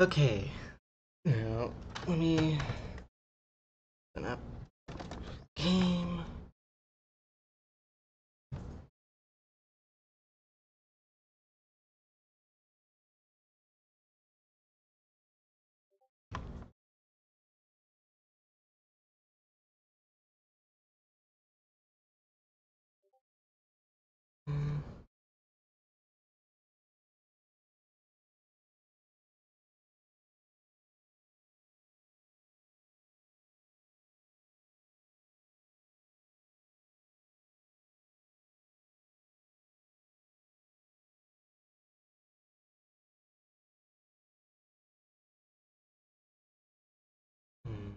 Okay, now let me open up game. Mm, mm,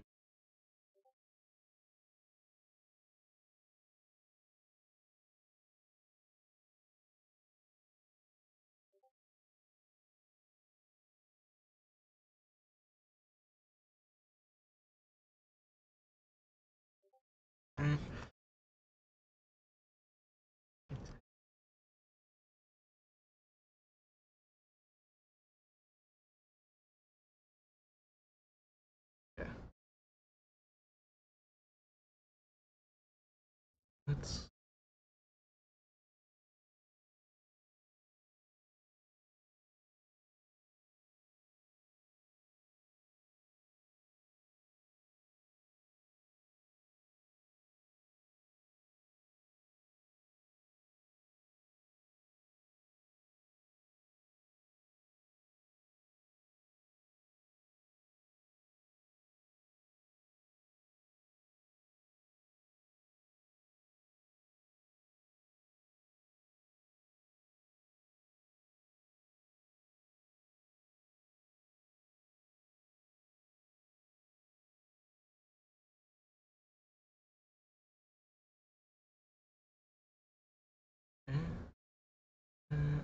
mm. Okay, let's. Mm, mm.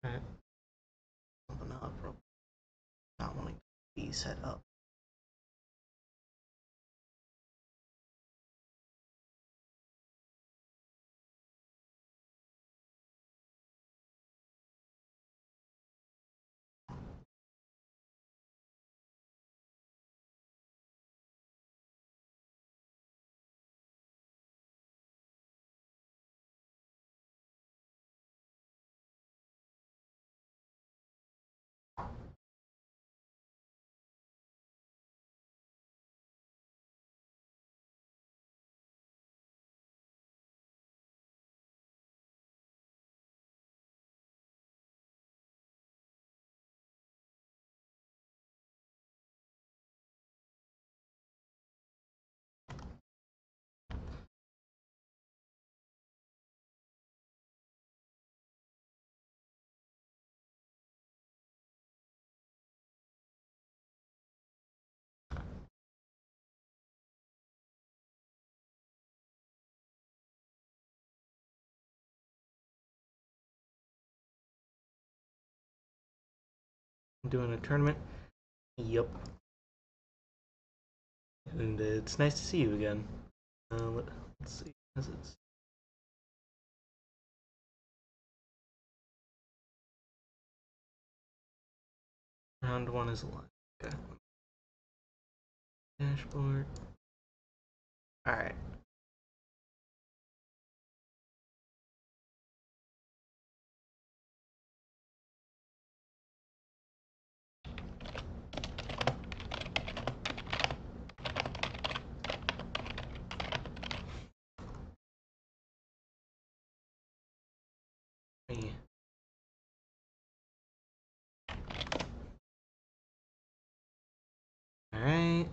Alright, something up, not wanting to be set up. I'm doing a tournament. Yup. And it's nice to see you again. Let's see. Is it round one is alive? Okay. Dashboard. Alright. me. Alright.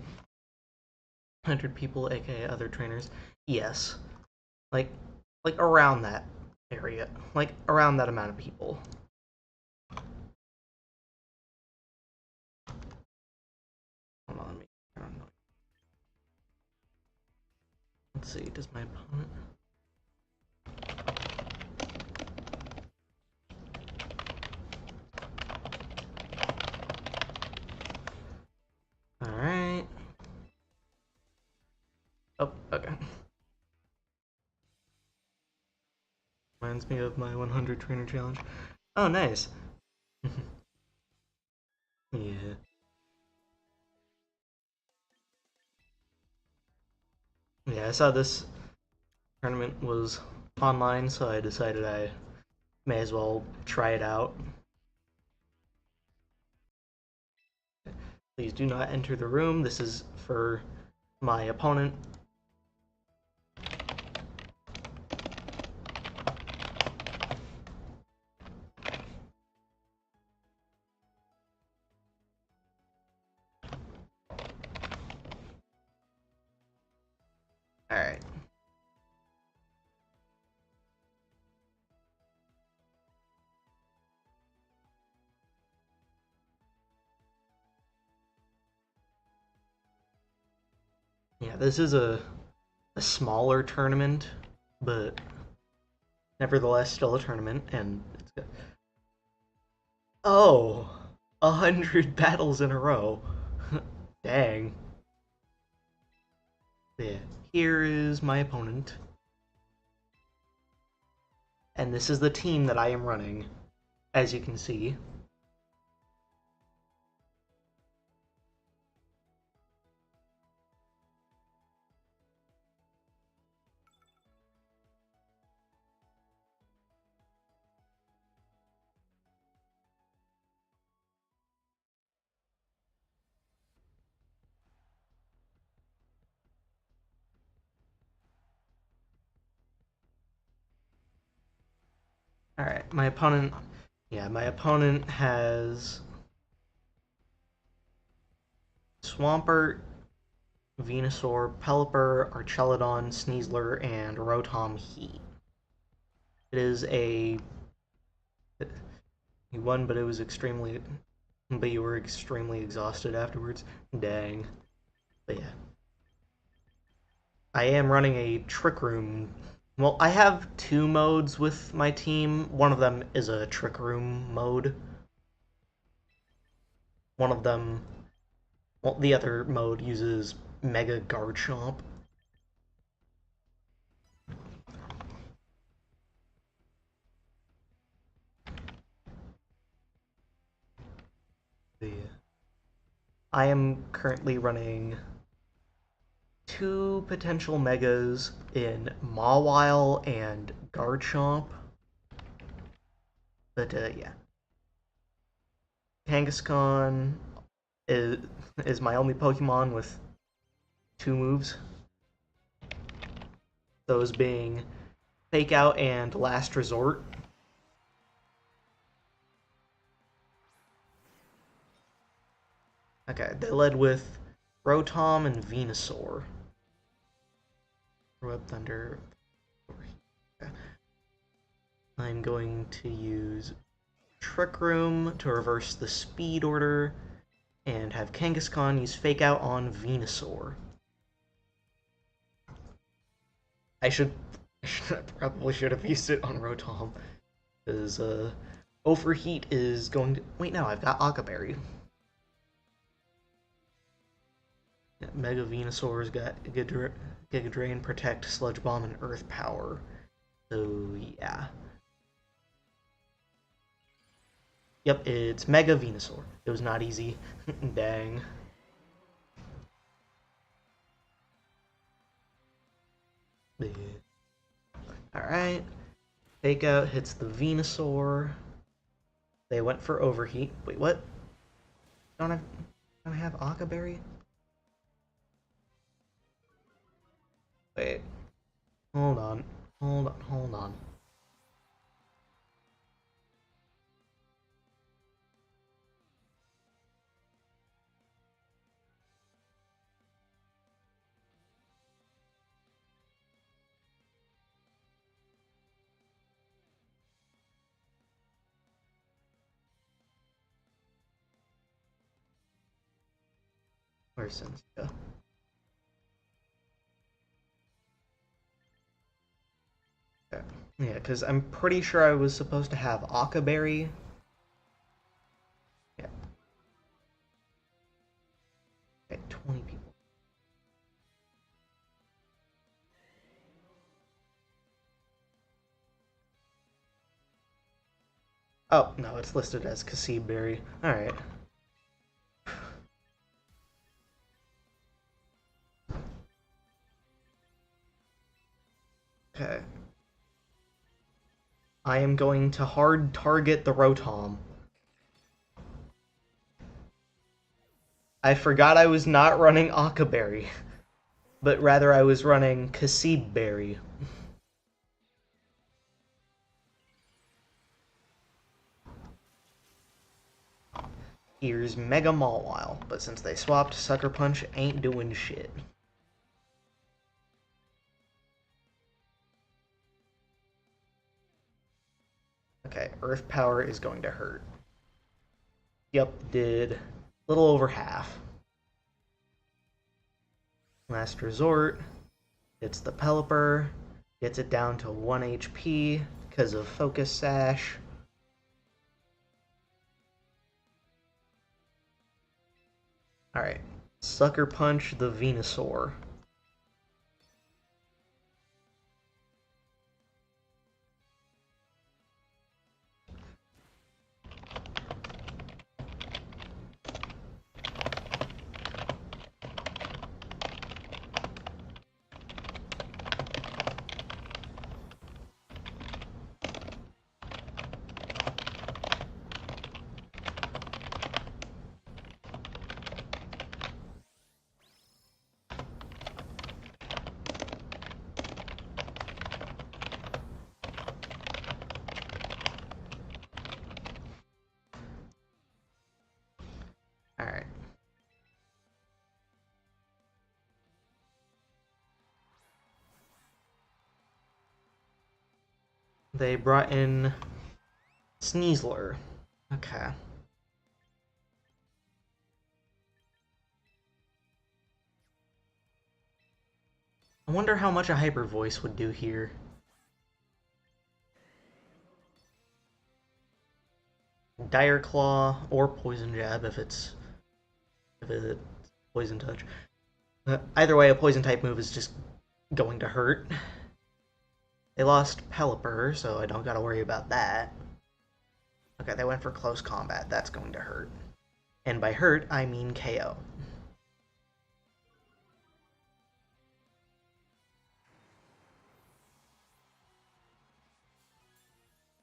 100 people, aka other trainers. Yes. Like around that area. Like around that amount of people. Hold on, let me turn on. Let's see, does my opponent... Alright. Oh, okay. Reminds me of my 100 trainer challenge. Oh, nice. Yeah. Yeah, I saw this tournament was online, so I decided I may as well try it out. Please do not enter the room. This is for my opponent. Alright. Yeah, this is a smaller tournament, but nevertheless still a tournament, and it's good. Oh, 100 battles in a row. Dang. Yeah, here is my opponent. And this is the team that I am running, as you can see. Alright, my opponent... Yeah, my opponent has... Swampert, Venusaur, Pelipper, Archelodon, Sneasler, and Rotom Heat. It is a... You won, but it was extremely... But you were extremely exhausted afterwards. Dang. But yeah. I am running a Trick Room. Well, I have two modes with my team. One of them is a Trick Room mode. One of them... Well, the other mode uses Mega Garchomp. I am currently running two potential Megas in Mawile and Garchomp. But yeah. Kangaskhan is my only Pokemon with two moves. Those being Fake Out and Last Resort. Okay, they led with Rotom and Venusaur. Web Thunder. I'm going to use Trick Room to reverse the speed order and have Kangaskhan use Fake Out on Venusaur. I probably should have used it on Rotom, because Overheat is going to... Wait, no, I've got Aqua Berry. Yeah, Mega Venusaur's got Giga Drain, Protect, Sludge Bomb, and Earth Power. So, yeah. Yep, it's Mega Venusaur. It was not easy. Dang. Alright. Fake Out hits the Venusaur. They went for Overheat. Wait, what? Don't I have Aqua Berry? Wait. Hold on. Hold on. Where's Sensia? Okay. Yeah, because I'm pretty sure I was supposed to have Akaberry. Yeah. Okay, 20 people. Oh, no, it's listed as Berry. Alright. Okay. I am going to hard target the Rotom. I forgot I was not running Akaberry, but rather I was running Berry. Here's Mega Mawile, but since they swapped, Sucker Punch ain't doing shit. Okay, Earth Power is going to hurt. Yep, did a little over half. Last Resort, it's the Pelipper, gets it down to 1 HP because of Focus Sash. Alright, Sucker Punch the Venusaur. Alright. They brought in Sneasler. Okay. I wonder how much a Hyper Voice would do here. Dire Claw or Poison Jab if it's Poison Touch. Either way, a Poison type move is just going to hurt. They lost Pelipper, so I don't gotta worry about that. Okay, they went for Close Combat. That's going to hurt. And by hurt, I mean KO.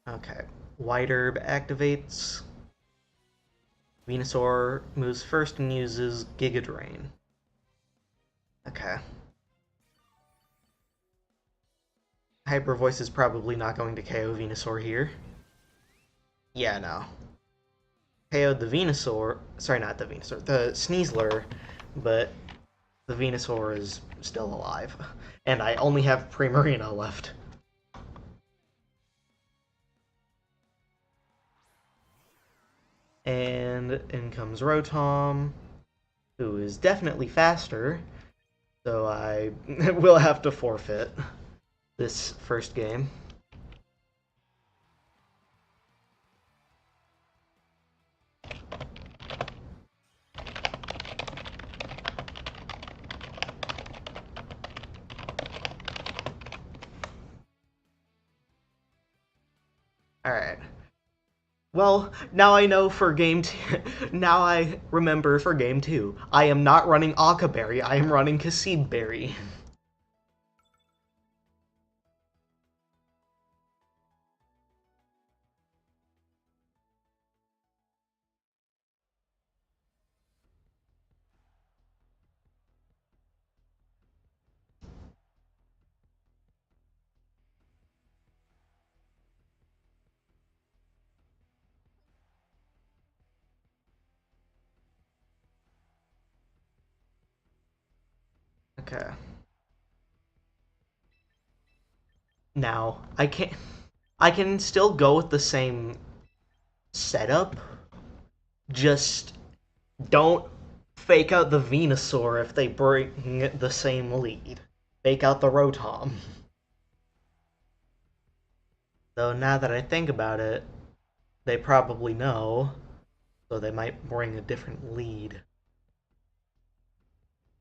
Okay, White Herb activates. Venusaur moves first and uses Giga Drain. Okay. Hyper Voice is probably not going to KO Venusaur here. Yeah, no. KO'd the Venusaur. Sorry, not the Venusaur. The Sneasler, but the Venusaur is still alive. And I only have Primarina left. And in comes Rotom, who is definitely faster, so I will have to forfeit this first game. Alright. Well, now I know for game 2. Now I remember for game 2. I am not running Akaberry, I am running Berry. Okay. Now, I can still go with the same setup, just don't Fake out the Venusaur if they bring the same lead. Fake out the Rotom. Though now that I think about it, they probably know, so they might bring a different lead.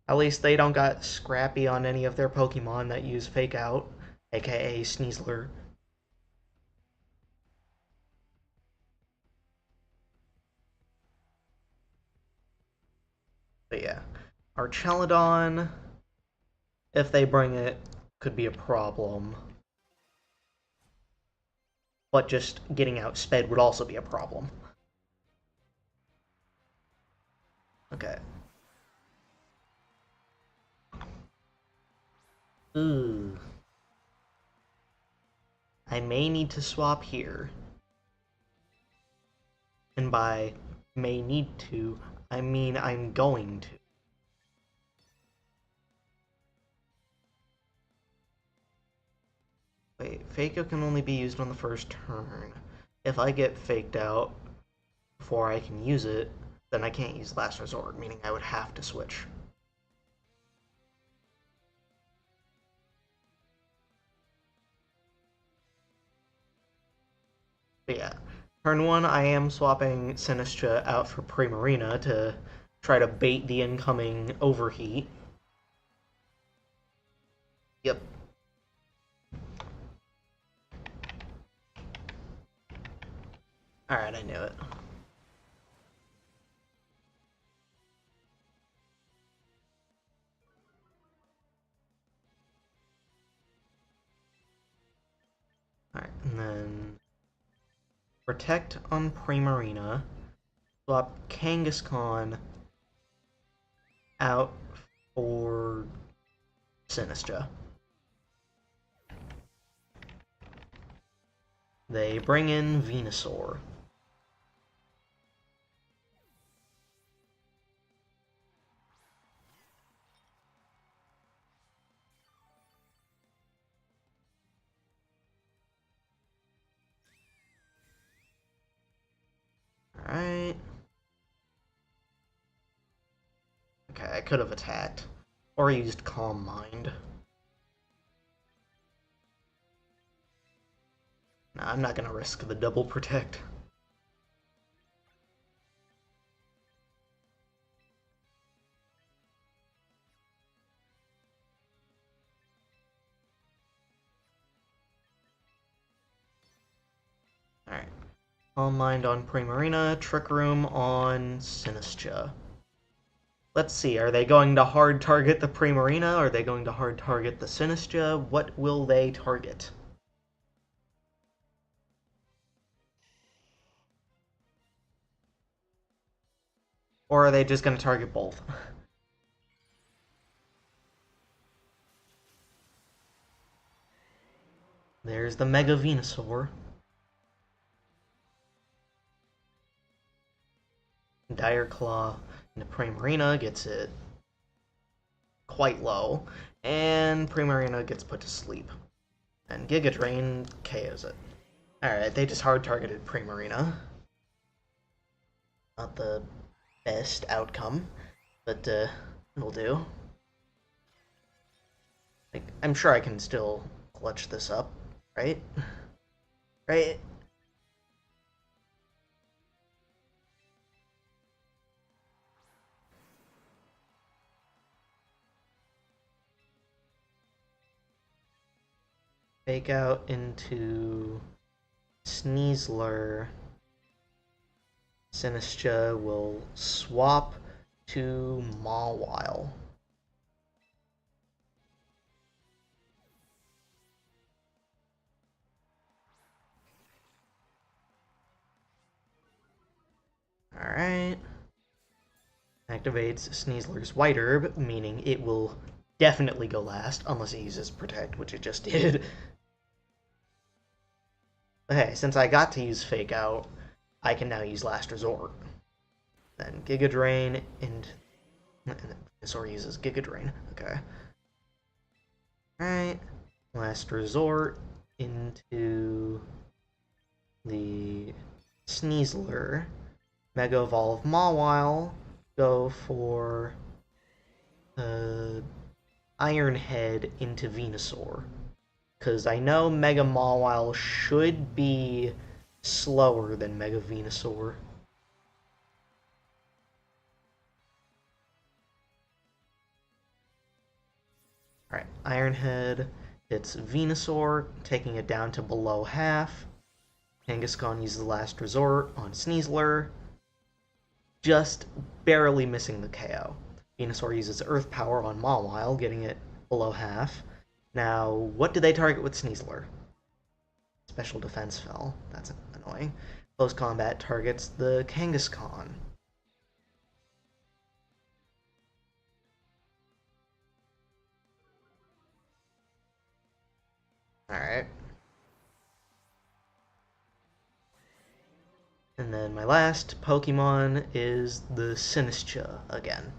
At least they don't got Scrappy on any of their Pokemon that use Fake Out, aka Sneasler. But yeah, Archelodon, if they bring it, could be a problem. But just getting outsped would also be a problem. Okay. Ooh. I may need to swap here. And by may need to, I mean I'm going to. Wait, Fake Out can only be used on the first turn. If I get faked out before I can use it, then I can't use Last Resort, meaning I would have to switch. But yeah, turn 1 I am swapping Sinistcha out for Primarina to try to bait the incoming Overheat. Yep. Alright, I knew it. Alright, and then Protect on Primarina. Swap Kangaskhan out for Sinistcha. They bring in Venusaur. Alright. Okay, I could have attacked. Or used Calm Mind. Nah, I'm not gonna risk the double protect. Alright. Calm Mind on Primarina, Trick Room on Sinistcha. Let's see, are they going to hard target the Primarina? Or are they going to hard target the Sinistcha? What will they target? Or are they just going to target both? There's the Mega Venusaur. Dire Claw into Primarina gets it quite low, and Primarina gets put to sleep. And Giga Drain KOs it. Alright, they just hard targeted Primarina. Not the best outcome, but it'll do. Like, I'm sure I can still clutch this up, right? Right? Fake out into Sneasler. Sinistcha will swap to Mawile. Alright. Activates Sneasler's White Herb, meaning it will definitely go last, unless it uses Protect, which it just did. Okay, since I got to use Fake Out, I can now use Last Resort. Then Giga Drain, and Venusaur uses Giga Drain. Okay. Alright. Last Resort into the Sneasler. Mega Evolve Mawile go for Iron Head into Venusaur. Because I know Mega Mawile should be slower than Mega Venusaur. Alright, Iron Head hits Venusaur, taking it down to below half. Kangaskhan uses the last resort on Sneasler, just barely missing the KO. Venusaur uses Earth Power on Mawile, getting it below half. Now, what do they target with Sneasler? Special Defense fell. That's annoying. Close Combat targets the Kangaskhan. Alright. And then my last Pokemon is the Sinistcha again.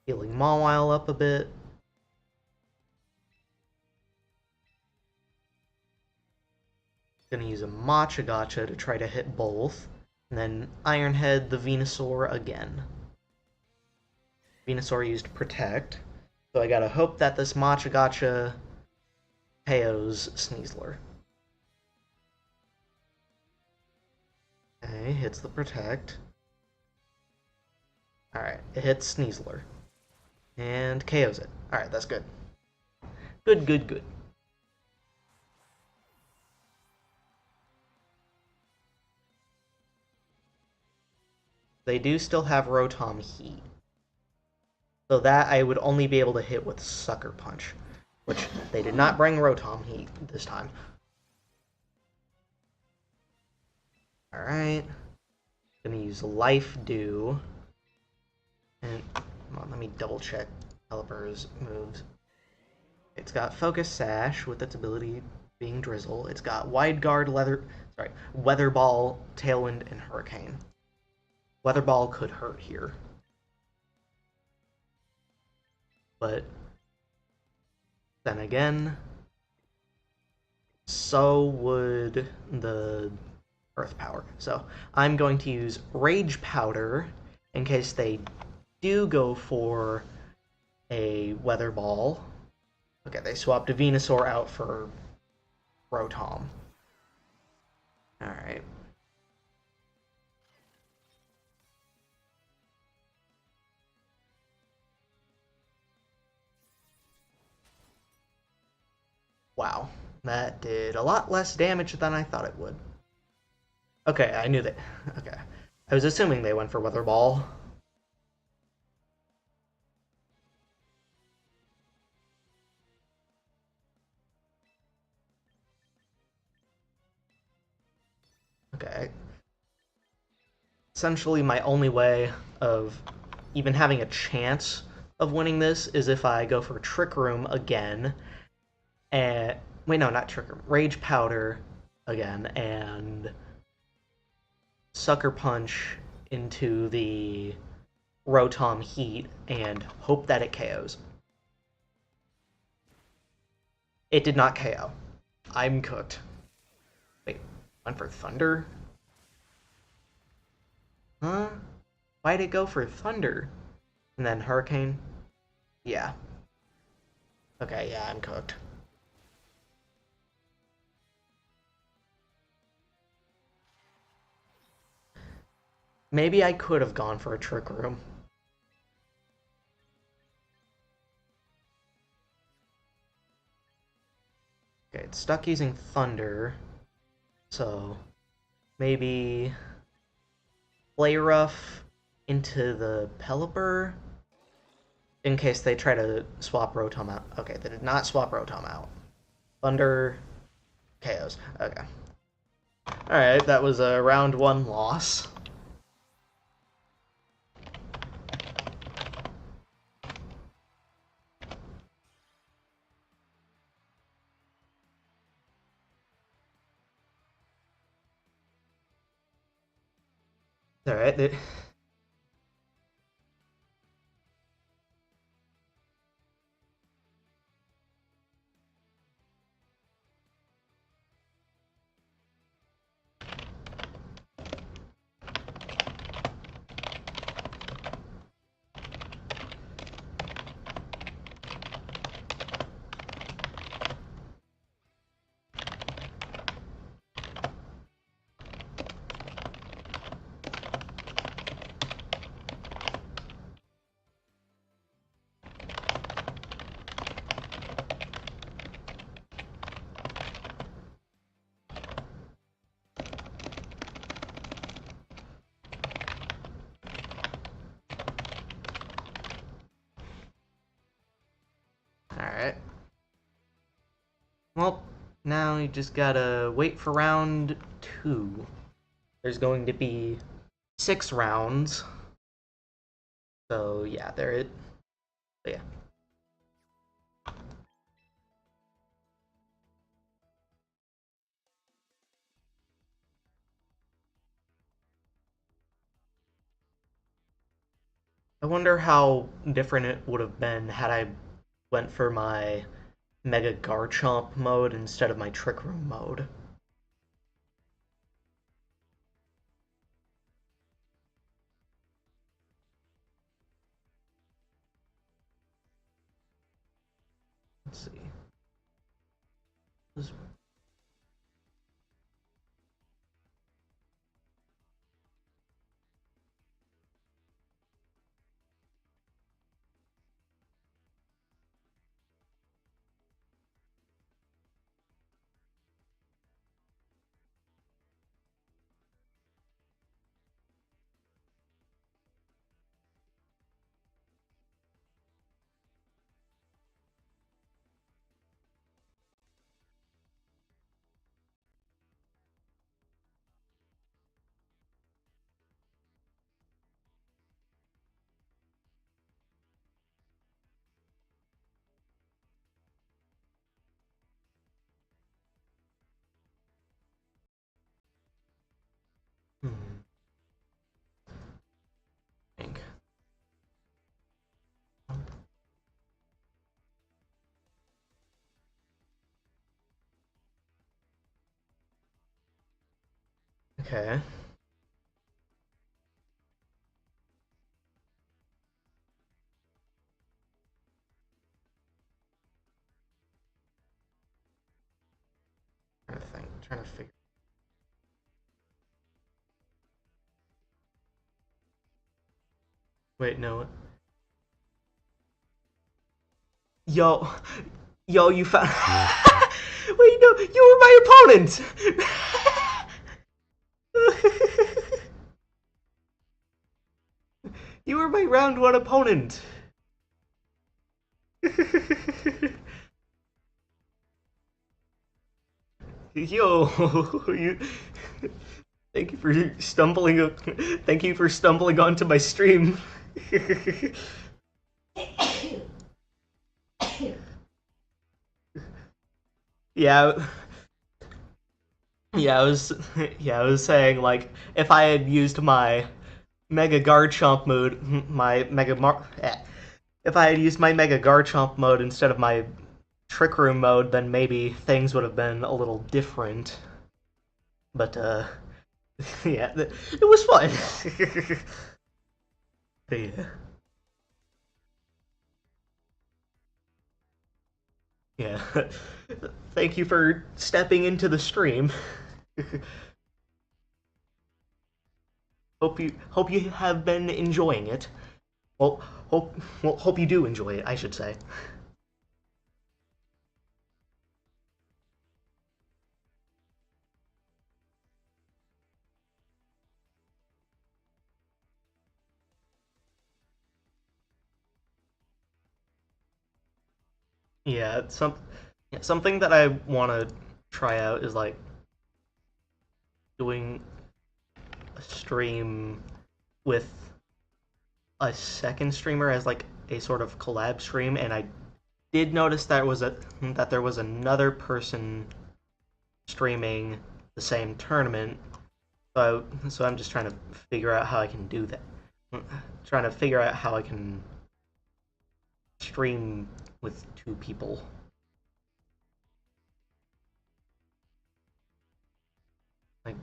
Healing Mawile up a bit. Gonna use a Machagacha to try to hit both. And then Iron Head the Venusaur again. Venusaur used Protect. So I gotta hope that this Machagacha KOs Sneasler. Okay, hits the Protect. Alright, it hits Sneasler. And KOs it. Alright, that's good. Good, good, good. They do still have Rotom Heat. So that I would only be able to hit with Sucker Punch. Which they did not bring Rotom Heat this time. Alright. Gonna use Life Dew. And come on, let me double check Pelipper's moves. It's got Focus Sash with its ability being Drizzle. It's got Wide Guard, Weather Ball, Tailwind, and Hurricane. Weather Ball could hurt here. But then again, so would the Earth Power. So I'm going to use Rage Powder in case they do go for a Weather Ball. Okay, they swapped a Venusaur out for Rotom. Alright. Wow, that did a lot less damage than I thought it would. Okay, I knew that. Okay. I was assuming they went for Weather Ball. Okay. Essentially, my only way of even having a chance of winning this is if I go for Trick Room again. And wait, no, not Trick Room. Rage Powder again, and Sucker Punch into the Rotom Heat and hope that it KOs. It did not KO. I'm cooked. Wait, went for Thunder? Huh? Why'd it go for Thunder? And then Hurricane? Yeah. Okay, yeah, I'm cooked. Maybe I could have gone for a Trick Room. Okay, it's stuck using Thunder. So, maybe Play Rough into the Pelipper in case they try to swap Rotom out. Okay, they did not swap Rotom out. Thunder KOs. Okay. Alright, that was a round 1 loss. Alright. now you just gotta wait for round 2. There's going to be 6 rounds. So yeah, there it. Yeah. I wonder how different it would have been had I went for my Mega Garchomp mode instead of my Trick Room mode. Let's see. Hmm. Think. Okay. Trying to think. Trying to figure. Wait, no. Yo, yo, you found. Wait, no, you were my opponent. You were my round 1 opponent. Yo, you. Thank you for stumbling. Thank you for stumbling onto my stream. Yeah, yeah, I was saying like if I had used my Mega Garchomp mode, my if I had used my Mega Garchomp mode instead of my Trick Room mode, then maybe things would have been a little different. But yeah, it was fun. Yeah. Yeah. Thank you for stepping into the stream. Hope you have been enjoying it. Well, hope you do enjoy it, I should say. Yeah, something that I want to try out is like doing a stream with a second streamer as like a sort of collab stream, and I did notice that there was another person streaming the same tournament. So I'm just trying to figure out how I can do that. Trying to figure out how I can stream with 2 people. Like,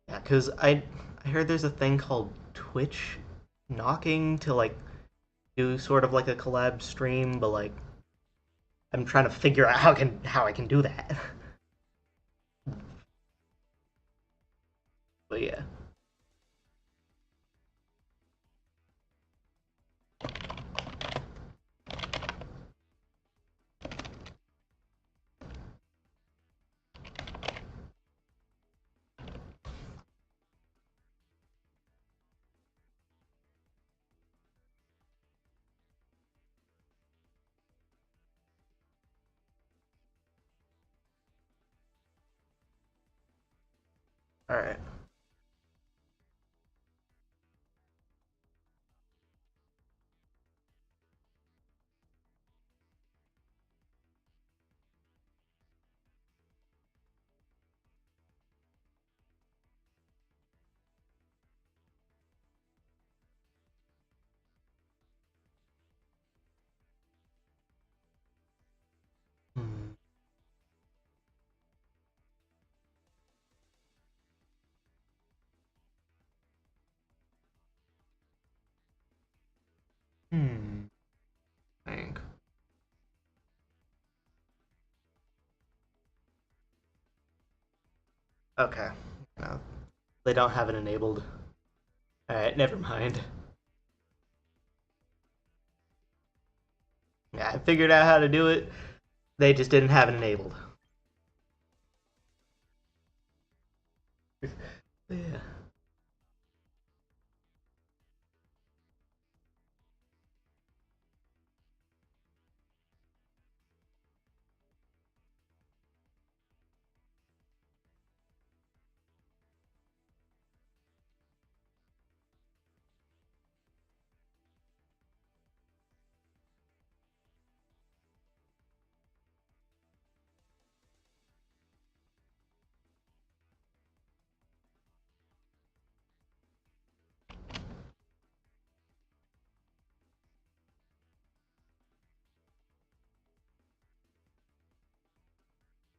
yeah, because I heard there's a thing called Twitch knocking to like do sort of like a collab stream, but like I'm trying to figure out how I can do that. But yeah. Alright. Hmm. Hmm. I think. Okay. No, they don't have it enabled. Alright, never mind. Yeah, I figured out how to do it. They just didn't have it enabled. Yeah.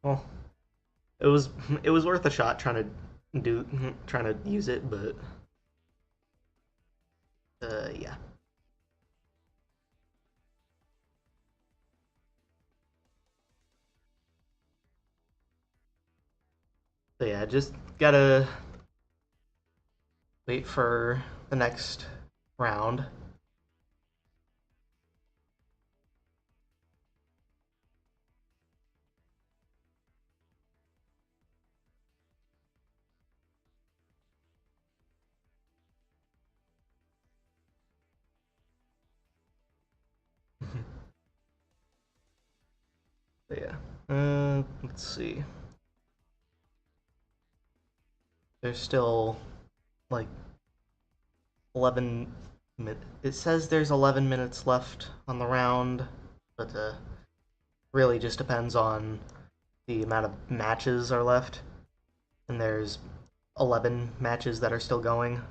Well, it was it was worth a shot trying to use it, but yeah. So yeah, just gotta wait for the next round. But yeah. Let's see. There's still like 11 it says there's 11 minutes left on the round, but really just depends on the amount of matches are left, and there's 11 matches that are still going.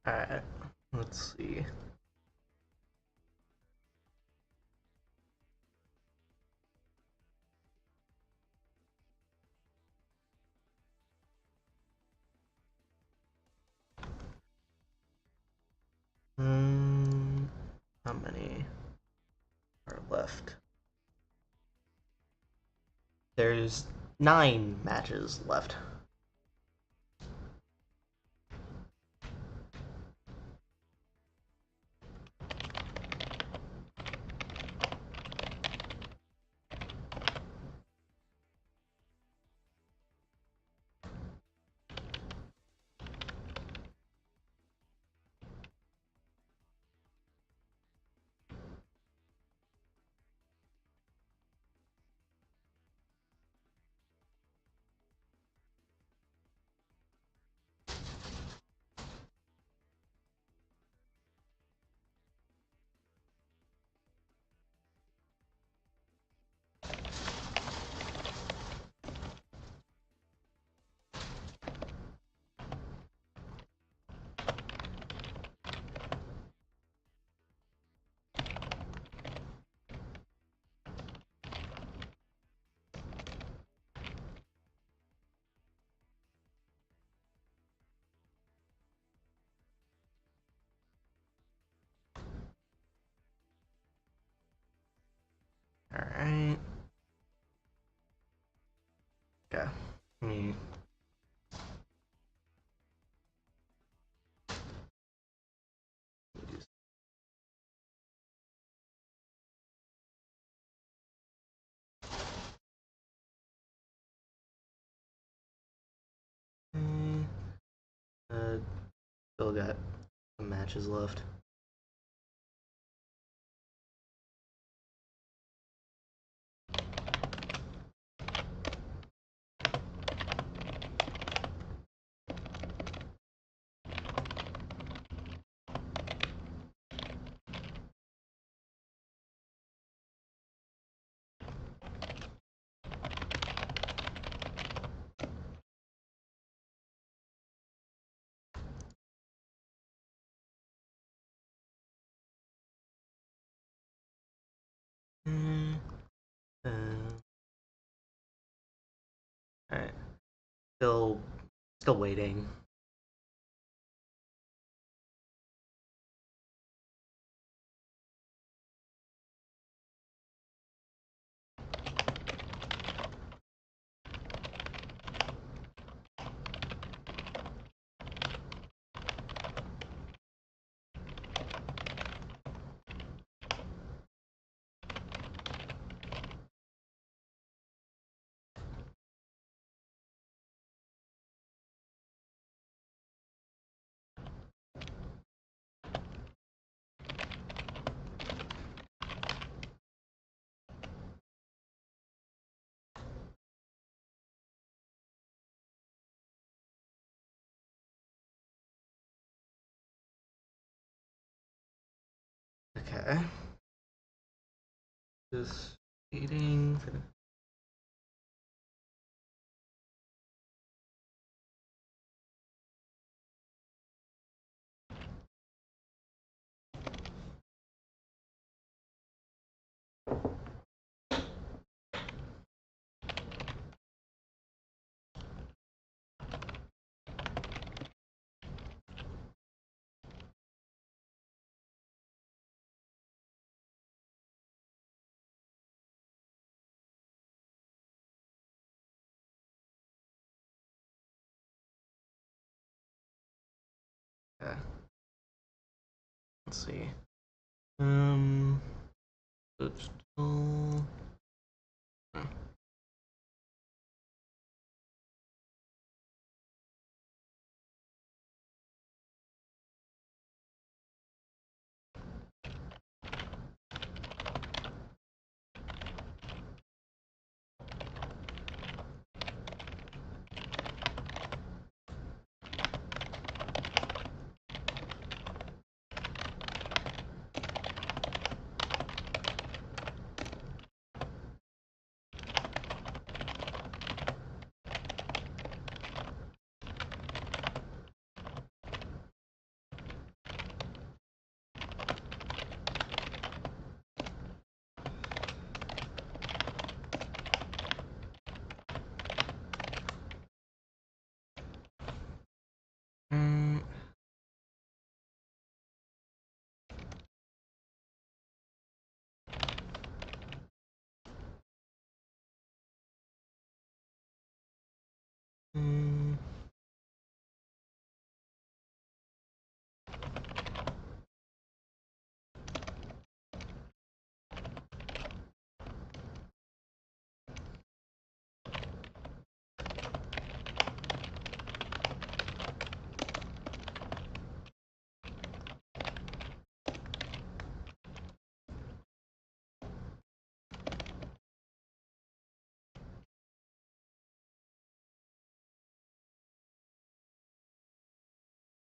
Alright, let's see. Hmm, how many are left? There's 9 matches left. Alright. Okay. Hmm. Uh, Still got some matches left. Hmm. Uh, Alright. Still waiting. Okay. Just waiting for the. Okay. Let's see. Um. Oops. Mm, mm,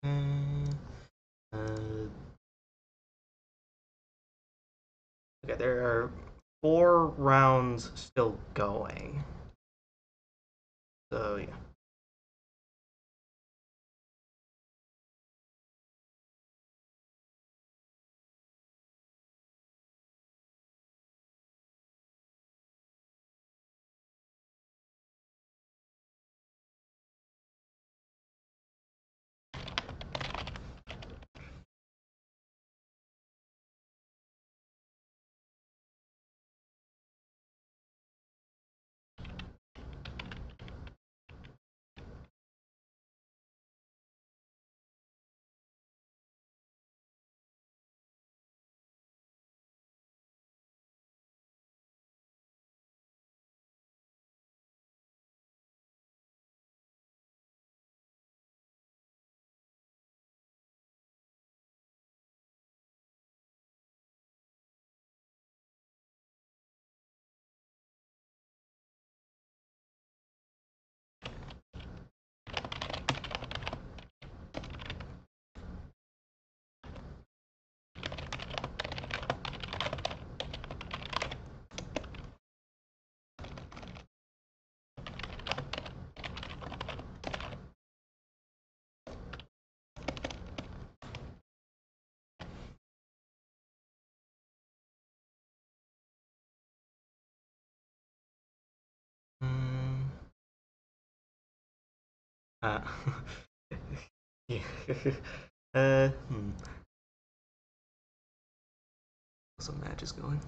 mm, uh, okay, there are 4 rounds still going. So yeah. Uh, yeah. Hmm. Some matches going.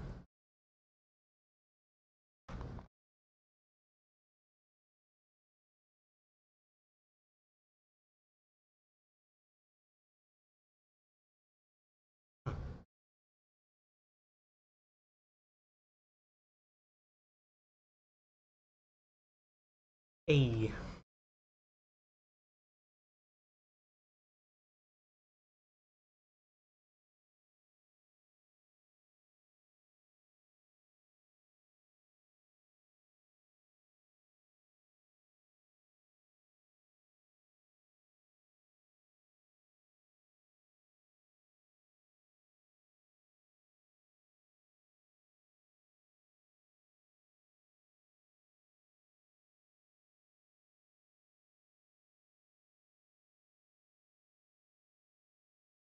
Hey.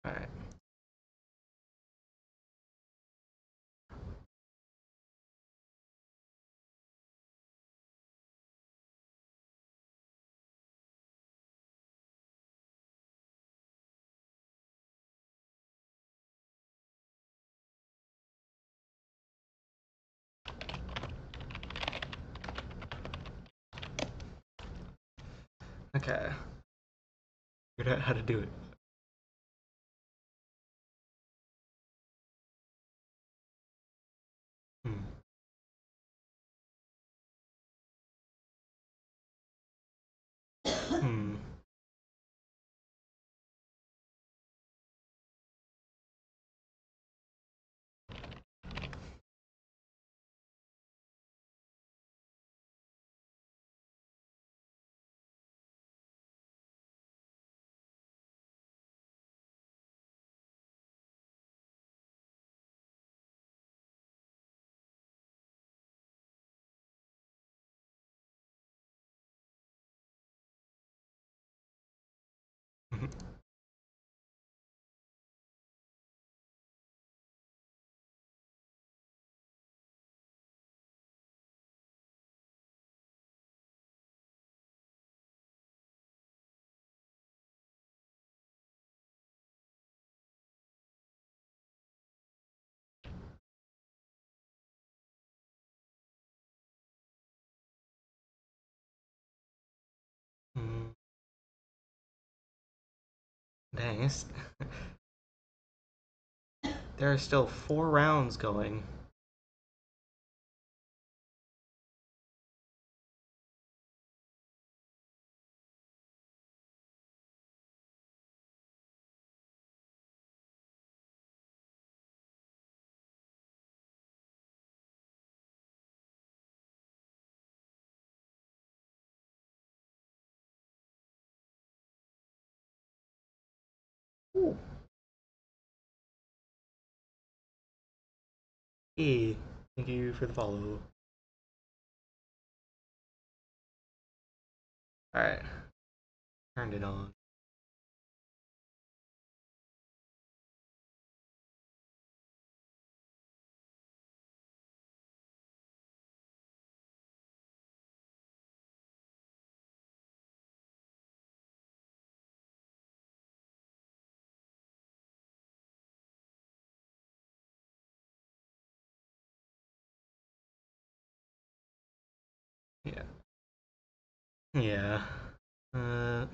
Alright. Okay. Figured out how to do it. Hmm. Hmm. Hmm. Dang, there are still 4 rounds going. Ooh. Hey, thank you for the follow. Alright, turned it on. Yeah. Yeah. Hmm.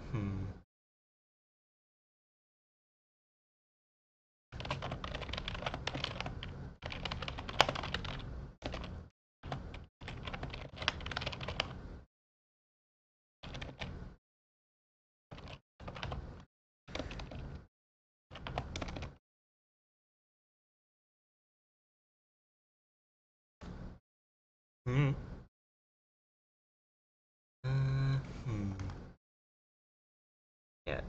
Hmm. Hmm. Yeah,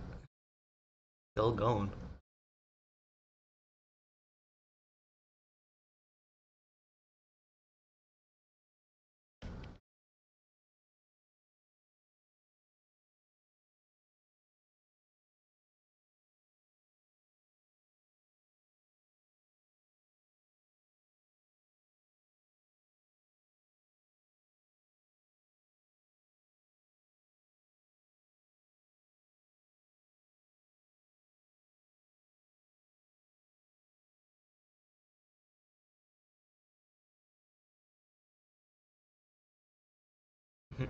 still going. Mm,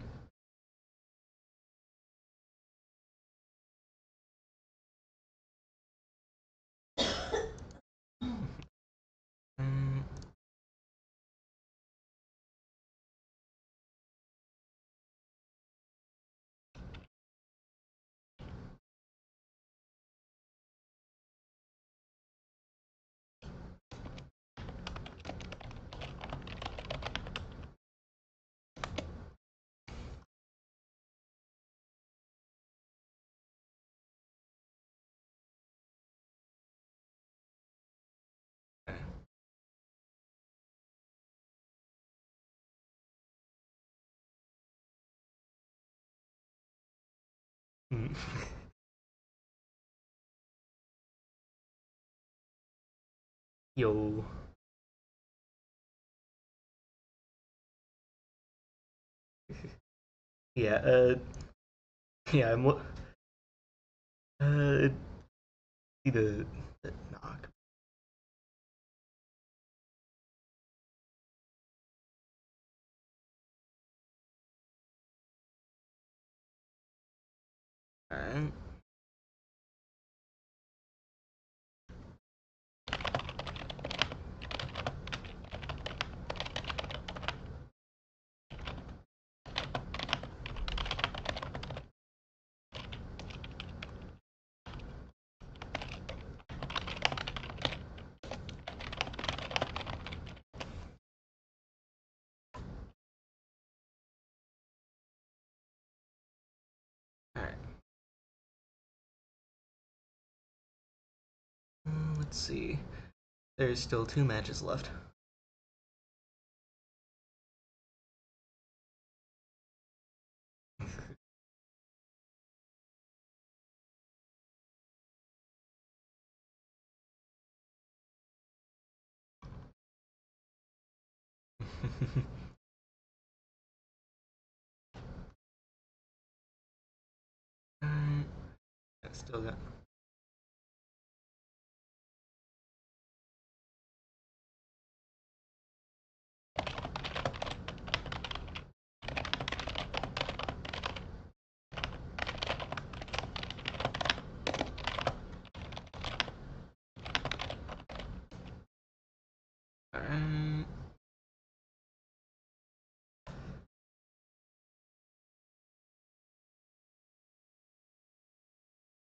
mm. Yo. Yeah, yeah, see the knock. Alright. Alright. Let's see. There's still 2 matches left. Alright. I still got. Alright.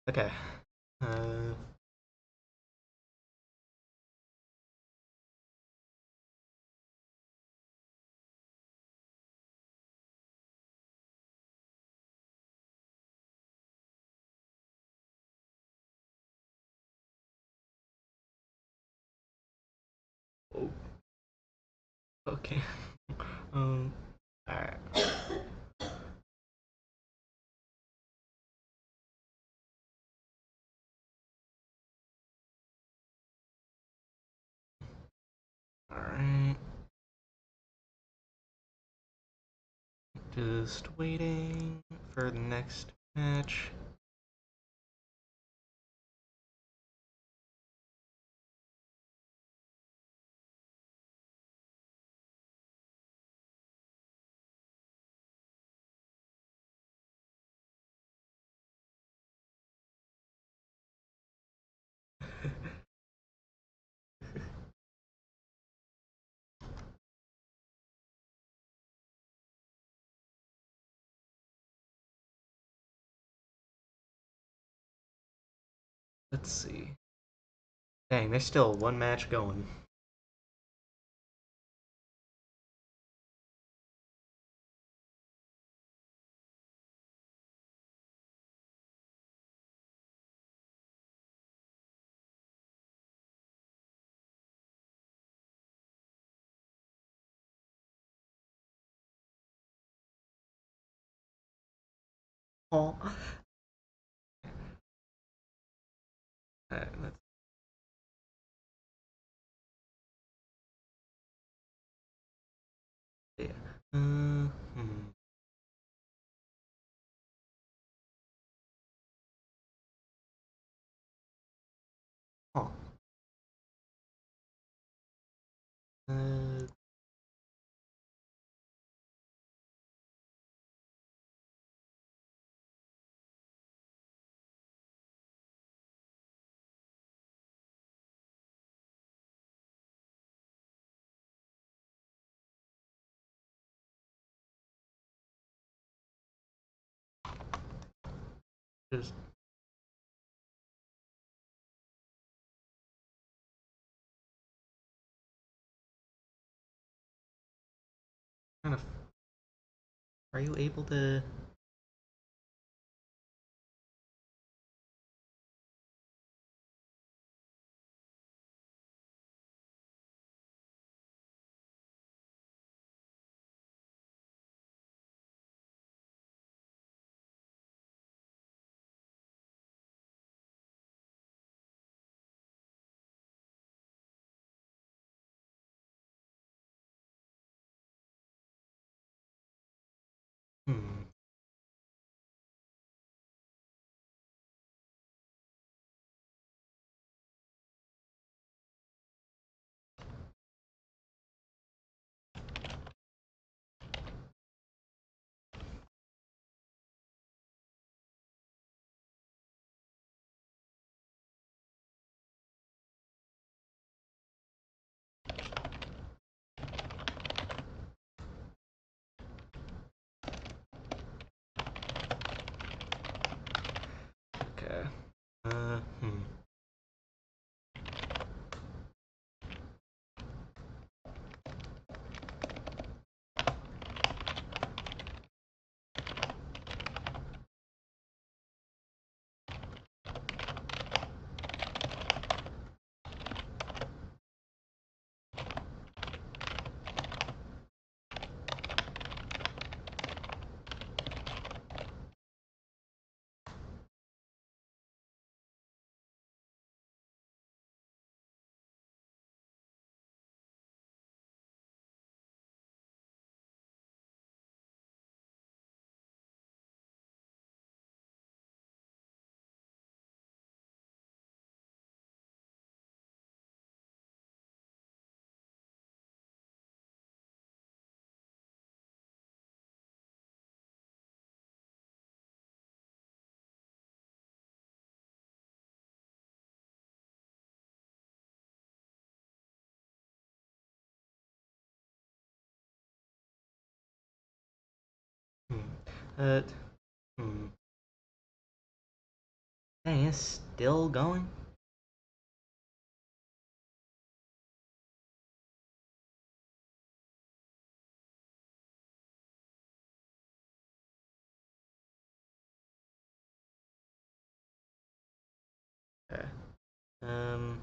Okay. Uh, oh, okay. Um, alright. Alright. Just waiting for the next match. Let's see. Dang, there's still 1 match going. Oh. Alright, let's see. Hmm. Oh. Uh, Just kind of. Are you able to? Hmm. Okay. Hmm. Hmm. Uh. Hmm. Dang, it's still going. Okay. Um.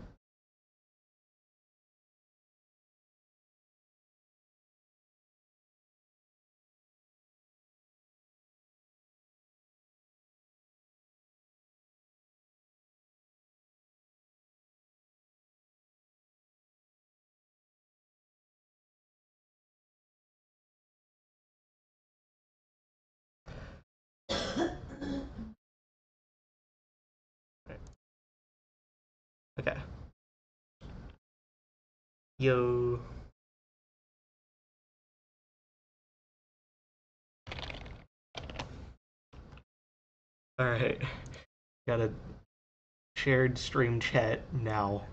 Okay. Yo. All right. Got a shared stream chat now.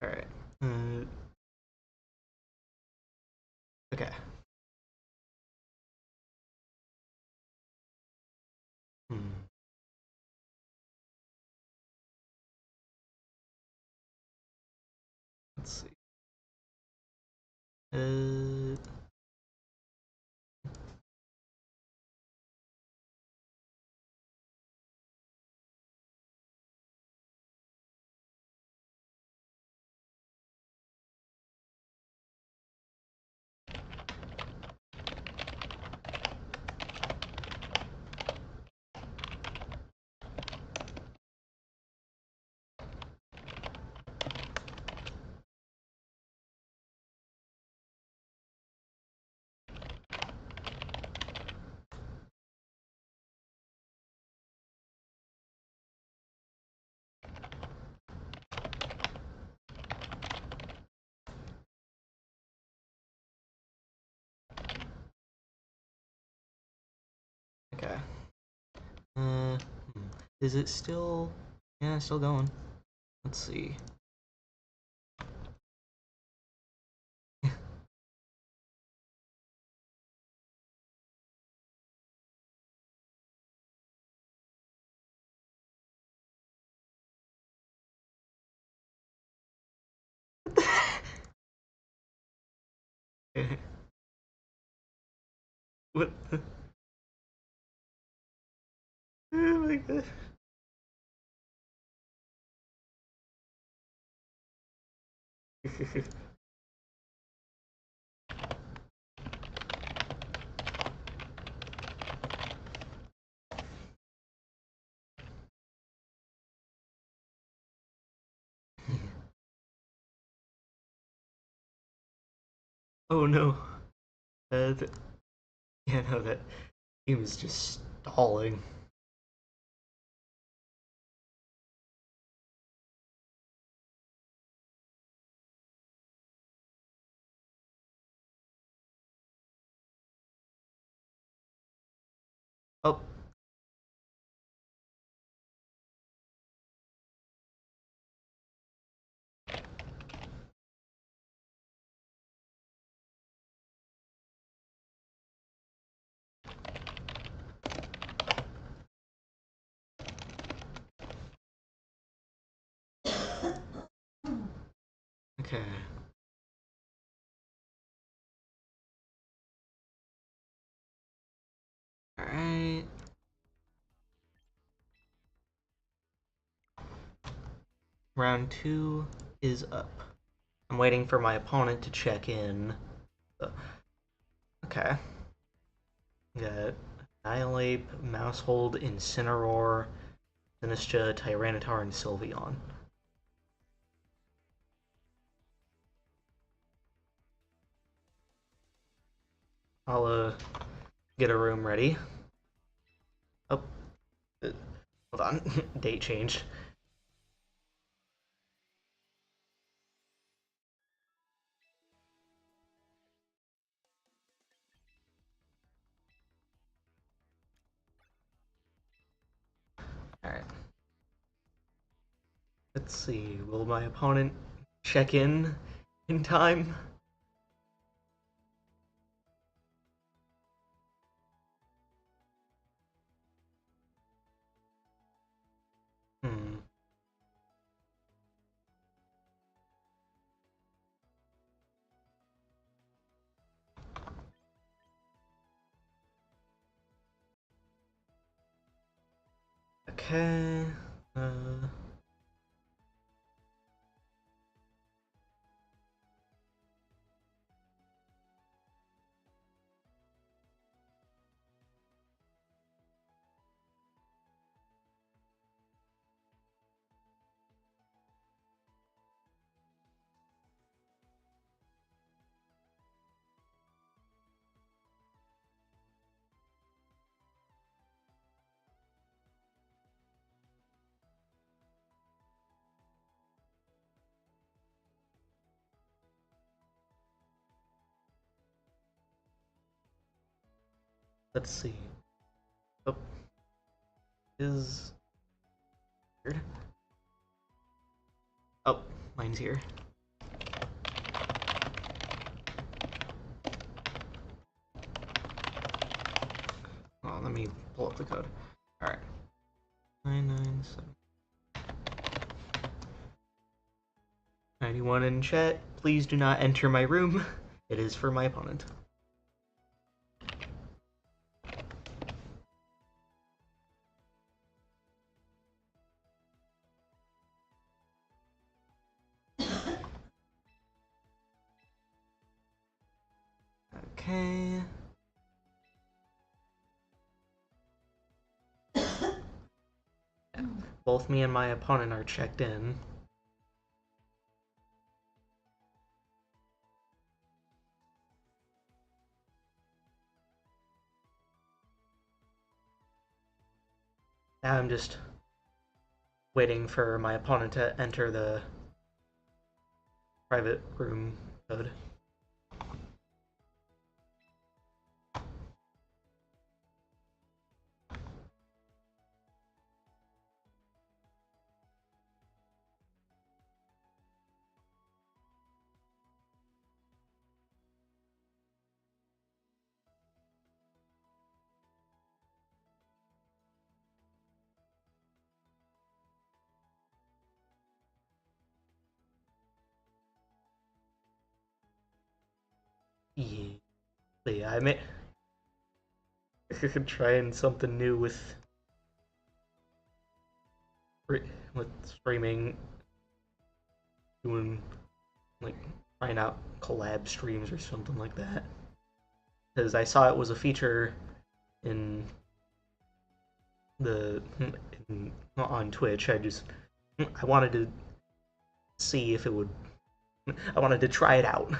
All right. Okay. Hmm. Let's see. Uh. Okay. Uh, is it still? Yeah, still going. Let's see. What? Oh my god. Oh no. Th yeah, no, that he was just stalling. Oh, okay. Alright. Round two is up. I'm waiting for my opponent to check in. Okay. Got Annihilate, Mousehold, Incineroar, Sinistra, Tyranitar, and Sylveon. I'll get a room ready. Oh, hold on. Date change. Alright. Let's see. Will my opponent check in time? Hmm. Okay. Let's see. Oh, is weird. Oh, mine's here. Oh, let me pull up the code. Alright. 997. 91 in chat. Please do not enter my room. It is for my opponent. Okay. Both me and my opponent are checked in. Now I'm just waiting for my opponent to enter the private room code. Yeah, but yeah, I may trying something new with streaming, doing like trying out collab streams or something like that. Because I saw it was a feature in the on Twitch. I wanted to see if it would. I wanted to try it out,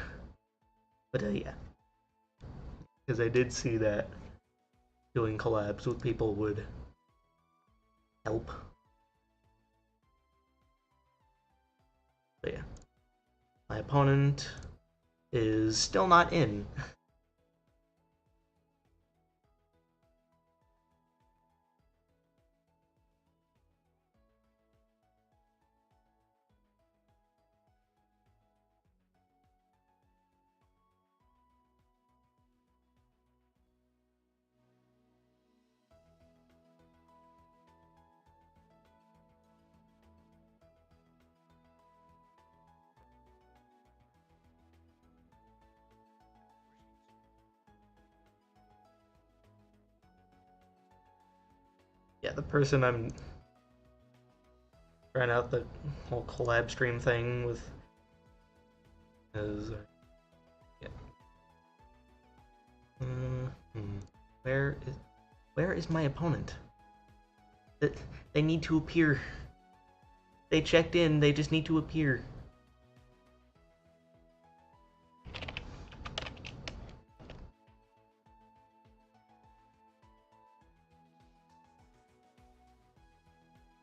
but yeah, because I did see that doing collabs with people would help. But yeah, my opponent is still not in. Yeah, the person I'm trying out the whole collab stream thing with is yeah. Mm-hmm. Where is where is my opponent? They need to appear. They checked in. They just need to appear.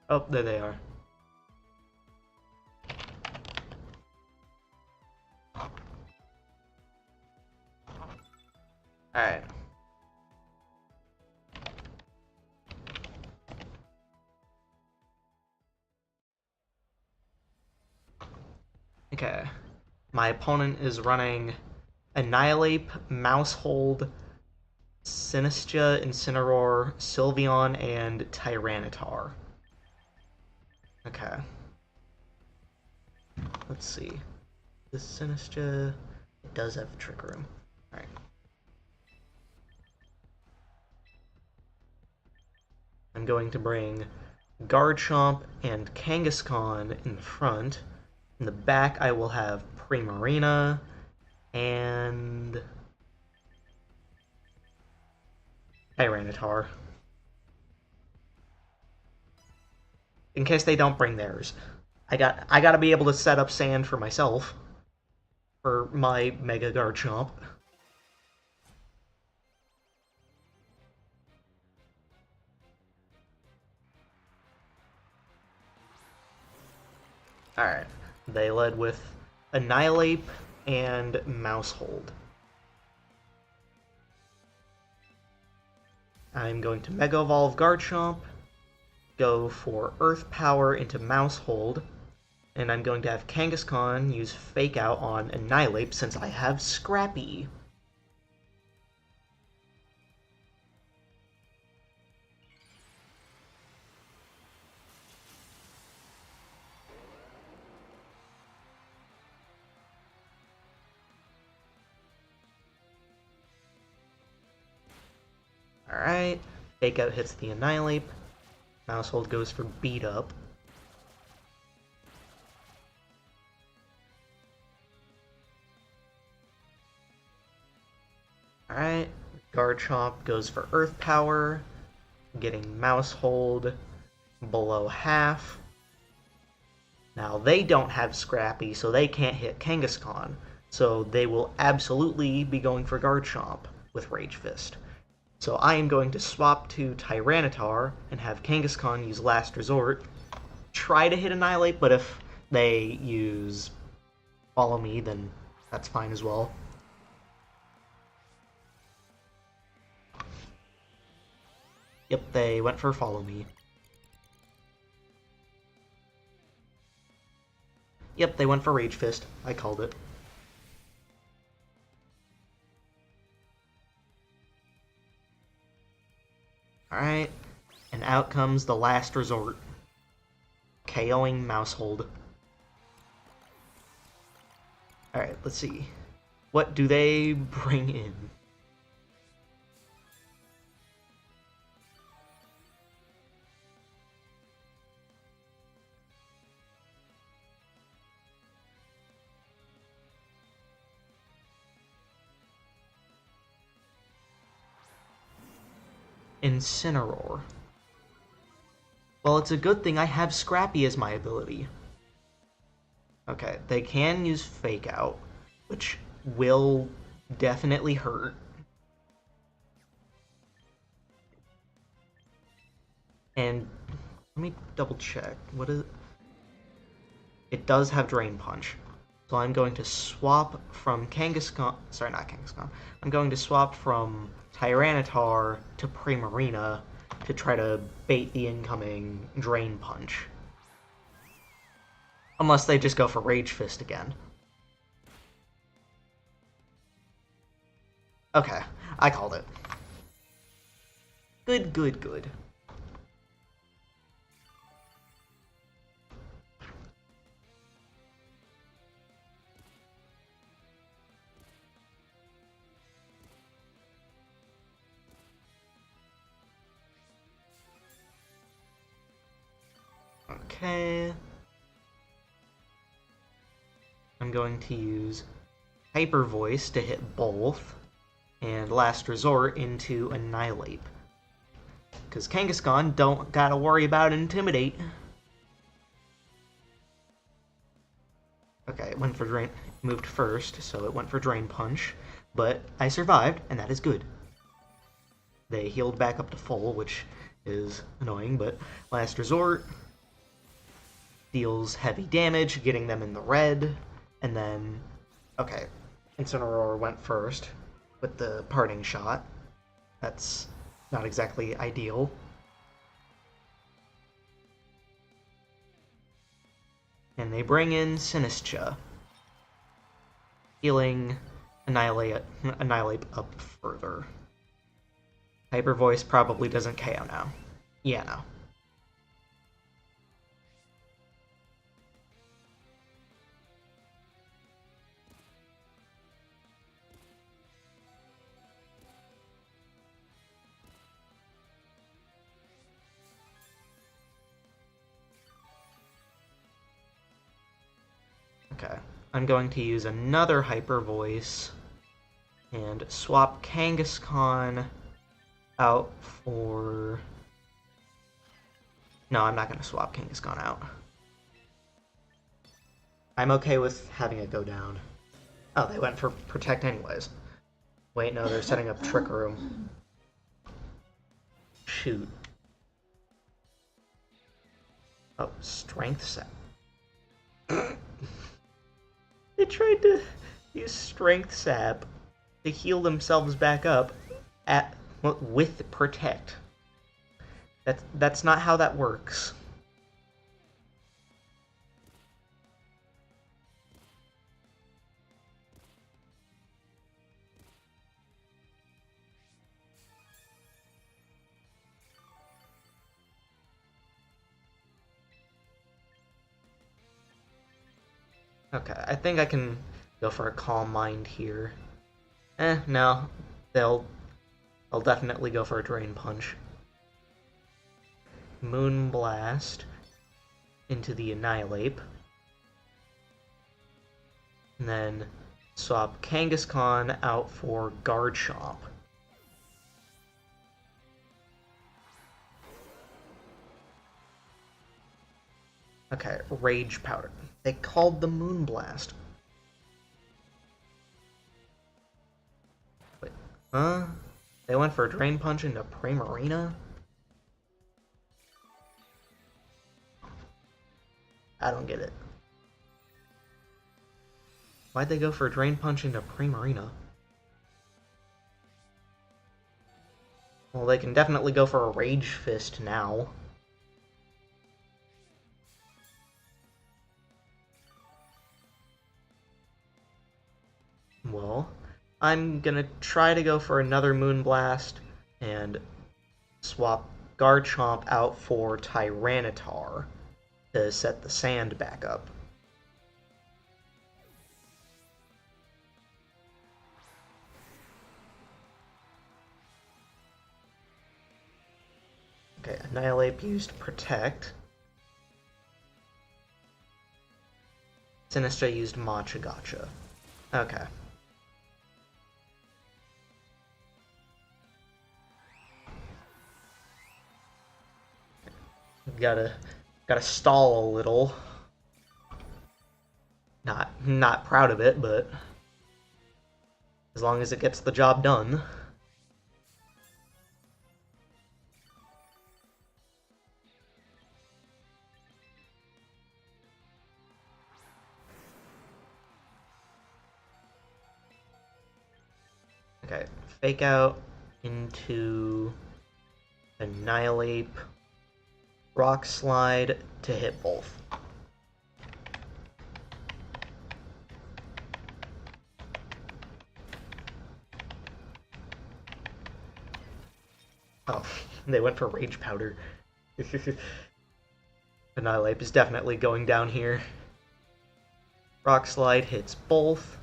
Oh, there they are. Alright. Okay. My opponent is running Annihilate, Mousehold, Sinistra, Incineroar, Sylveon, and Tyranitar. Okay. Let's see. This Sinistra does have Trick Room. Alright. I'm going to bring Garchomp and Kangaskhan in the front. In the back, I will have Primarina and Tyranitar. In case they don't bring theirs. I gotta be able to set up sand for myself. For my Mega Garchomp. Alright. They led with Annihilate and Mousehold. I'm going to Mega Evolve Garchomp, go for Earth Power into Mousehold, and I'm going to have Kangaskhan use Fake Out on Annihilate since I have Scrappy. Alright, Fake Out hits the Annihilate. Mousehold goes for Beat Up. Alright, Garchomp goes for Earth Power, getting Mousehold below half. Now, they don't have Scrappy, so they can't hit Kangaskhan, so they will absolutely be going for Garchomp with Rage Fist. So I am going to swap to Tyranitar and have Kangaskhan use Last Resort. Try to hit Annihilate, but if they use Follow Me, then that's fine as well. Yep, they went for Follow Me. Yep, they went for Rage Fist. I called it. Alright, and out comes the Last Resort. KOing Mousehold. Alright, let's see. What do they bring in? Incineroar. Well, it's a good thing I have Scrappy as my ability. Okay, they can use Fake Out, which will definitely hurt. And let me double check. What is it? It does have Drain Punch. So I'm going to swap from Kangaskhan. Sorry, not Kangaskhan. I'm going to swap from Tyranitar to Primarina to try to bait the incoming Drain Punch. Unless they just go for Rage Fist again. Okay, I called it. Good, good, good. Okay. I'm going to use Hyper Voice to hit both, and Last Resort into Annihilate. Because Kangaskhan don't gotta worry about Intimidate. Okay, it went for Drain... moved first, so it went for Drain Punch. But I survived, and that is good. They healed back up to full, which is annoying, but Last Resort deals heavy damage, getting them in the red, and then... Okay, Incineroar went first with the Parting Shot. That's not exactly ideal. And they bring in Sinistcha, healing Annihilate up further. Hyper Voice probably doesn't KO now. Yeah, no. Okay, I'm going to use another Hyper Voice and swap Kangaskhan out for... No, I'm not going to swap Kangaskhan out. I'm okay with having it go down. Oh, they went for Protect anyways. Wait, no, they're setting up Trick Room. Shoot. Oh, Strength Set. They tried to use Strength Sap to heal themselves back up with Protect. That's not how that works. Okay, I think I can go for a Calm Mind here. No. They'll definitely go for a Drain Punch. Moonblast into the Annihilate. And then swap Kangaskhan out for Garchomp. Okay, Rage Powder. They called the Moonblast. Wait, huh? They went for a Drain Punch into Primarina? I don't get it. Why'd they go for a Drain Punch into Primarina? Well, they can definitely go for a Rage Fist now. Well, I'm gonna try to go for another Moonblast and swap Garchomp out for Tyranitar to set the sand back up. Okay, Annihilate used Protect. Sinistra used Matcha Gotcha. Okay. Gotta stall a little. Not proud of it, but as long as it gets the job done. Okay, Fake Out into Annihilate, Rock Slide to hit both. Oh, they went for Rage Powder. Annihilate is definitely going down here. Rock Slide hits both.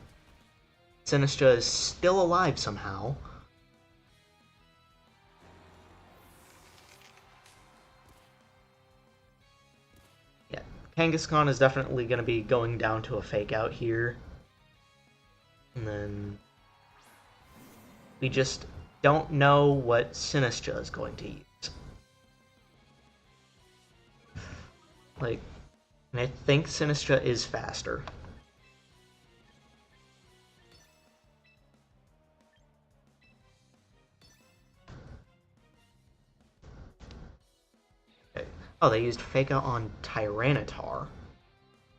Sinistra is still alive somehow. Yeah, Kangaskhan is definitely going to be going down to a Fake Out here. And then we just don't know what Sinistra is going to use. Like, and I think Sinistra is faster. Okay. Oh, they used Fake Out on Tyranitar.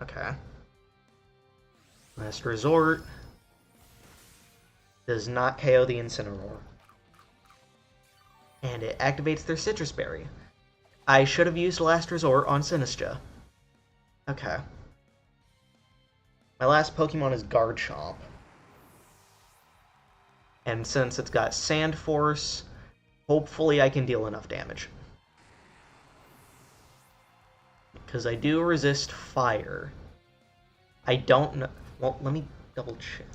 Okay. Last Resort does not KO the Incineroar. And it activates their Citrus Berry. I should have used Last Resort on Sinistra. Okay. My last Pokemon is Garchomp. And since it's got Sand Force, hopefully I can deal enough damage. Because I do resist fire. I don't know... Well, let me double check.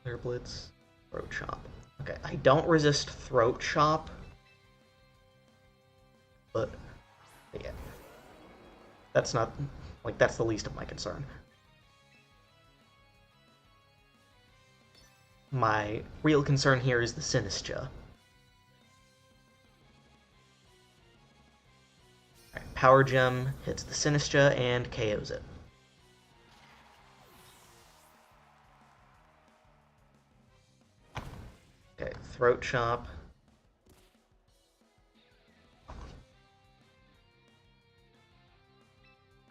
Flare Blitz, Throat Chop. Okay, I don't resist Throat Chop. But, yeah. That's not... Like, that's the least of my concern. My real concern here is the Sinistra. Right, Power Gem hits the Sinistra and KOs it. Okay, Throat Chop.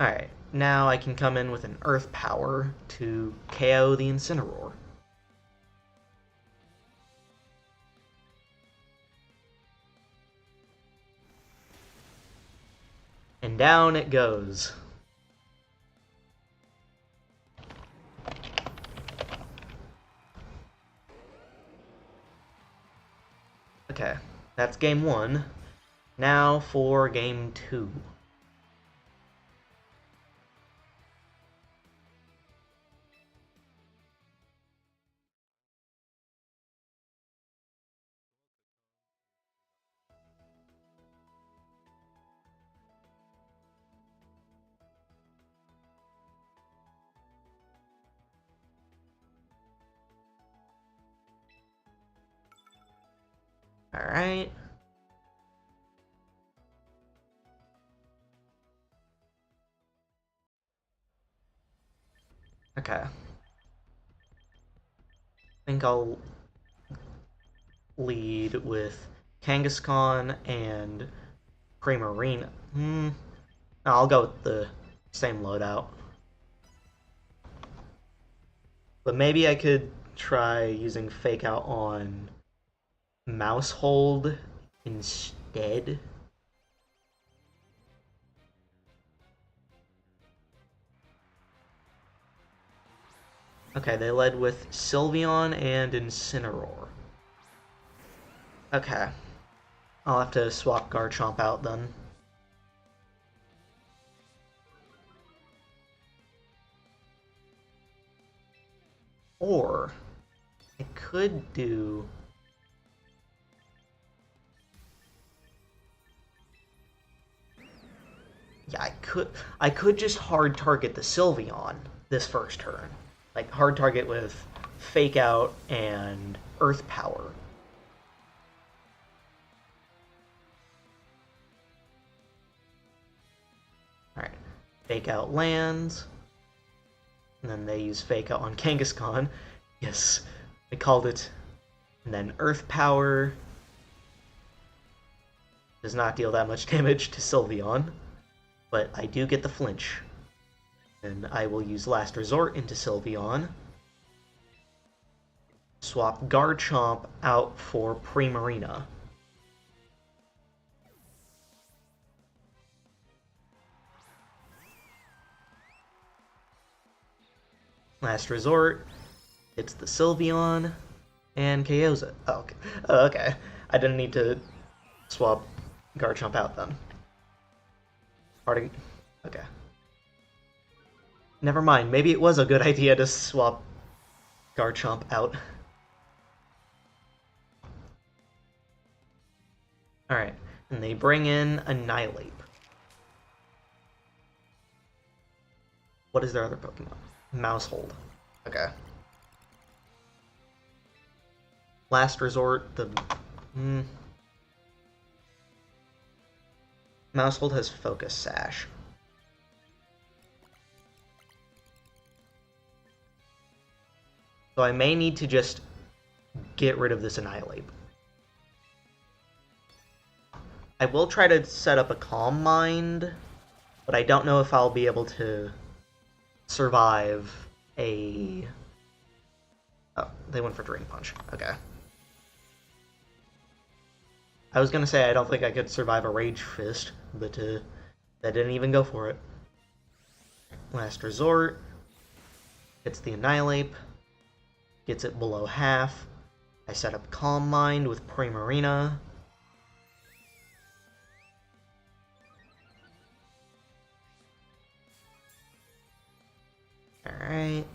Alright, now I can come in with an Earth Power to KO the Incineroar. And down it goes. Okay, that's game one. Now for game two. Alright. Okay. I think I'll lead with Kangaskhan and Primarina. I'll go with the same loadout. But maybe I could try using Fake Out on Mousehold instead. Okay, they led with Sylveon and Incineroar. Okay. I'll have to swap Garchomp out then. Or I could do... Yeah, I could just hard target the Sylveon this first turn. Like hard target with Fake Out and Earth Power. Alright. Fake Out lands. And then they use Fake Out on Kangaskhan. Yes, I called it. And then Earth Power does not deal that much damage to Sylveon, but I do get the flinch. And I will use Last Resort into Sylveon. Swap Garchomp out for Primarina. Last Resort, it's the Sylveon, and KOs it. Oh, okay. Okay. I didn't need to swap Garchomp out then. Okay. Never mind, maybe it was a good idea to swap Garchomp out. Alright, and they bring in Annihilape. What is their other Pokemon? Mousehold. Okay. Last Resort, the... Mousehold has Focus Sash. So I may need to just get rid of this Annihilape. I will try to set up a Calm Mind, but I don't know if I'll be able to survive a... Oh, they went for Drain Punch. Okay. I was gonna say I don't think I could survive a Rage Fist, but that didn't even go for it. Last Resort. Gets the Annihilape. Gets it below half. I set up Calm Mind with Primarina. Alright.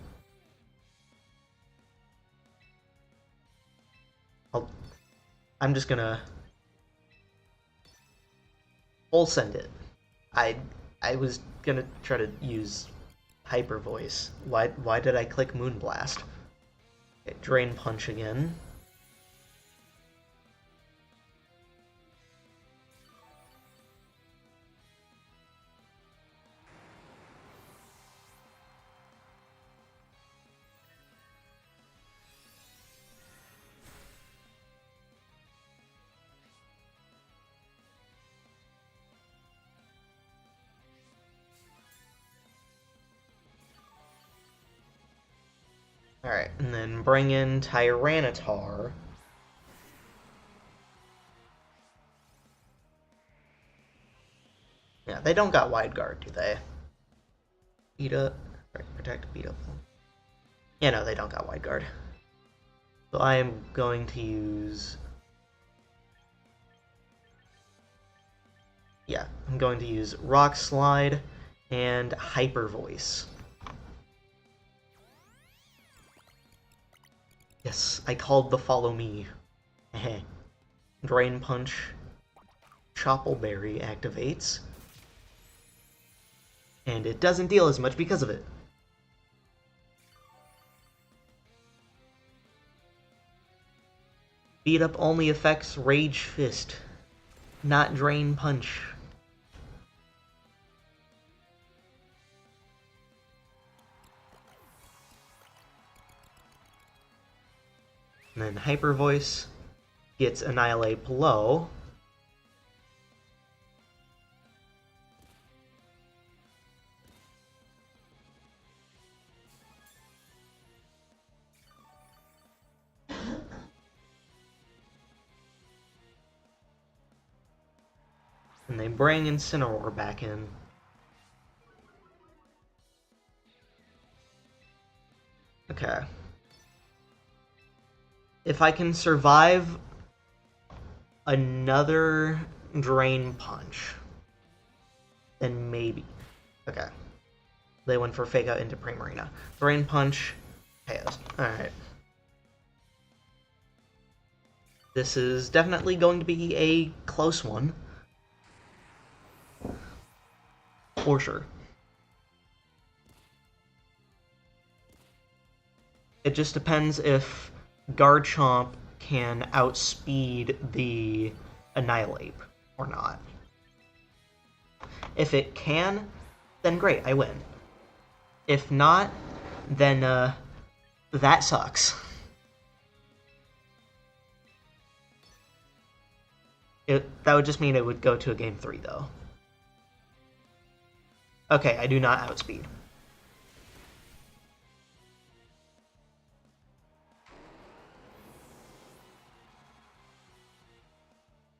I'm just gonna full send it. I was gonna try to use Hyper Voice. Why did I click Moonblast? Okay, Drain Punch again. Alright, and then bring in Tyranitar. Yeah, they don't got Wide Guard, do they? Beat up. Right, protect, beat up. Yeah, no, they don't got Wide Guard. So I am going to use... Yeah, I'm going to use Rock Slide and Hyper Voice. Yes, I called the follow me. Drain Punch. Choppleberry activates. And it doesn't deal as much because of it. Beat up only affects Rage Fist, not Drain Punch. And then Hyper Voice gets Annihilape low. And they bring Incineroar back in. Okay. If I can survive another Drain Punch, then maybe. Okay. They went for Fake Out into Primarina. Drain Punch, KOs. Alright. This is definitely going to be a close one. For sure. It just depends if Garchomp can outspeed the Annihilape or not. If it can, then great, I win. If not, then that sucks. That would just mean it would go to a game 3, though. Okay, I do not outspeed.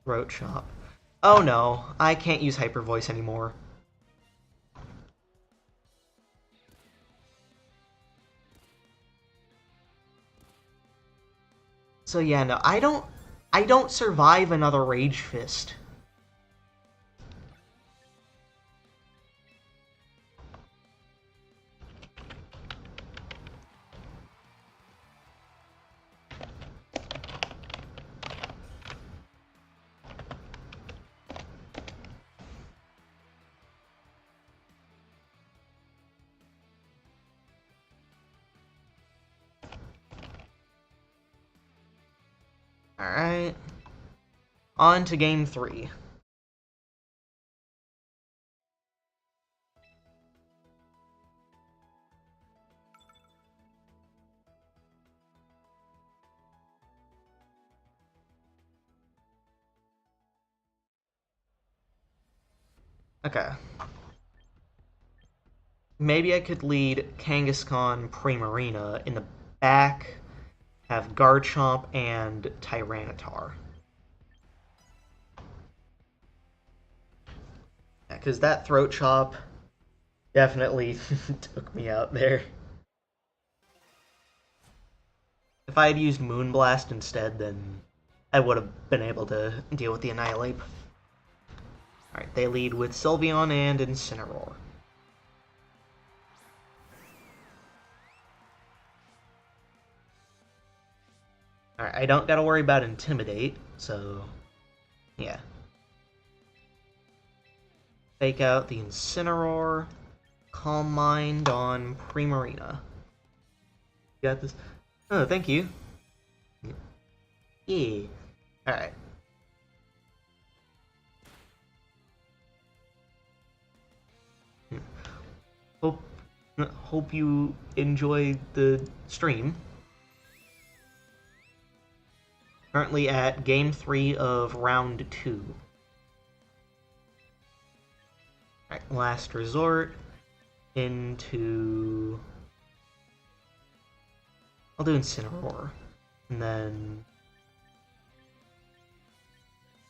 Throat Chop. Oh no, I can't use Hyper Voice anymore. So yeah, no, I don't survive another Rage Fist. Alright. On to game 3. Okay. Maybe I could lead Kangaskhan Primarina in the back, have Garchomp and Tyranitar. Yeah, because that Throat Chop definitely took me out there. If I had used Moonblast instead, then I would have been able to deal with the Annihilape. Alright, they lead with Sylveon and Incineroar. Alright, I don't gotta worry about Intimidate, so yeah. Fake out the Incineroar. Calm Mind on Primarina. You got this? Oh, thank you. Yeah. Alright. Hope you enjoy the stream. Currently at game 3 of round 2. Alright, Last Resort into... I'll do Incineroar. And then...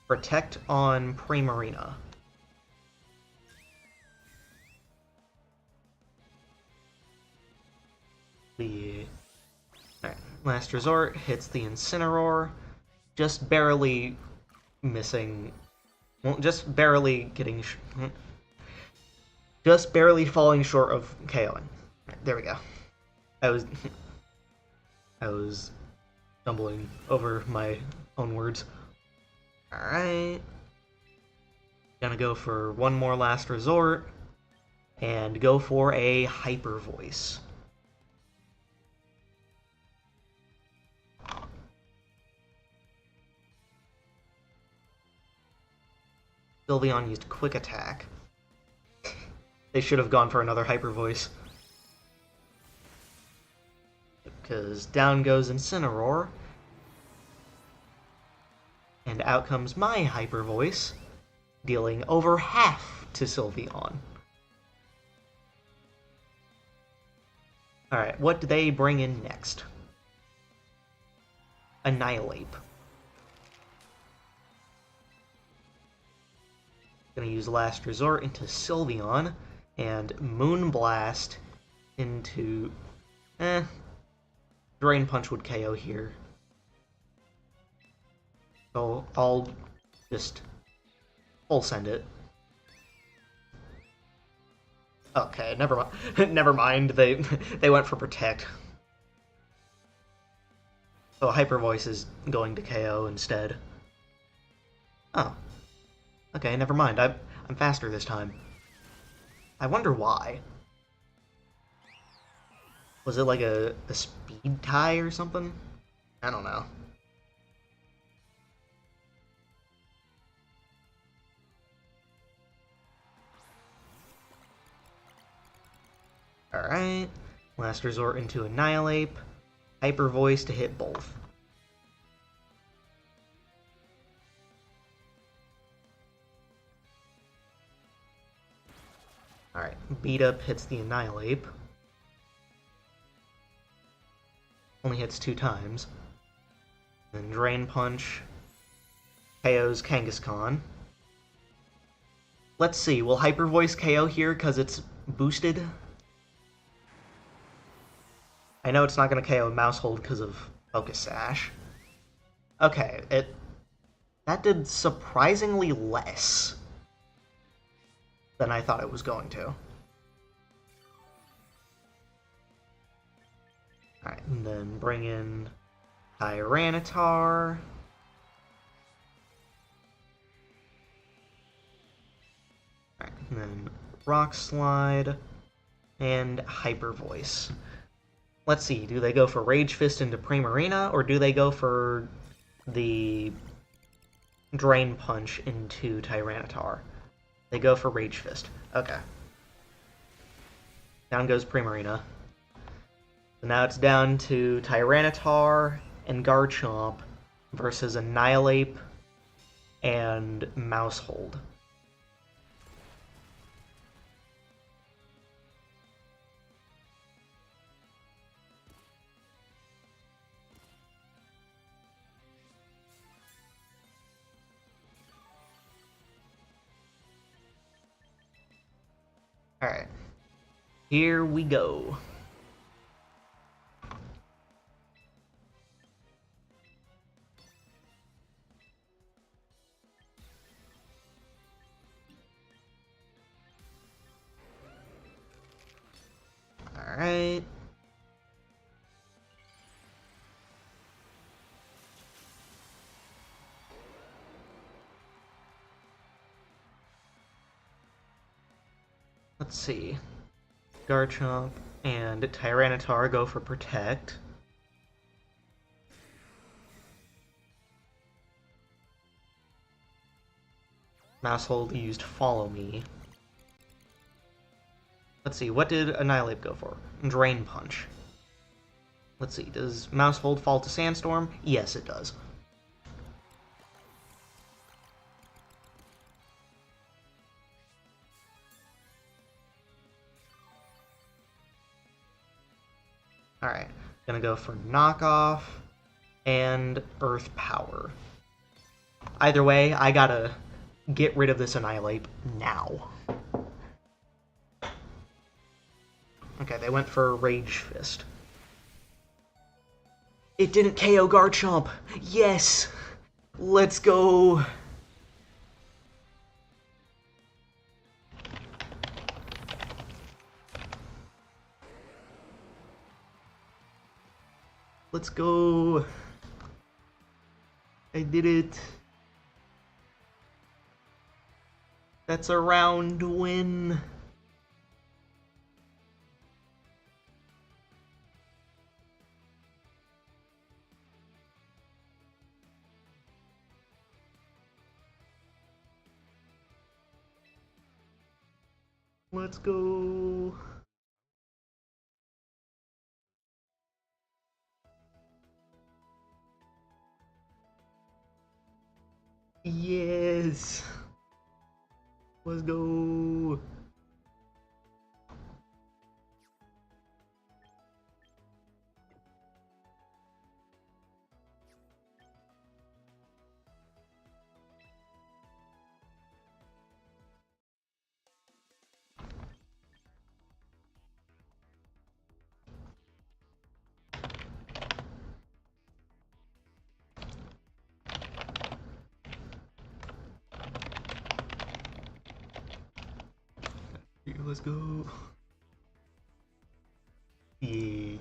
Protect on Primarina. Alright, Last Resort hits the Incineroar. Just barely missing... Well, just barely getting... Just barely falling short of KOing. Right, there we go. I was stumbling over my own words. Alright. Gonna go for one more Last Resort. And go for a Hyper Voice. Sylveon used Quick Attack. They should have gone for another Hyper Voice. Because down goes Incineroar. And out comes my Hyper Voice, dealing over half to Sylveon. Alright, what do they bring in next? Annihilape. Gonna use Last Resort into Sylveon, and Moonblast into... Drain Punch would KO here. So I'll just full send it. Okay, never mind. Never mind. They went for Protect. So Hyper Voice is going to KO instead. Oh. Okay, never mind. I'm faster this time. I wonder why. Was it like a speed tie or something? I don't know. Alright. Last resort into Annihilate. Hyper Voice to hit both. Alright, Beat Up hits the Annihilate. Only hits 2 times. Then Drain Punch KO's Kangaskhan. Let's see, will Hyper Voice KO here because it's boosted? I know it's not going to KO Mousehold because of Focus Sash. Okay, that did surprisingly less than I thought it was going to. Alright, and then bring in Tyranitar. Alright, and then Rock Slide and Hyper Voice. Let's see, do they go for Rage Fist into Primarina, or do they go for the Drain Punch into Tyranitar? They go for Rage Fist. Okay. Down goes Primarina. So now it's down to Tyranitar and Garchomp versus Annihilate and Mousehold. Alright. Here we go. Alright. Let's see. Garchomp and Tyranitar go for Protect. Mousehold used Follow Me. Let's see, what did Annihilate go for? Drain Punch. Let's see, does Mousehold fall to Sandstorm? Yes, it does. Alright, gonna go for Knockoff and Earth Power. Either way, I gotta get rid of this Annihilate now. Okay, they went for Rage Fist. It didn't KO Garchomp! Yes! Let's go! Let's go! I did it! That's a round win! Let's go! Yes! Let's go! Let's go! Yeah.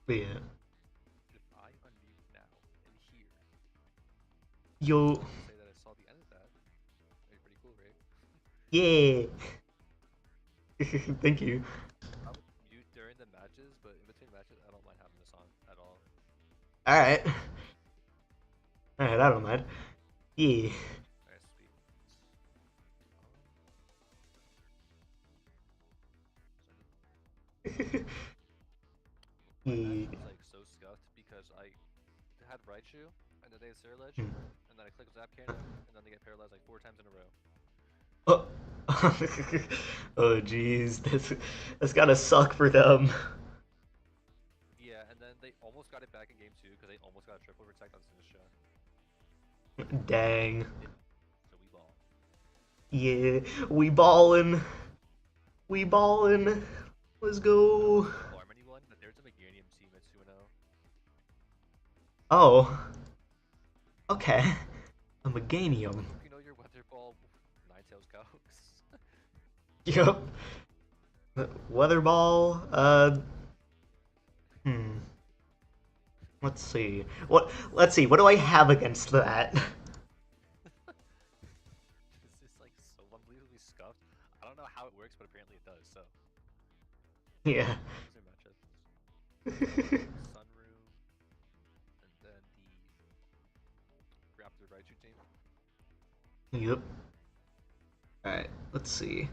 But yeah. If I unmute now and here, it's Yo, going to say that I saw the end of that. That'd be pretty cool, right? yeah. Thank you. I would mute during the matches, but in between matches, I don't mind having this on at all. All right. All right, I don't mind. Yeah. Alright, sweet. My match Yeah. was like so scuffed because I had Raichu, and then they had Surge, Hmm. and then I click Zap Cannon, and then they get paralyzed like 4 times in a row. Oh. Oh, jeez, that's gotta suck for them. Yeah, and then they almost got it back in game 2 because they almost got a triple protect on Sinistcha. Dang. Didn't. So we ball. Yeah, we ballin'. We ballin'. Let's I don't go. want to alarm anyone, but there's a Meganium team at 2-0. Oh, okay. A Meganium. Hope you know your Weather Ball Ninetales Gauss. Yup. Weather ball. Hmm. Let's see. Let's see. What do I have against that? This is like so unbelievably scuffed. I don't know how it works, but apparently it does. So, Yeah. those are matchups. Sunroom, and then the Raptor Raichu team. Yep. Alright, let's see.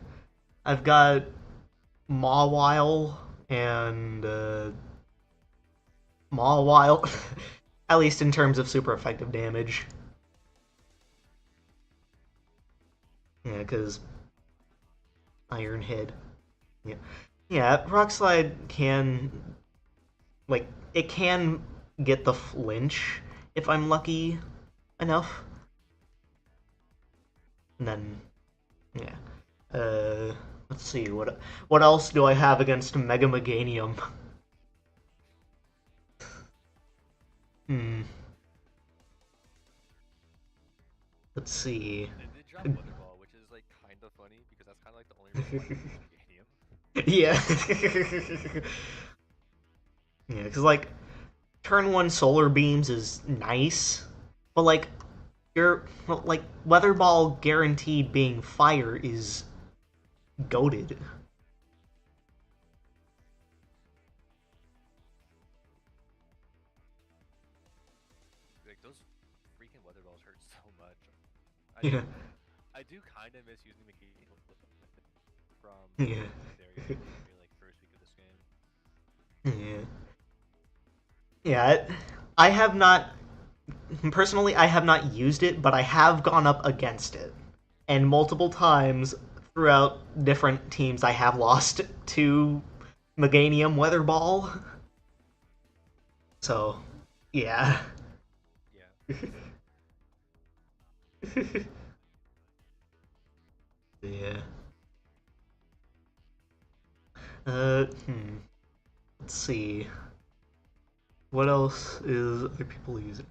I've got Mawile and Mawile, at least in terms of super effective damage. Yeah, because Iron Head. Yeah. Yeah, Rock Slide can, like, it can get the flinch if I'm lucky enough. And then, yeah. Let's see, what else do I have against Mega Meganium? Hmm. Let's see. They did drop Weather Ball, which is like kind of funny because that's kind of like the only reason why I use Meganium. Yeah. Yeah, because, like, turn one solar beams is nice, but, like, like, Weather Ball guaranteed being fire is goaded. Like those freaking Weather Balls hurt so much. I Yeah. do, I do kind of miss using Meganium from Yeah. very, very like first week of this game. Yeah. Yeah. I have not personally, I have not used it, but I have gone up against it. And multiple times throughout different teams, I have lost to Meganium Weather Ball. So, yeah. Yeah. Yeah. Hmm. Let's see. What else are people using?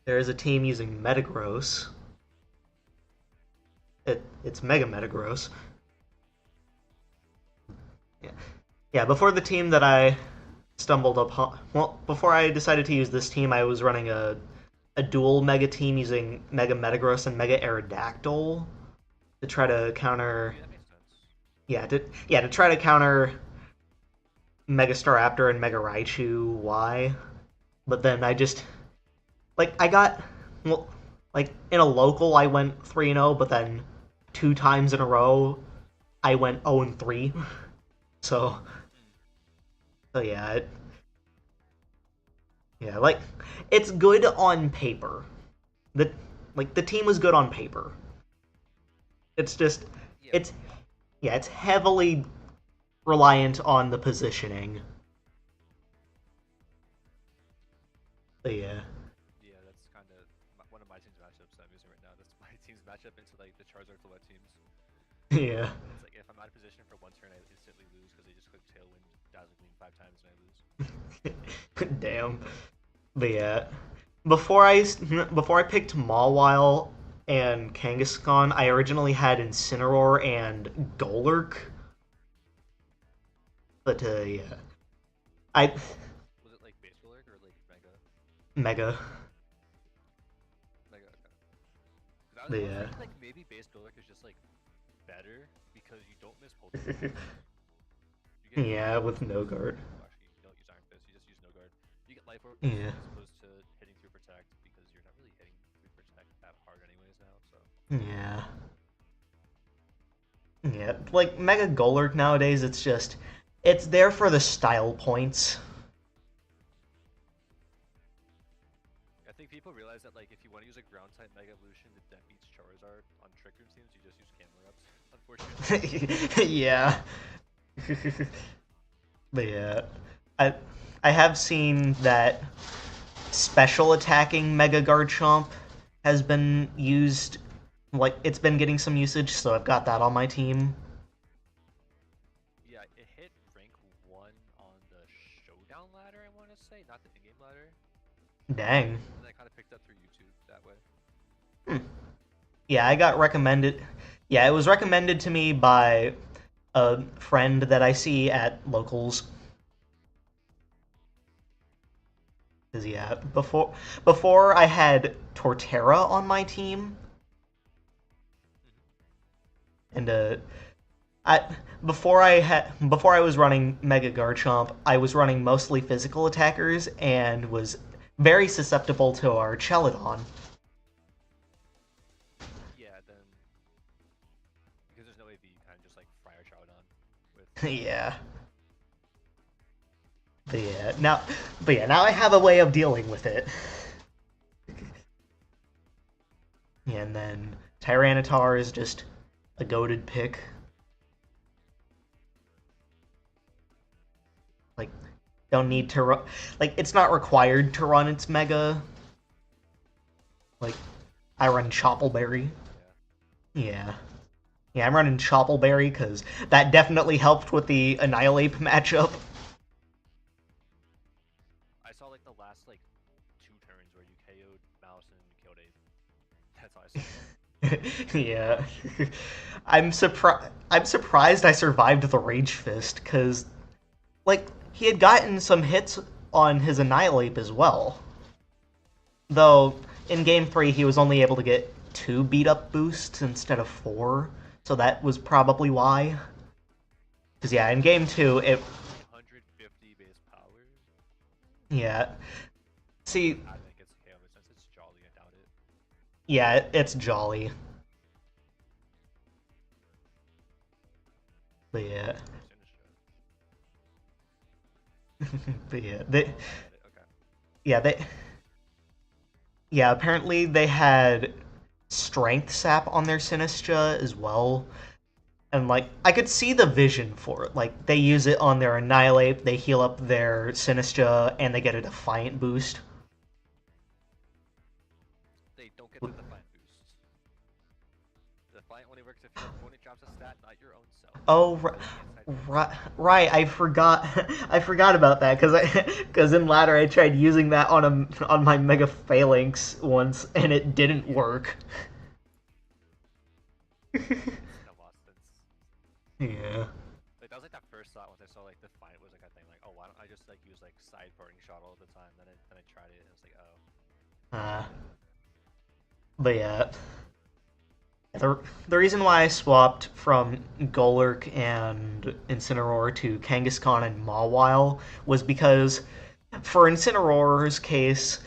There is a team using Metagross. It's Mega Metagross. Yeah. Yeah, before the team that I stumbled upon, well, before I decided to use this team, I was running a dual Mega team using Mega Metagross and Mega Aerodactyl to try to counter. Okay, that makes sense. Yeah, to try to counter Mega Staraptor and Mega Raichu Y. But then I just I got, well, like, in a local I went 3-0, but then two times in a row I went 0-3. So Mm. so yeah, yeah, like, it's good on paper. The the team was good on paper. It's just Yeah. it's yeah, it's heavily reliant on the positioning. So yeah. Yeah, that's kind of one of my team's matchups that I'm using right now. That's my team's matchup into like the Charizard Gillette teams. Yeah. It's like if I'm out of position for one turn, I instantly lose because they just click Tailwind, Dazzle Gleam 5 times and I lose. Damn. But yeah, before I picked Mawile and Kangaskhan, I originally had Incineroar and Golurk. But yeah, I Was it like base Golurk or like Mega? Mega. Mega. Okay. 'Cause I was Yeah. thinking like maybe base Golurk is just like better because you don't miss Pokemon. You get Yeah, Iron with Fist no as opposed guard. to actually you don't use Iron Fist, you just use no guard. You get Life Orb Yeah. as opposed to hitting through Protect because you're not really hitting through Protect that hard anyways now. So Yeah. Yeah. Like Mega Golurk nowadays, it's there for the style points. I think people realize that like if you want to use a ground type Mega Evolution that beats Charizard on Trick Room teams, you just use Camerupt. Unfortunately. Yeah. But yeah, I I have seen that special attacking Mega Garchomp has been used, like it's been getting some usage, so I've got that on my team. Yeah, it hit rank 1 on the Showdown ladder, I want to say, not the in-game ladder. Dang. And I kind of picked up through YouTube that way. Hmm. Yeah, I got recommended. Yeah, it was recommended to me by a friend that I see at locals. Cause yeah, before I had Torterra on my team, and I before I was running Mega Garchomp, I was running mostly physical attackers and was very susceptible to our Celadon. Yeah, then because there's no AV, you kind of just like Fire Showdown with. Yeah. But yeah, now I have a way of dealing with it. And then Tyranitar is just a goated pick. Like, don't need to run. Like, it's not required to run its Mega. Like, I run Choppleberry. Yeah. Yeah, I'm running Choppleberry because that definitely helped with the Annihilate matchup. I saw like the last like 2 turns where you KO'd Mouse and killed Ape. That's how I saw it. Yeah. I'm surprised I survived the Rage Fist, because, like, he had gotten some hits on his Annihilate as well. Though, in Game 3, he was only able to get 2 beat-up boosts instead of 4, so that was probably why. Because, yeah, in Game 2, it... 150 base power? Yeah. See... I think it's KO, but since it's Jolly, I doubt it. Yeah, it's Jolly. But yeah. But yeah, yeah, apparently they had Strength Sap on their Sinistcha as well. And, like, I could see the vision for it. Like, they use it on their Annihilate, they heal up their Sinistcha, and they get a Defiant boost. They don't get the Defiant boost. The Defiant only works if your opponent drops a stat, not your own self. Oh, right. I forgot. I forgot about that because in ladder I tried using that on my Mega Phalanx once and it didn't work. Yeah. Like that was like that first thought once I saw like Defiant was like a thing. Like, oh, why don't I just like use like side parting shot all the time? Then I tried it and it was like, oh. But yeah. The reason why I swapped from Golurk and Incineroar to Kangaskhan and Mawile was because for Incineroar's case,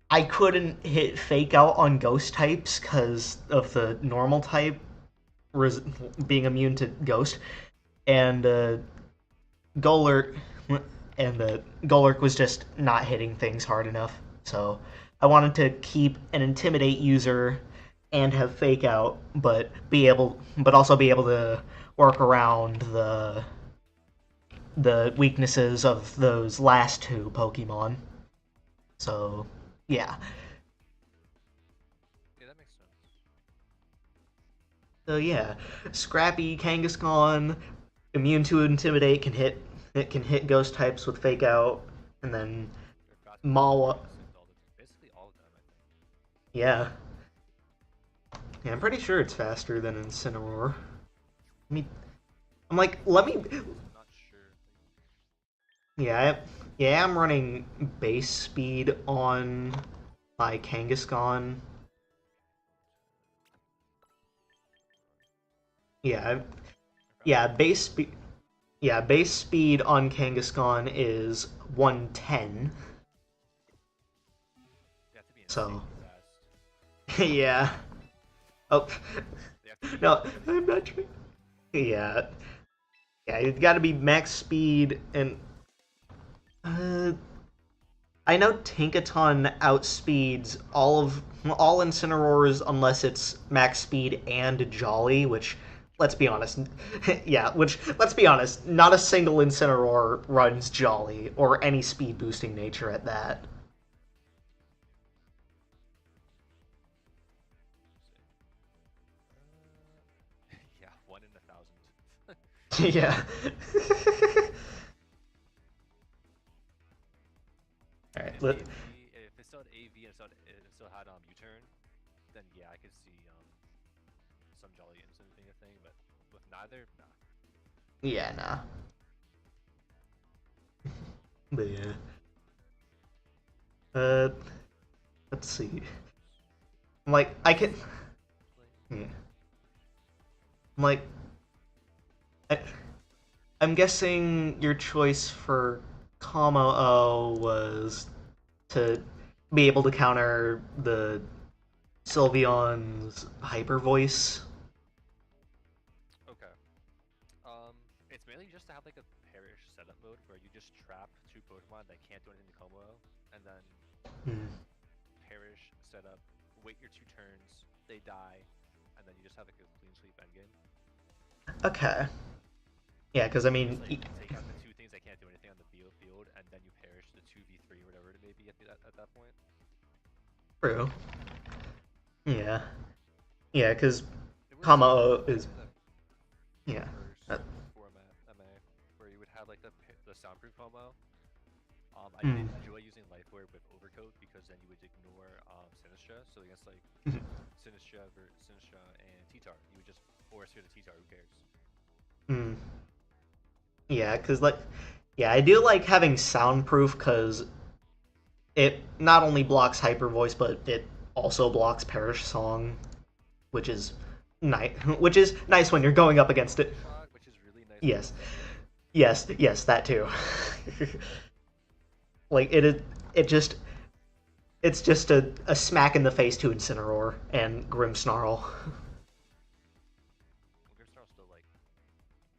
I couldn't hit Fake Out on Ghost types because of the normal type being immune to Ghost, and Golurk was just not hitting things hard enough. So I wanted to keep an Intimidate user and have Fake Out, but also be able to work around the weaknesses of those last 2 Pokemon. So, yeah. Yeah, that makes sense. So yeah, Scrappy Kangaskhan, immune to Intimidate, can hit Ghost types with Fake Out, and then Mawa. Basically all of them, I think. Yeah. Yeah, I'm pretty sure it's faster than Incineroar. Let me. I'm not sure. Yeah, yeah, I'm running base speed on my Kangaskhan. Yeah, Okay. yeah, base speed. Yeah, base speed on Kangaskhan is 110. They have to be So, insanely fast. yeah. Oh, They have to be no, really I'm not fast. trying. Yeah, yeah, you've got to be max speed, and uh, I know Tinkaton outspeeds all Incineroars unless it's max speed and Jolly, which let's be honest, yeah, which let's be honest, not a single Incineroar runs Jolly or any speed boosting nature at that. Yeah, 1 in 1,000. Yeah. All right. If Let, AV, if it still had AV and it still had U-turn, then yeah, I could see some Jolly instant thing, but with neither, nah. yeah, nah. But yeah. Uh, let's see. I'm like, I can. Yeah. I'm like, I, I'm guessing your choice for Kamo was to be able to counter the Sylveon's hyper voice. Okay. It's mainly just to have like a perish setup mode where you just trap two Pokemon that can't do anything to Como, and then Hmm. perish setup, wait your 2 turns, they die, and then you just have like a clean sweep endgame. Okay. Yeah, because I You just mean, like take out the two things that can't do anything on the field, and then you perish the 2v3, whatever it may be at that point. true. Yeah. Yeah, because It was Kamo better is. than the Yeah. Uh, first format MA, where you would have like the soundproof Como. I hmm. did enjoy using Life Orb with Overcoat because then you would ignore Sinistra. So against like Sinistra and T-Tar, you would just force her to T-Tar. Who cares? Hmm. Yeah, because like, yeah, I do like having soundproof because it not only blocks hyper voice, but it also blocks Perish Song, which is nice. Which is nice when you're going up against One it. shot, which is really nice when Yes, it's double. yes, that too. Like it just it's just a smack in the face to Incineroar and Grimmsnarl. Grimstar still like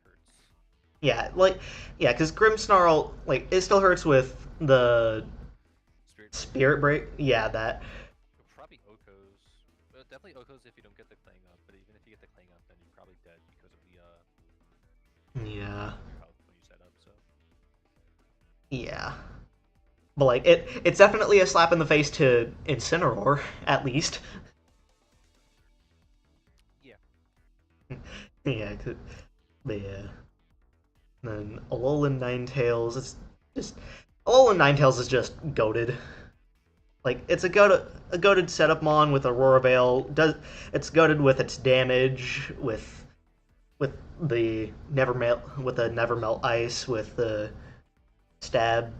hurts. Yeah, like yeah, because Grimmsnarl like it still hurts with the Spirit Break. Spirit Break. Yeah, that. Probably Okos. Well, definitely Okos if you don't get the Clang up. But even if you get the Clang up, then you're probably dead because of the Yeah, your health when you set up. So yeah. But like it's definitely a slap in the face to Incineroar, at least. yeah, Yeah, but yeah. Then Alolan Ninetales, it's just Alolan Ninetales is just goaded. Like it's a goaded setup mon with Aurora Veil. Does it's goaded with its damage, with the never melt with the never melt ice, with the stab,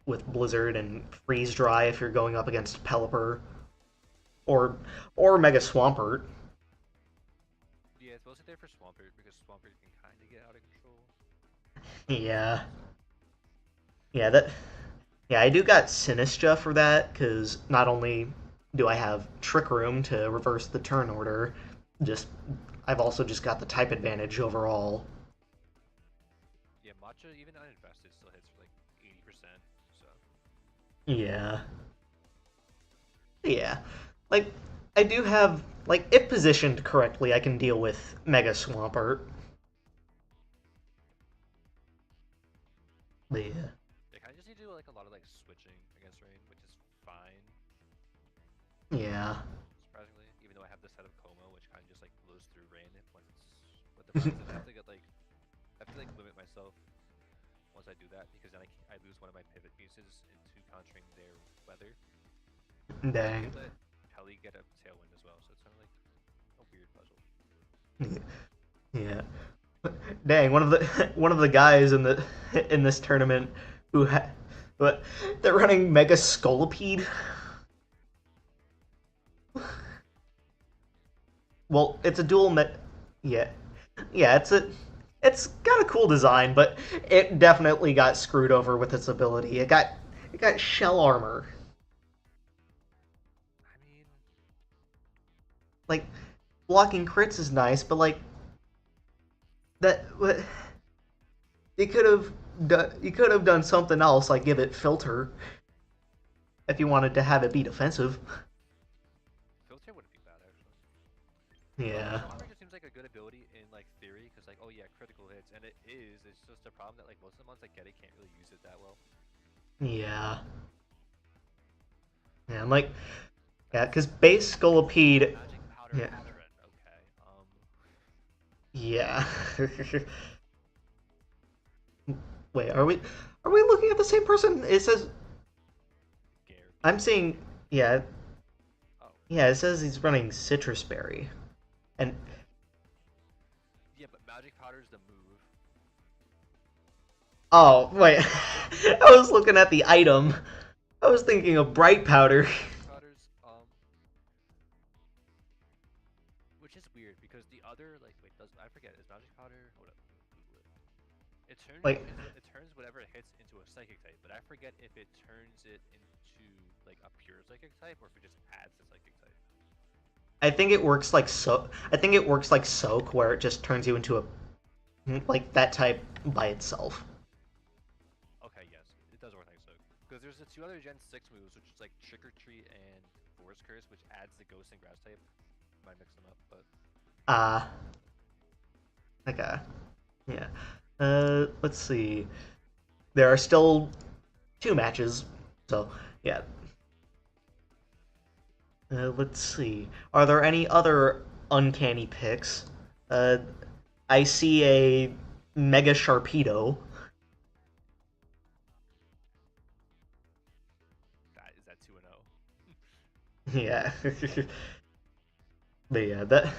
with Blizzard and freeze dry if you're going up against Pelipper or Mega Swampert. yeah. It's mostly there for Swampert because Swampert can kind of get out of control. Yeah, So yeah, that yeah, I do got Sinistra for that because not only do I have Trick Room to reverse the turn order, just I've also just got the type advantage overall. yeah, Matcha even uninvested still hits for like 80%. So Yeah, yeah, like I do have like if positioned correctly, I can deal with Mega Swampert. But yeah, they kind of just need to do like a lot of like switching against rain, which is fine. yeah, Surprisingly, even though I have the set of Como, which kind of just like blows through rain when it's. But the problem is that I have to get like I have to like limit myself once I do that because then I lose one of my pivot pieces into countering their weather. But I dang, can't let Pelly get a tailwind as well, so it's kind of like a weird puzzle. yeah. Dang, one of the one of the guys in this tournament who but they're running Mega Scolipede. Well, it's a dual yeah. Yeah, it's got a cool design, but it definitely got screwed over with its ability. It got shell armor. I mean, Like blocking crits is nice, but like that you could have done something else like give it filter if you wanted to have it be defensive. filter wouldn't be bad actually. Yeah. Shell armor just seems like a good ability in like theory, because like, oh yeah, critical hits, and it is. It's just a problem that like most of the ones that get it can't really use it that well. Yeah. Yeah, I'm like yeah, because base Scolipede. Magic powder Yeah. trend, okay. Yeah. Wait, are we looking at the same person? It says Gary. I'm seeing yeah, Oh, yeah, it says he's running Citrus Berry. And yeah, but magic powder's the move. oh, wait. I was looking at the item. I was thinking of Bright Powder. Powders, which is weird because the other, like, wait, does I forget? Is magic powder? Hold up, let me Google it. It turns Like it turns whatever it hits into a psychic type, but I forget if it turns it into like a pure psychic type or if it just adds the psychic type. I think it works like so I think it works like Soak where it just turns you into a like that type by itself. Okay, yes, it does work like so. Because there's the two other Gen 6 moves, which is like Trick or Treat and Forest Curse, which adds the Ghost and Grass type. Might mix them up, but Ah, okay. Yeah. Let's see. There are still two matches. So, yeah. Let's see. Are there any other uncanny picks? Uh, I see a Mega Sharpedo. that is that 2-0. Yeah. But yeah, that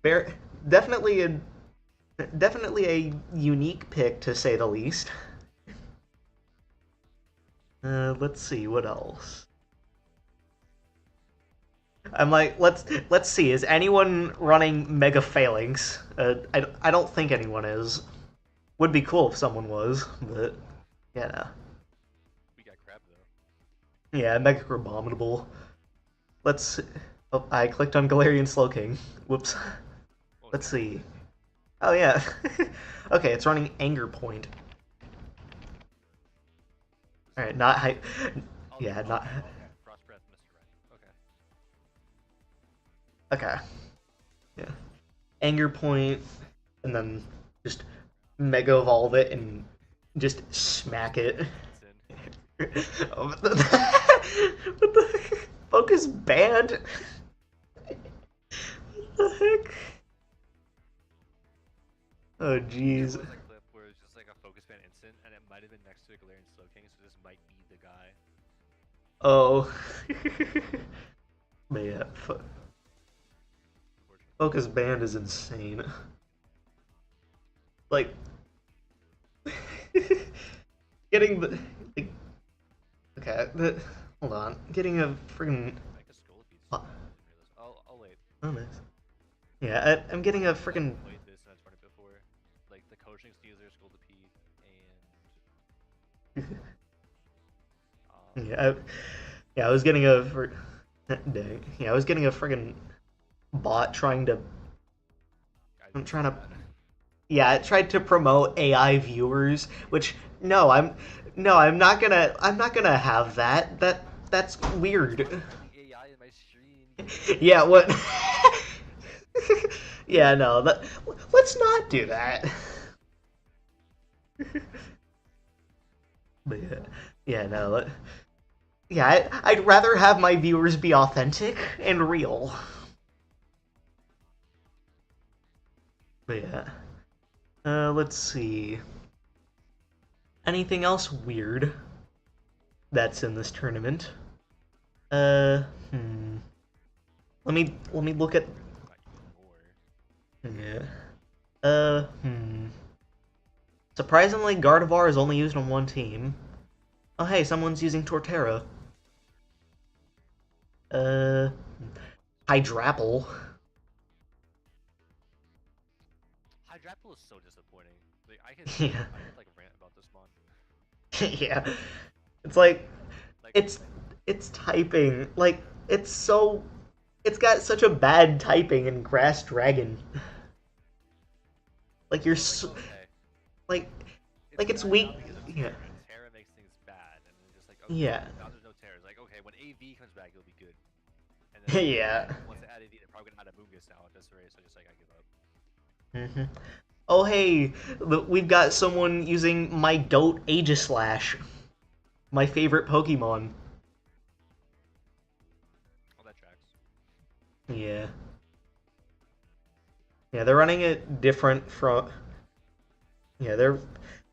fair, definitely a definitely a unique pick to say the least. Let's see what else. I'm like, let's see. Is anyone running Mega Phalanx? I don't think anyone is. Would be cool if someone was, but yeah, no. We got crab though. Yeah, Mega Abominable. Let's. Oh, I clicked on Galarian Slowking. Whoops. What was Let's that? see. Oh yeah. Okay, it's running Anger Point. All right, not hype. Oh, Yeah, oh, not. okay. Frost Breath, Mr. Right. Okay. Okay. Yeah. Anger Point, and then just Mega Evolve it and just smack it. It's in. Oh, what the focus banned? What the heck? Oh There jeez. was a clip where it was just like a focus fan instant, and it might have been next to a Galarian Slowking, so this might be the guy. Oh. But yeah, Unfortunately. focus band is insane. Like getting the like, okay, hold on, getting a freaking Like a Scolipede. oh, I'll wait. nice. Yeah, I'm getting a I've freaking played this and I've run it before. Like the coaching Steeler, Scolipede, and yeah, yeah, I was getting a dang, yeah, I was getting a friggin' bot trying to I I'm did trying see to that. yeah, it tried to promote AI viewers, which no, I'm not gonna have that. That's weird. Putting AI in my stream. Yeah, what? Yeah, no, let's not do that. But yeah, no, yeah, I'd rather have my viewers be authentic and real. But yeah, let's see. Anything else weird that's in this tournament? Uh, hmm. Let me look at Might even more. yeah. Hmm. Surprisingly, Gardevoir is only used on one team. Oh, hey, someone's using Torterra. Uh, Hydrapple. Hydrapple is so disappointing. Like Yeah. I could like rant about this mon. Yeah. It's like Like it's it's typing. Like it's got such a bad typing in Grass Dragon. Like you're well, it's like okay, like it's it's bad now weak. because of Yeah. Terra. Terra makes things bad, and then just like okay, Yeah. well now there's no Terra. It's like okay, when AV comes back, it'll be good. And then Yeah. once they add AV, they're probably gonna add a Mungus now at this rate. So just like I give up. Hmm. Oh hey, we've got someone using my Dote Aegislash, my favorite Pokemon. All that tracks. Yeah. Yeah, they're running it different from. Yeah, they're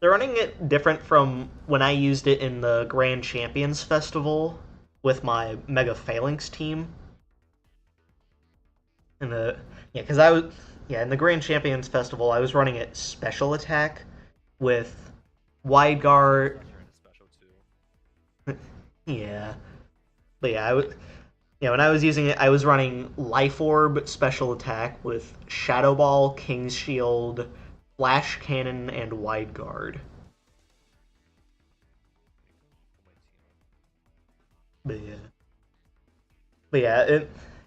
running it different from when I used it in the Grand Champions Festival with my Mega Phalanx team. In the yeah, because I was yeah in the Grand Champions Festival I was running it special attack with wide guard. Special into special too. Yeah, but yeah, yeah when I was using it I was running Life Orb special attack with Shadow Ball, King's Shield, Flash Cannon, and wide guard. Put my team up. But yeah. But yeah,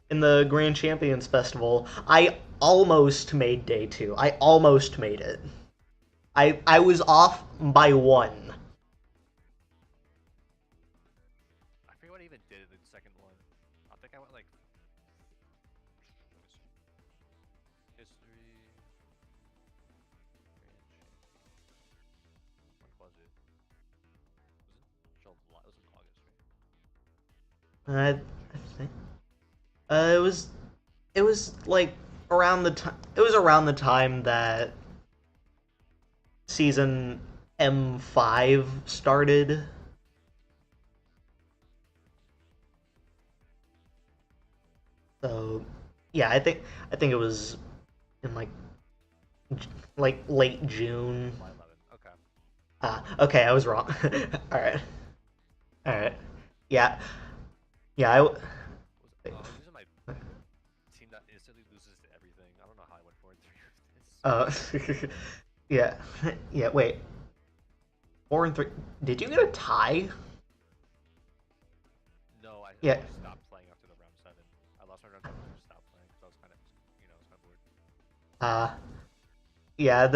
in the Grand Champions Festival, I almost made day two. I almost made it. I was off by one. I forget what I even did in the second one. I think I went like let me see. History. Grand Champion. When was it? Was in July. It was in August, right? When did I, I I do the think Charizard? it was like around the time it was around the time that season M5 started. So yeah, I think it was in like late June. July 11th. Okay. Ah, okay, I was wrong. All right, all right. Yeah, yeah. Was I was using my team that instantly loses to everything. I don't know how I went 4-3 with this. Uh, yeah, yeah. Wait, 4-3. Did you get a tie? No, I Yeah. just stopped playing after the round 7. I lost my round 7 and just stopped playing because I was kind of, I was kind of bored. Uh, yeah.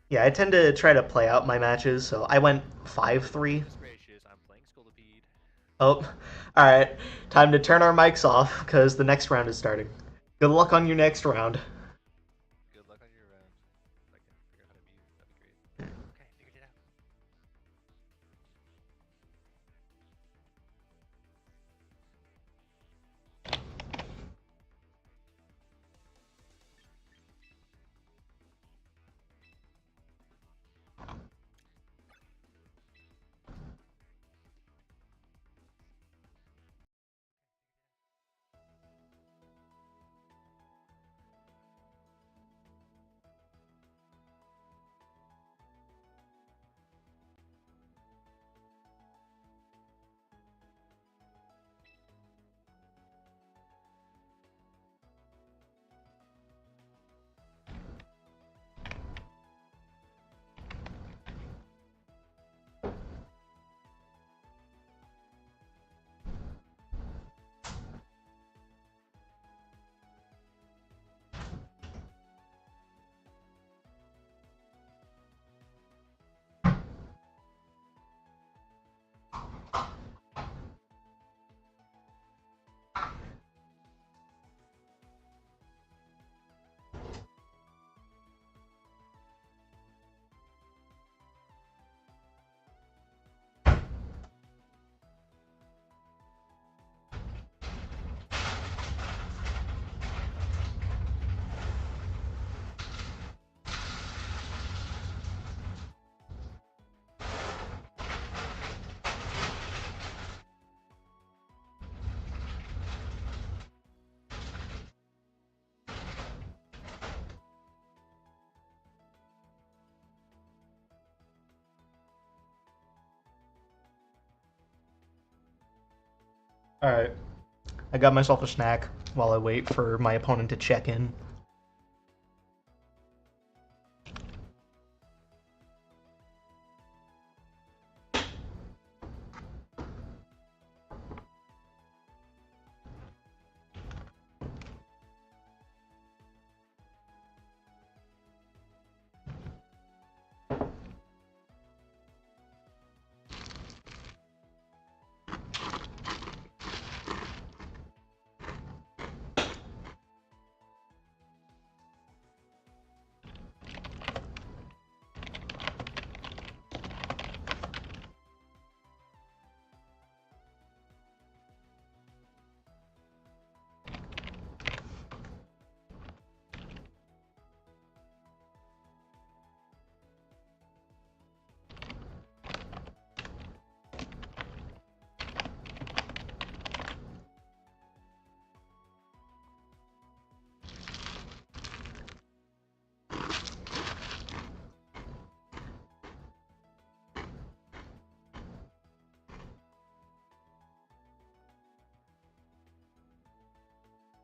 Yeah. I tend to try to play out my matches, so I went 5-3. Goodness gracious, I'm playing Scolipede. Oh, all right. Time to turn our mics off because the next round is starting. Good luck on your next round. Good luck on your round. If I can figure out how to mute, that'd be great. Okay, figured it out. Alright. I got myself a snack while I wait for my opponent to check in.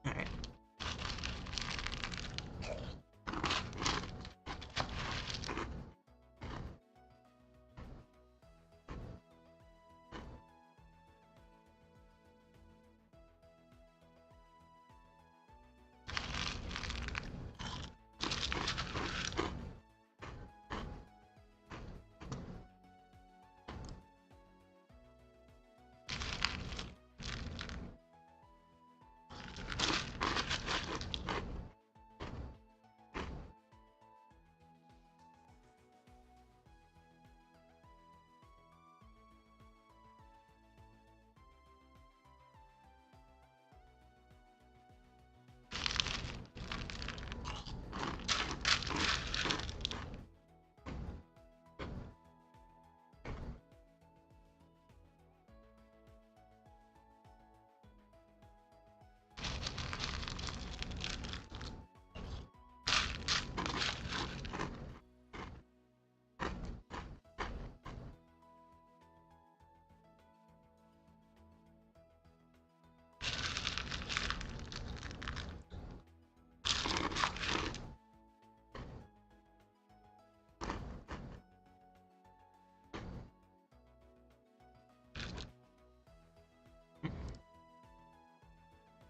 Alright.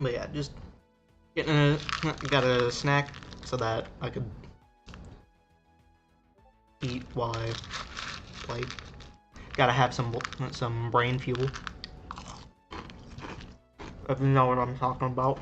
But yeah, just got a snack so that I could eat while I play. Gotta have some brain fuel. If you know what I'm talking about.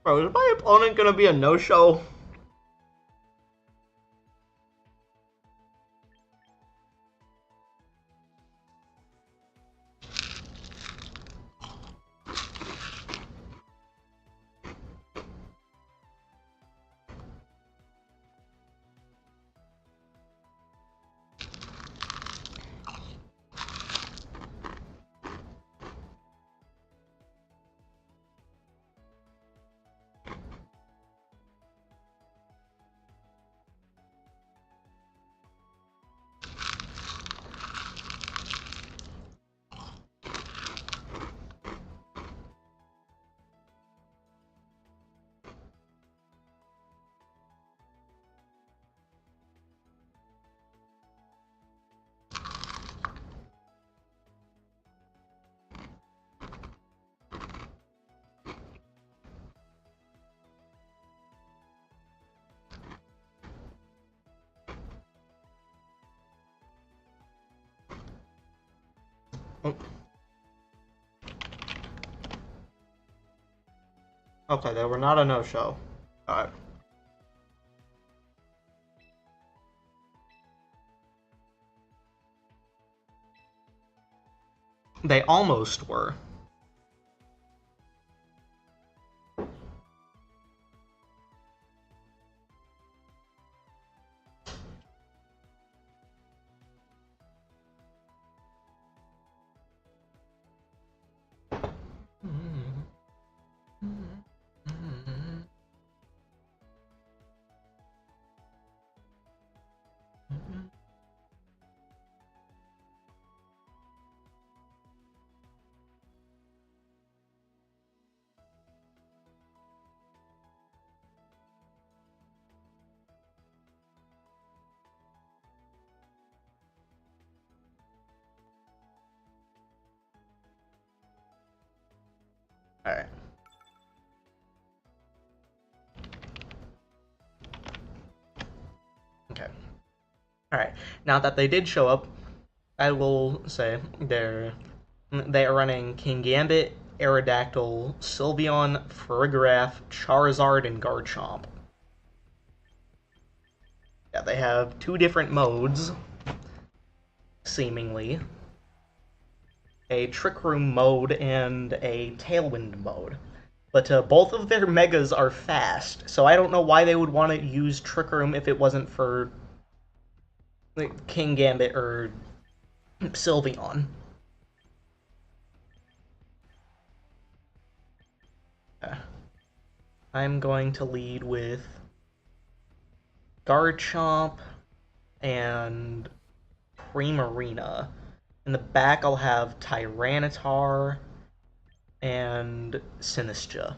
Bro, is my opponent gonna be a no-show? Oh. Okay, they were not a no-show. Alright. They almost were. Alright. Okay. Alright. Now that they did show up, I will say they are running Kingambit, Aerodactyl, Sylveon, Farigiraf, Charizard, and Garchomp. Yeah, they have two different modes, seemingly. A Trick Room mode and a Tailwind mode. But both of their Megas are fast, so I don't know why they would want to use Trick Room if it wasn't for like, Kingambit or Sylveon. I'm going to lead with Garchomp and Primarina. In the back, I'll have Tyranitar and Sinistcha.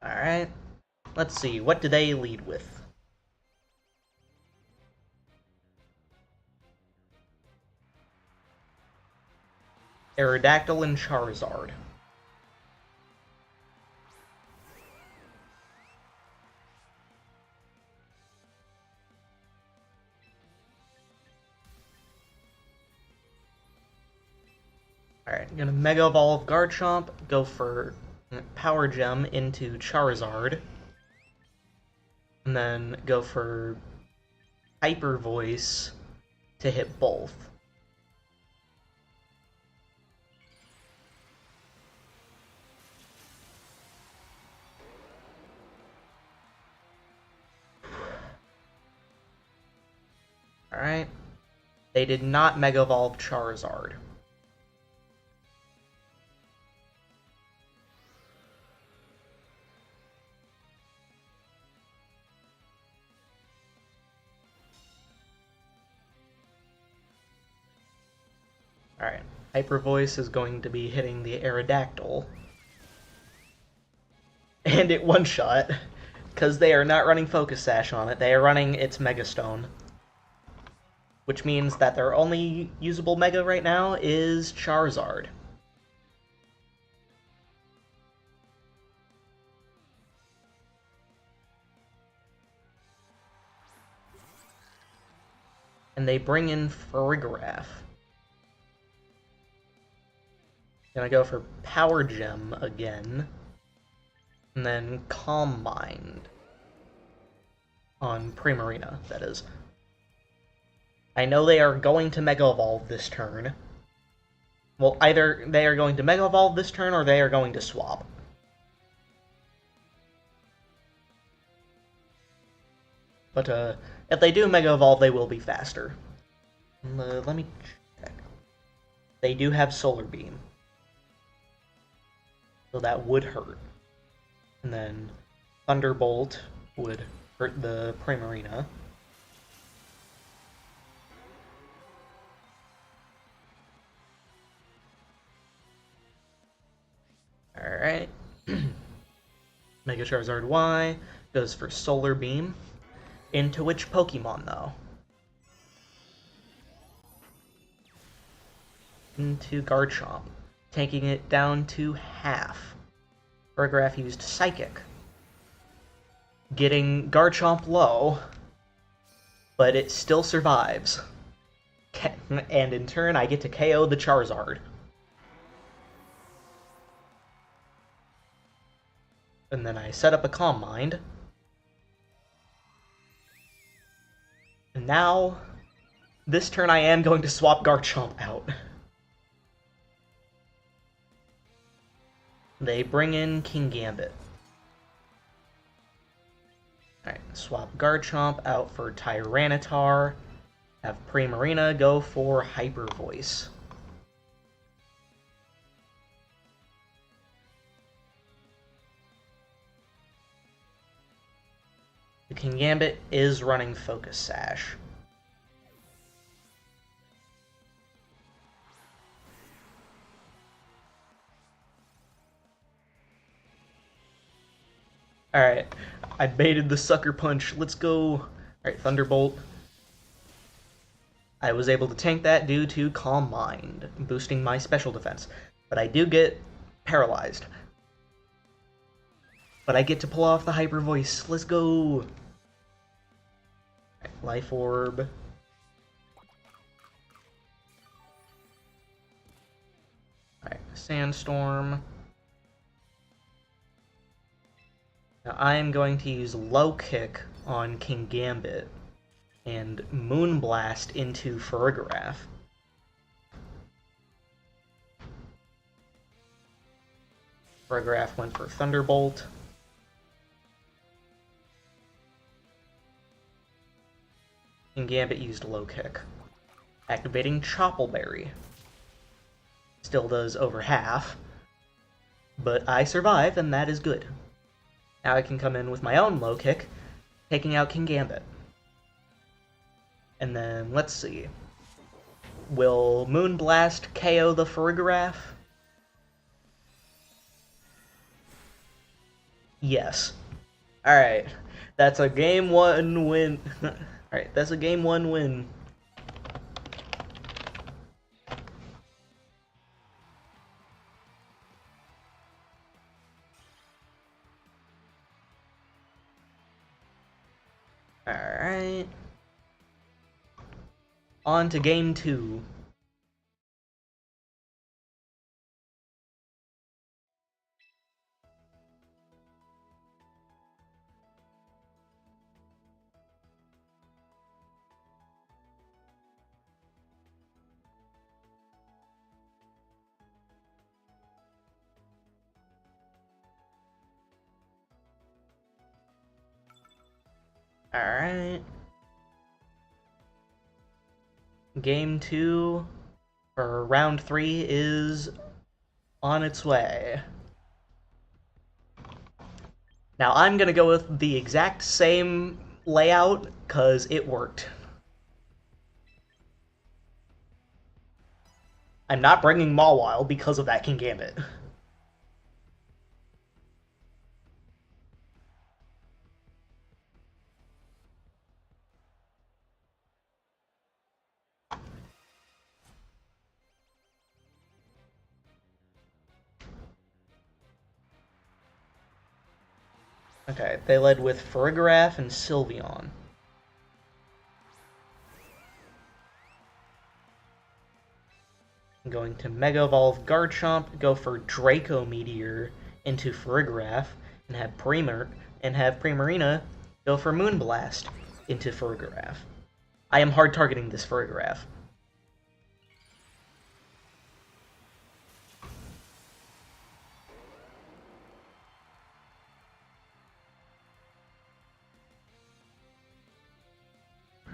Alright, let's see, what do they lead with? Aerodactyl and Charizard. Alright, gonna Mega Evolve Garchomp, go for Power Gem into Charizard, and then go for Hyper Voice to hit both. Alright. They did not Mega Evolve Charizard. Alright. Hyper Voice is going to be hitting the Aerodactyl. And it one-shot. Because they are not running Focus Sash on it. They are running its Mega Stone. Which means that their only usable Mega right now is Charizard. And they bring in Farigiraf. Gonna go for Power Gem again. And then Calm Mind. On Primarina, that is. I know they are going to Mega Evolve this turn. Well, either they are going to Mega Evolve this turn or they are going to swap. But if they do Mega Evolve, they will be faster. Let me check. They do have Solar Beam. So that would hurt. And then Thunderbolt would hurt the Primarina. Alright. Mega Charizard Y goes for Solar Beam. Into which Pokemon, though? Into Garchomp, taking it down to half. Farigiraf used Psychic, getting Garchomp low, but it still survives. And in turn, I get to KO the Charizard. And then I set up a Calm Mind. And now, this turn I am going to swap Garchomp out. They bring in Kingambit. Alright, swap Garchomp out for Tyranitar. Have Primarina go for Hyper Voice. The Kingambit is running Focus Sash. Alright, I baited the Sucker Punch. Let's go. Alright, Thunderbolt. I was able to tank that due to Calm Mind, boosting my special defense. But I do get paralyzed. But I get to pull off the Hyper Voice. Let's go! Right, Life Orb. Alright, Sandstorm. Now I am going to use Low Kick on Kingambit and Moonblast into Farigiraf. Farigiraf went for Thunderbolt. Kingambit used Low Kick. Activating Choppleberry. Still does over half, but I survive, and that is good. Now I can come in with my own Low Kick, taking out Kingambit. And then, let's see. Will Moonblast KO the Farigiraf? Yes. Alright. That's a game 1 win. Alright, that's a game 1 win. Alright. On to game 2. Alright. Game 2, or round 3, is on its way. Now I'm gonna go with the exact same layout, because it worked. I'm not bringing Mawile because of that Kingambit. Okay, they led with Farigiraf and Sylveon. I'm going to Mega Evolve Garchomp, go for Draco Meteor into Farigiraf, and have Primarina go for Moonblast into Farigiraf. I am hard targeting this Farigiraf.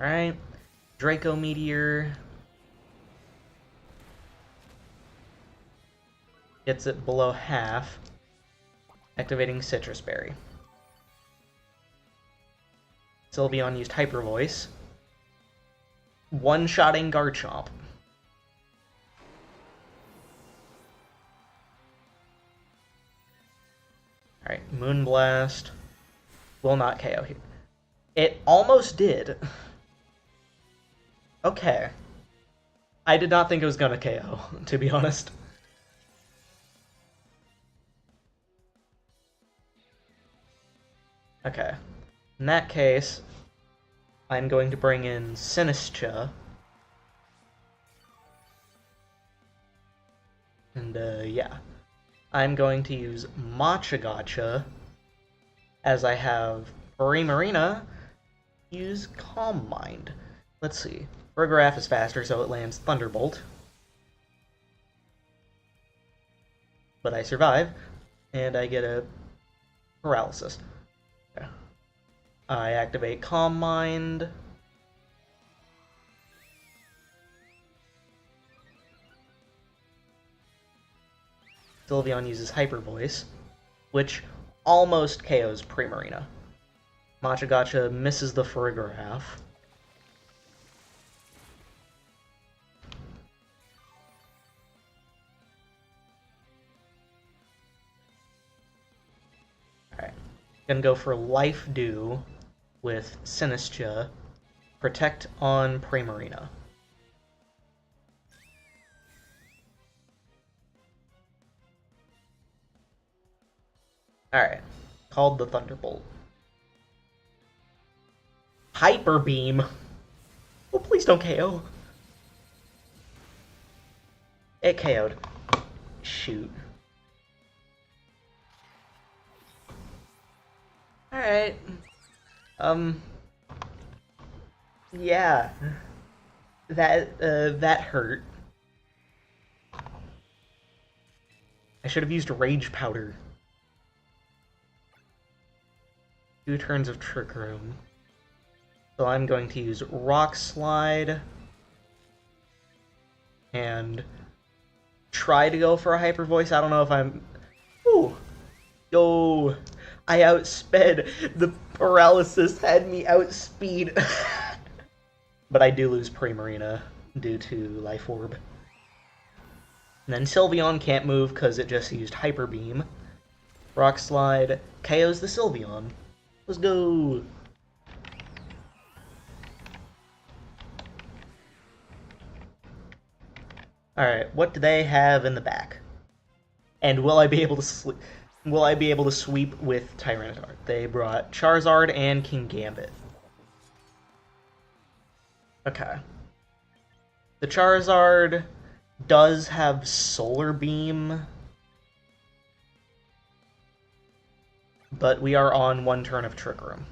Alright, Draco Meteor gets it below half, activating Citrus Berry. Sylveon used Hyper Voice, one-shotting Garchomp. Alright, Moonblast will not KO here. It almost did. Okay. I did not think it was gonna KO, to be honest. Okay. In that case, I'm going to bring in Sinistcha. And, yeah. I'm going to use Machagacha, as I have Primarina use Calm Mind. Let's see. Farigiraf is faster, so it lands Thunderbolt. But I survive, and I get a Paralysis. Okay. I activate Calm Mind. Sylveon uses Hyper Voice, which almost KOs Primarina. Machagacha misses the Farigiraf. Alright. Gonna go for Life Dew with Sinistcha. Protect on Primarina. Alright. Called the Thunderbolt. Hyper Beam! Oh, please don't KO. It KO'd. Shoot. Alright. Yeah. That hurt. I should have used Rage Powder. 2 turns of Trick Room. So I'm going to use Rock Slide and try to go for a Hyper Voice. I don't know if I'm... Ooh! Yo! I outsped. The Paralysis had me outspeed. But I do lose Primarina due to Life Orb. And then Sylveon can't move because it just used Hyper Beam. Rock Slide KOs the Sylveon. Let's go! Alright, what do they have in the back? And will I be able to sweep with Tyranitar? They brought Charizard and Kingambit. Okay. The Charizard does have Solar Beam, but we are on 1 turn of Trick Room.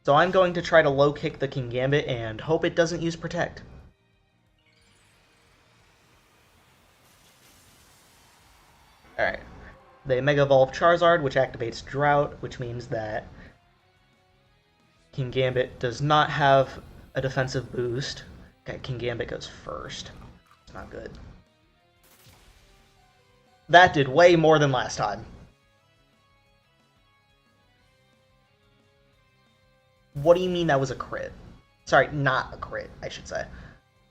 So I'm going to try to low kick the Kingambit and hope it doesn't use Protect. Alright. They Mega Evolve Charizard, which activates Drought, which means that Kingambit does not have a defensive boost. Okay, Kingambit goes first. It's not good. That did way more than last time. What do you mean that was a crit? Sorry, not a crit, I should say.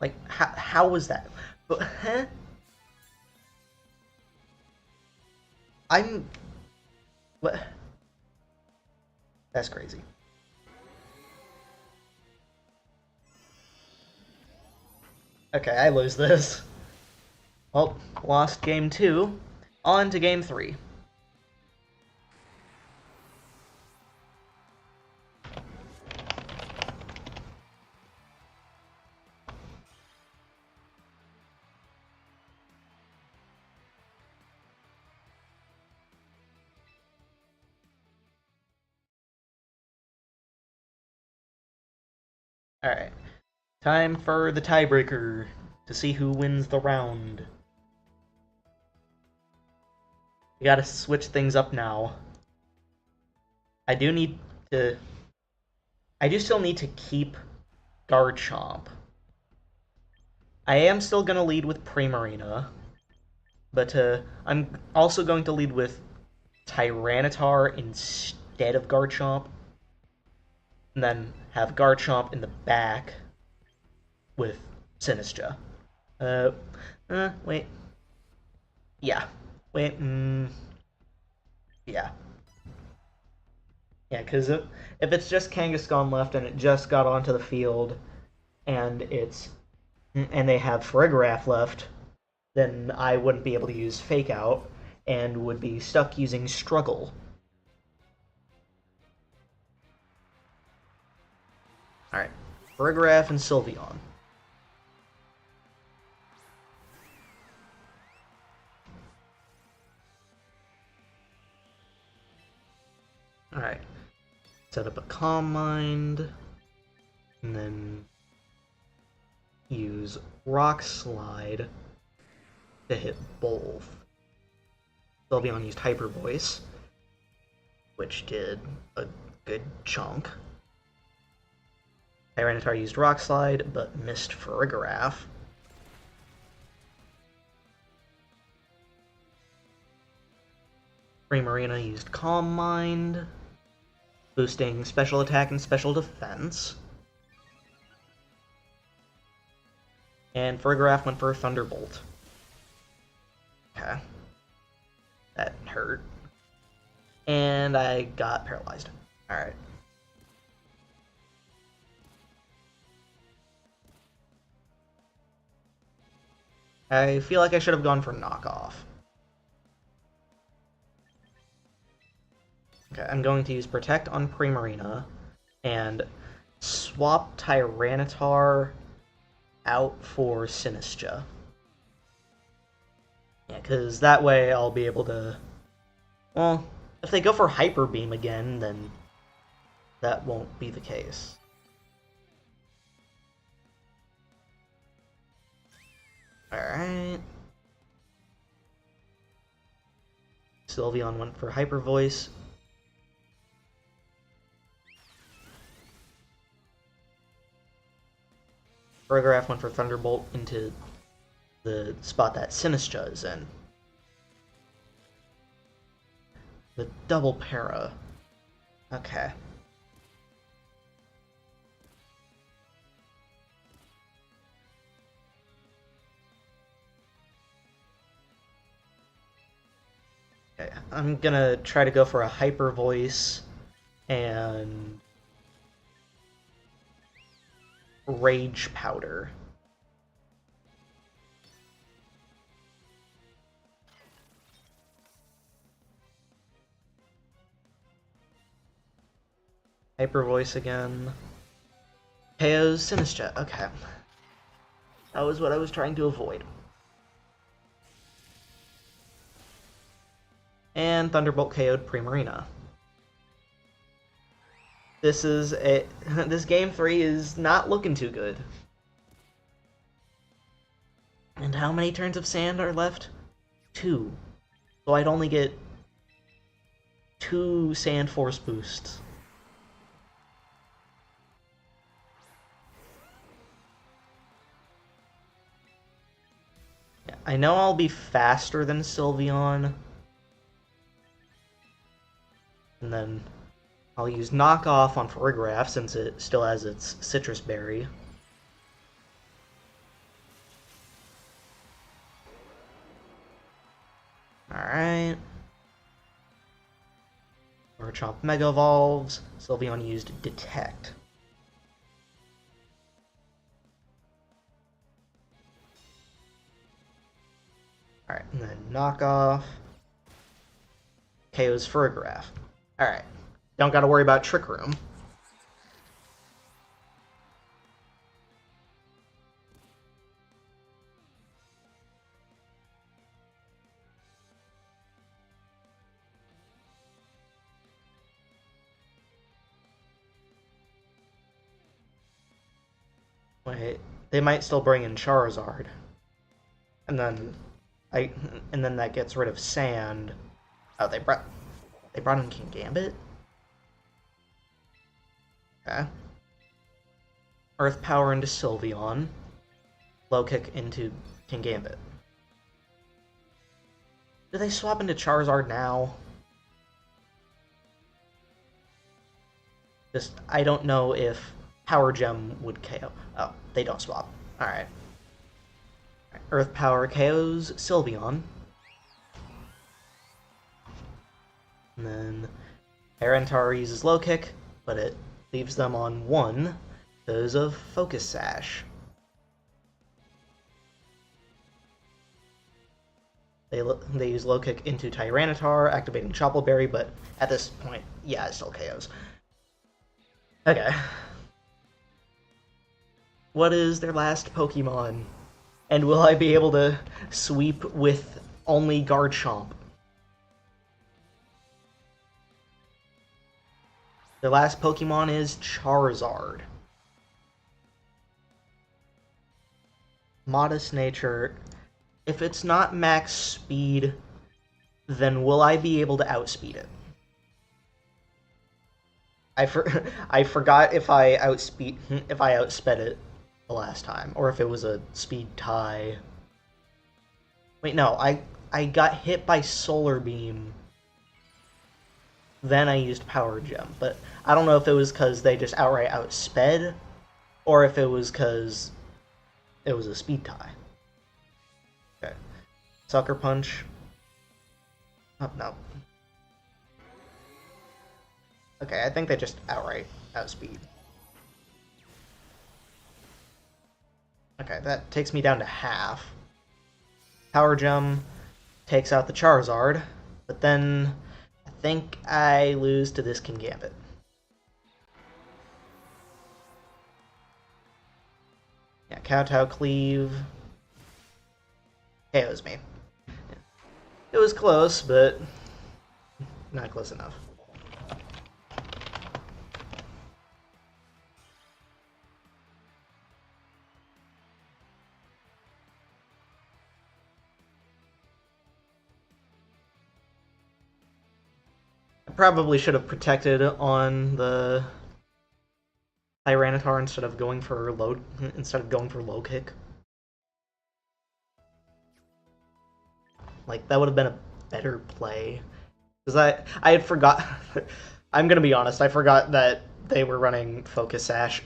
Like, how was that? But, huh? What? That's crazy. Okay, I lose this. Well, lost game 2. On to game 3. Alright. Time for the tiebreaker to see who wins the round. We gotta switch things up now. I do still need to keep Garchomp. I am still gonna lead with Primarina, but I'm also going to lead with Tyranitar instead of Garchomp. And then have Garchomp in the back with Sinistcha. Wait. Yeah. Wait, yeah. Yeah, because if it's just Kangaskhan left and it just got onto the field and they have Farigiraf left, then I wouldn't be able to use Fake Out and would be stuck using Struggle. Alright, Farigiraf and Sylveon. Alright, set up a Calm Mind, and then use Rock Slide to hit both. Sylveon used Hyper Voice, which did a good chunk. Tyranitar used Rock Slide, but missed Farigiraf. Primarina used Calm Mind, boosting special attack and special defense. And Farigiraf went for a Thunderbolt. Okay. That hurt. And I got paralyzed. Alright. I feel like I should have gone for knockoff. Okay, I'm going to use Protect on Primarina and swap Tyranitar out for Sinistcha. Yeah, because that way I'll be able to... Well, if they go for Hyper Beam again, then that won't be the case. Alright. Sylveon went for Hyper Voice. Farigiraf went for Thunderbolt into the spot that Sinistcha is in. The double para. Okay. Okay, I'm gonna try to go for a Hyper Voice and Rage Powder. Hyper Voice again. KO's Sinistcha. Okay. That was what I was trying to avoid. And Thunderbolt KO'd Primarina. This game 3 is not looking too good. And how many turns of sand are left? 2. So I'd only get 2 sand force boosts. Yeah, I know I'll be faster than Sylveon. And then I'll use Knockoff on Farigiraf since it still has its Citrus Berry. Alright. Garchomp Mega Evolves. Sylveon used Detect. Alright, and then Knockoff. KO's Farigiraf. Alright. Don't gotta worry about Trick Room. Wait, they might still bring in Charizard. And then that gets rid of Sand. Oh, they brought in Kingambit? Okay. Earth Power into Sylveon. Low Kick into Kingambit. Do they swap into Charizard now? I don't know if Power Gem would KO. Oh, they don't swap. Alright. Earth Power KOs Sylveon. And then Tyranitar uses Low Kick, but it leaves them on 1 because of Focus Sash. They use Low Kick into Tyranitar, activating Chople Berry, but at this point, yeah, it still KOs. Okay. What is their last Pokemon? And will I be able to sweep with only Garchomp? Their last Pokemon is Charizard. Modest Nature. If it's not max speed, then will I be able to outspeed it? I forgot if I outsped it the last time, or if it was a speed tie. Wait, no, I got hit by Solar Beam. Then I used Power Gem, but I don't know if it was because they just outright outsped, or if it was because it was a speed tie. Okay. Sucker Punch. Oh, no. Okay, I think they just outright outspeed. Okay, that takes me down to half. Power Gem takes out the Charizard, but then I think I lose to this Kingambit. Yeah, Kowtow Cleave KOs me. It was close, but not close enough. I probably should have protected on the Tyranitar instead of going for low kick. Like, that would have been a better play. Because I had forgot... I'm gonna be honest, I forgot that they were running Focus Sash.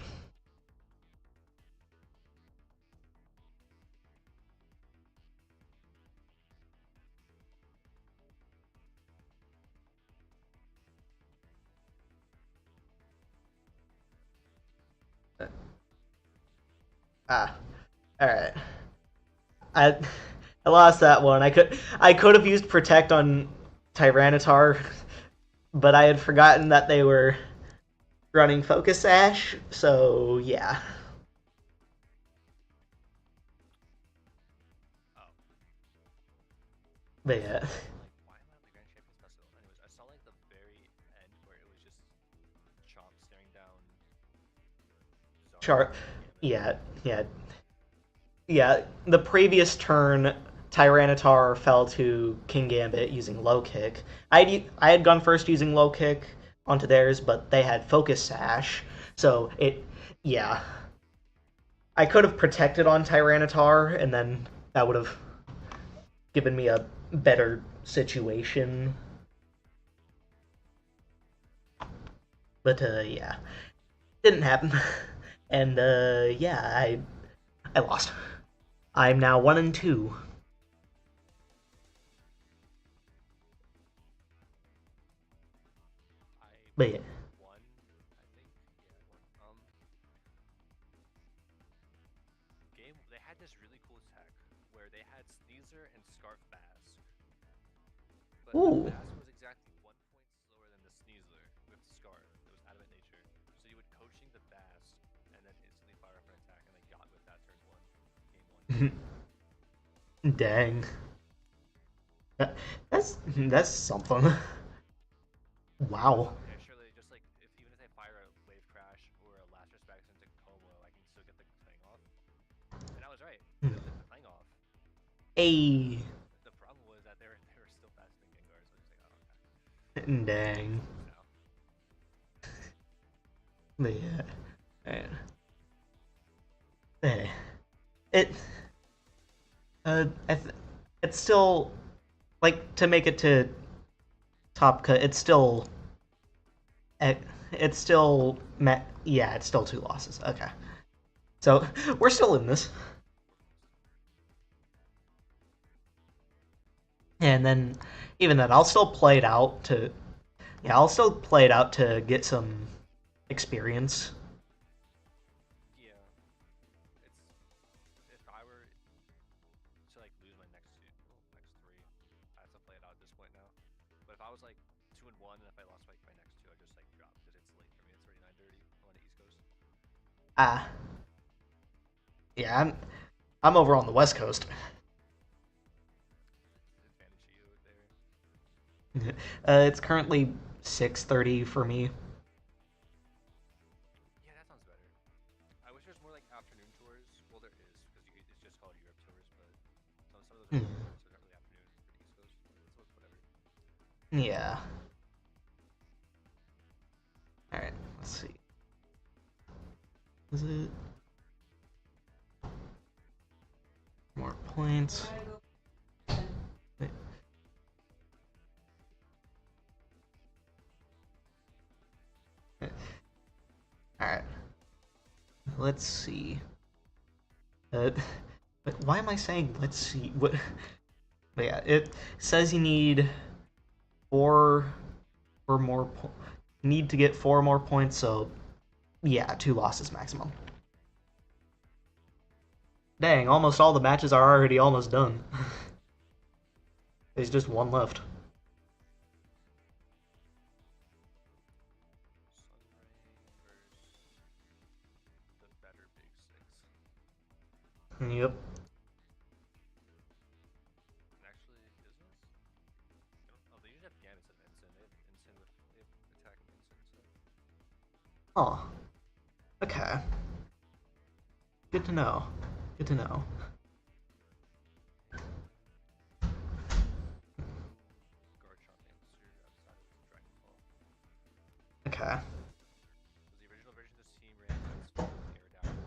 Alright. I lost that one. I could have used Protect on Tyranitar, but I had forgotten that they were running Focus Sash, so yeah. Oh. But yeah. Why am I on the Grand Champions Festival? Anyways, I saw like the very end where it was just Chomp staring down. Yeah. The previous turn, Tyranitar fell to Kingambit using Low Kick. I had gone first using Low Kick onto theirs, but they had Focus Sash, so yeah. I could have protected on Tyranitar, and then that would have given me a better situation. But yeah, didn't happen. And yeah, I lost. I'm now 1-2. But yeah. Won, I think. Yeah, I won. They had this really cool tech where they had Sneasler and Scarf Bass. But Ooh. the Bass was exactly 1 point slower than the Sneasler with Scarf. It was Adamant Nature. So you would coaching the Bass and then instantly fire up an attack and then got with that turn 1. Game 1. Dang. That's something. Wow. Yeah, surely just like even if they fire a Wave Crash or a Last Respect into Como, I can still get the Clang off. And I was right. The Clang off. Hey. The problem was that they were still faster than Gengar, so I was just like, oh, okay. Dang. No. But yeah. Alright. Hey. It's still, like, to make it to top cut, it's still yeah, it's still 2 losses. Okay. So, we're still in this. And then, even then, I'll still play it out to Yeah, I'll still play it out to get some experience. Yeah, it's if I were to like lose my next two, well, next three, I have to play it out at this point now. But if I was like 2-1, and if I lost like my next two, I just like drop because it's late for me. It's already 9:30. I'm on the East Coast. Ah, yeah, I'm over on the West Coast. Advantage to you there. It's currently 6:30 for me. Yeah, that sounds better. I wish there's more like afternoon tours. Well, there is because it's just called Europe tours, but some of those are morning, so they're not really afternoon for the East Coast. So it's whatever. Yeah. All right. Let's see. Is it more points? Wait. All right. Let's see. But why am I saying let's see? What? But yeah, it says you need four or more. Need to get 4 more points. So yeah, 2 losses maximum. Dang, almost all the matches are already almost done. There's just one left. Sunray versus the better Big Six. Yep. And actually, is this? Oh, they usually have Gambits of Ensign. They have attacking Ensign. So. Oh. Okay. Good to know. Good to know. Garchomp answer outside of Dragonfall. Okay. Because the original version of this team ran Dunsparce with Aerodactyl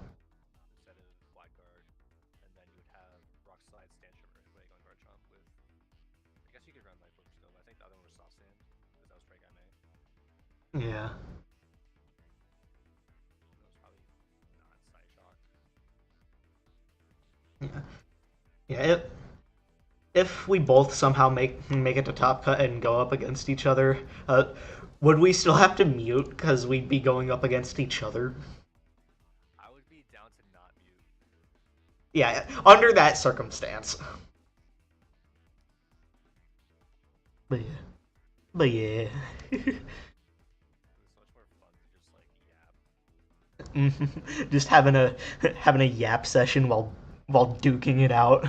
instead of Flat Guard, and then you would have Rock Slide, Stand Shimmer, and Raygon Garchomp with. I guess you could run Life Orb still, but I think the other one was Soft Sand because that was Fragame. Yeah. That was probably not Psyshock. Yeah. Yeah. If we both somehow make it to top cut and go up against each other, would we still have to mute because we'd be going up against each other? I would be down to not mute. Yeah, under that circumstance. But yeah. But yeah. It's much more fun to just like yap. Just having a yap session while duking it out.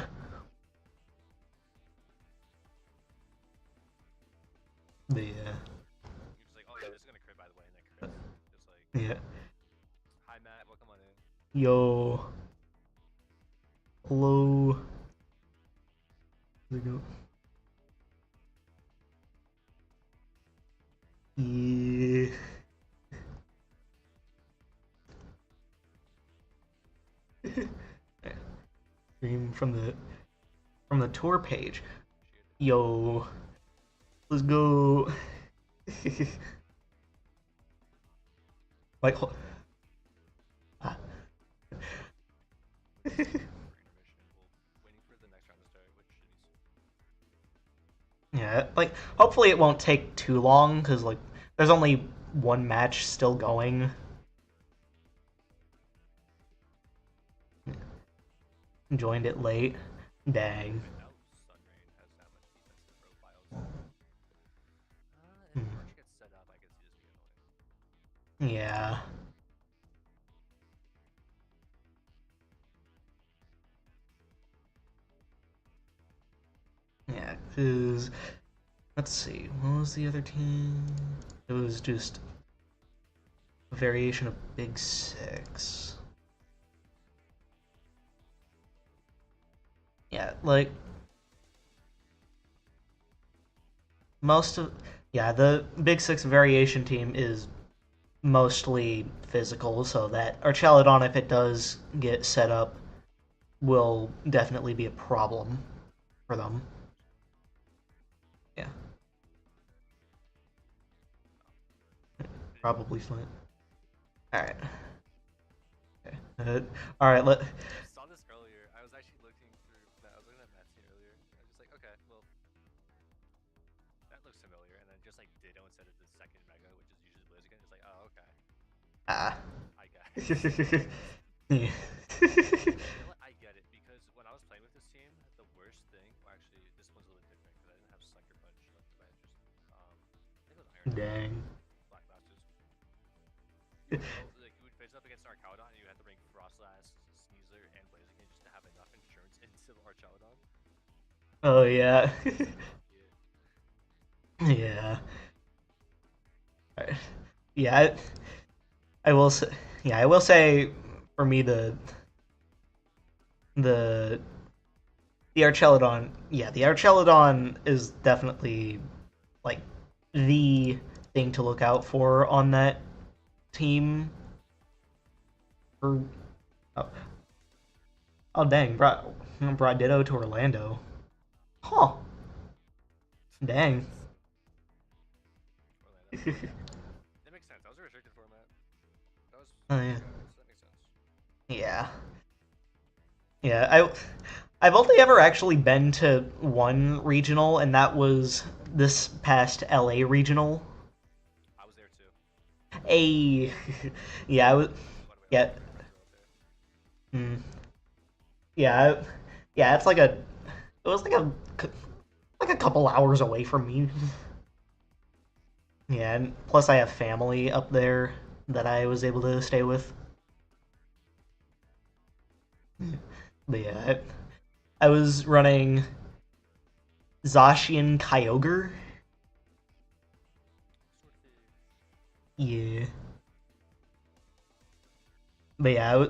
But yeah. You're just like, oh yeah, this is gonna crit by the way, and that crits. Just like, Yeah. hi Matt, welcome on in. Yo. Hello. There we go. Yeah. Stream from the tour page. Yo. Let's go. Like ah. For intermission, we'll waiting for the next round to start, which should be soon. Yeah, like hopefully it won't take too long because like there's only one match still going. Joined it late. Dang. Now Sunrain has that much defensive profiles. If March gets set up, I could see this being annoying. Yeah. Yeah, because let's see, what was the other team? It was just a variation of Big Six. Yeah, like most of yeah, the Big Six variation team is mostly physical, so that Archelodon, if it does get set up, will definitely be a problem for them. Yeah. Probably fine. Alright. Okay. Alright, I saw this earlier. I was actually looking through. I was looking at Matt's team earlier. I was just like, okay, well, that looks familiar. And then just like Ditto instead of the Yeah. You know what? I get it because when I was playing with this team, the worst thing, well, actually, this one's a little bit different because I didn't have Sucker Punch left to my just, I think it was Iron Hand, Dang. Black Blasters. You would roll, like, you would face up against Archaladon and you had to bring Frostlass, Sneasler, and Blaziken just to have enough insurance into Archaladon. Oh yeah. Yeah. Yeah. Yeah. I will say. Yeah, I will say. For me, the the Archelodon. Yeah, the Archelodon is definitely like the thing to look out for on that team. For oh, oh dang, brought Ditto to Orlando. Huh. Dang. Orlando. That makes sense. That was a restricted format. That was Oh yeah. so that makes sense. Yeah. Yeah, I've only ever actually been to one regional, and that was this past LA regional. I was there too. A yeah, I was By the way, I yeah, was there as well too. mm, yeah, yeah. It's like a it was like a couple hours away from me. Yeah, and plus I have family up there that I was able to stay with. But yeah, I was running Zacian Kyogre. Sort of. Yeah. But yeah,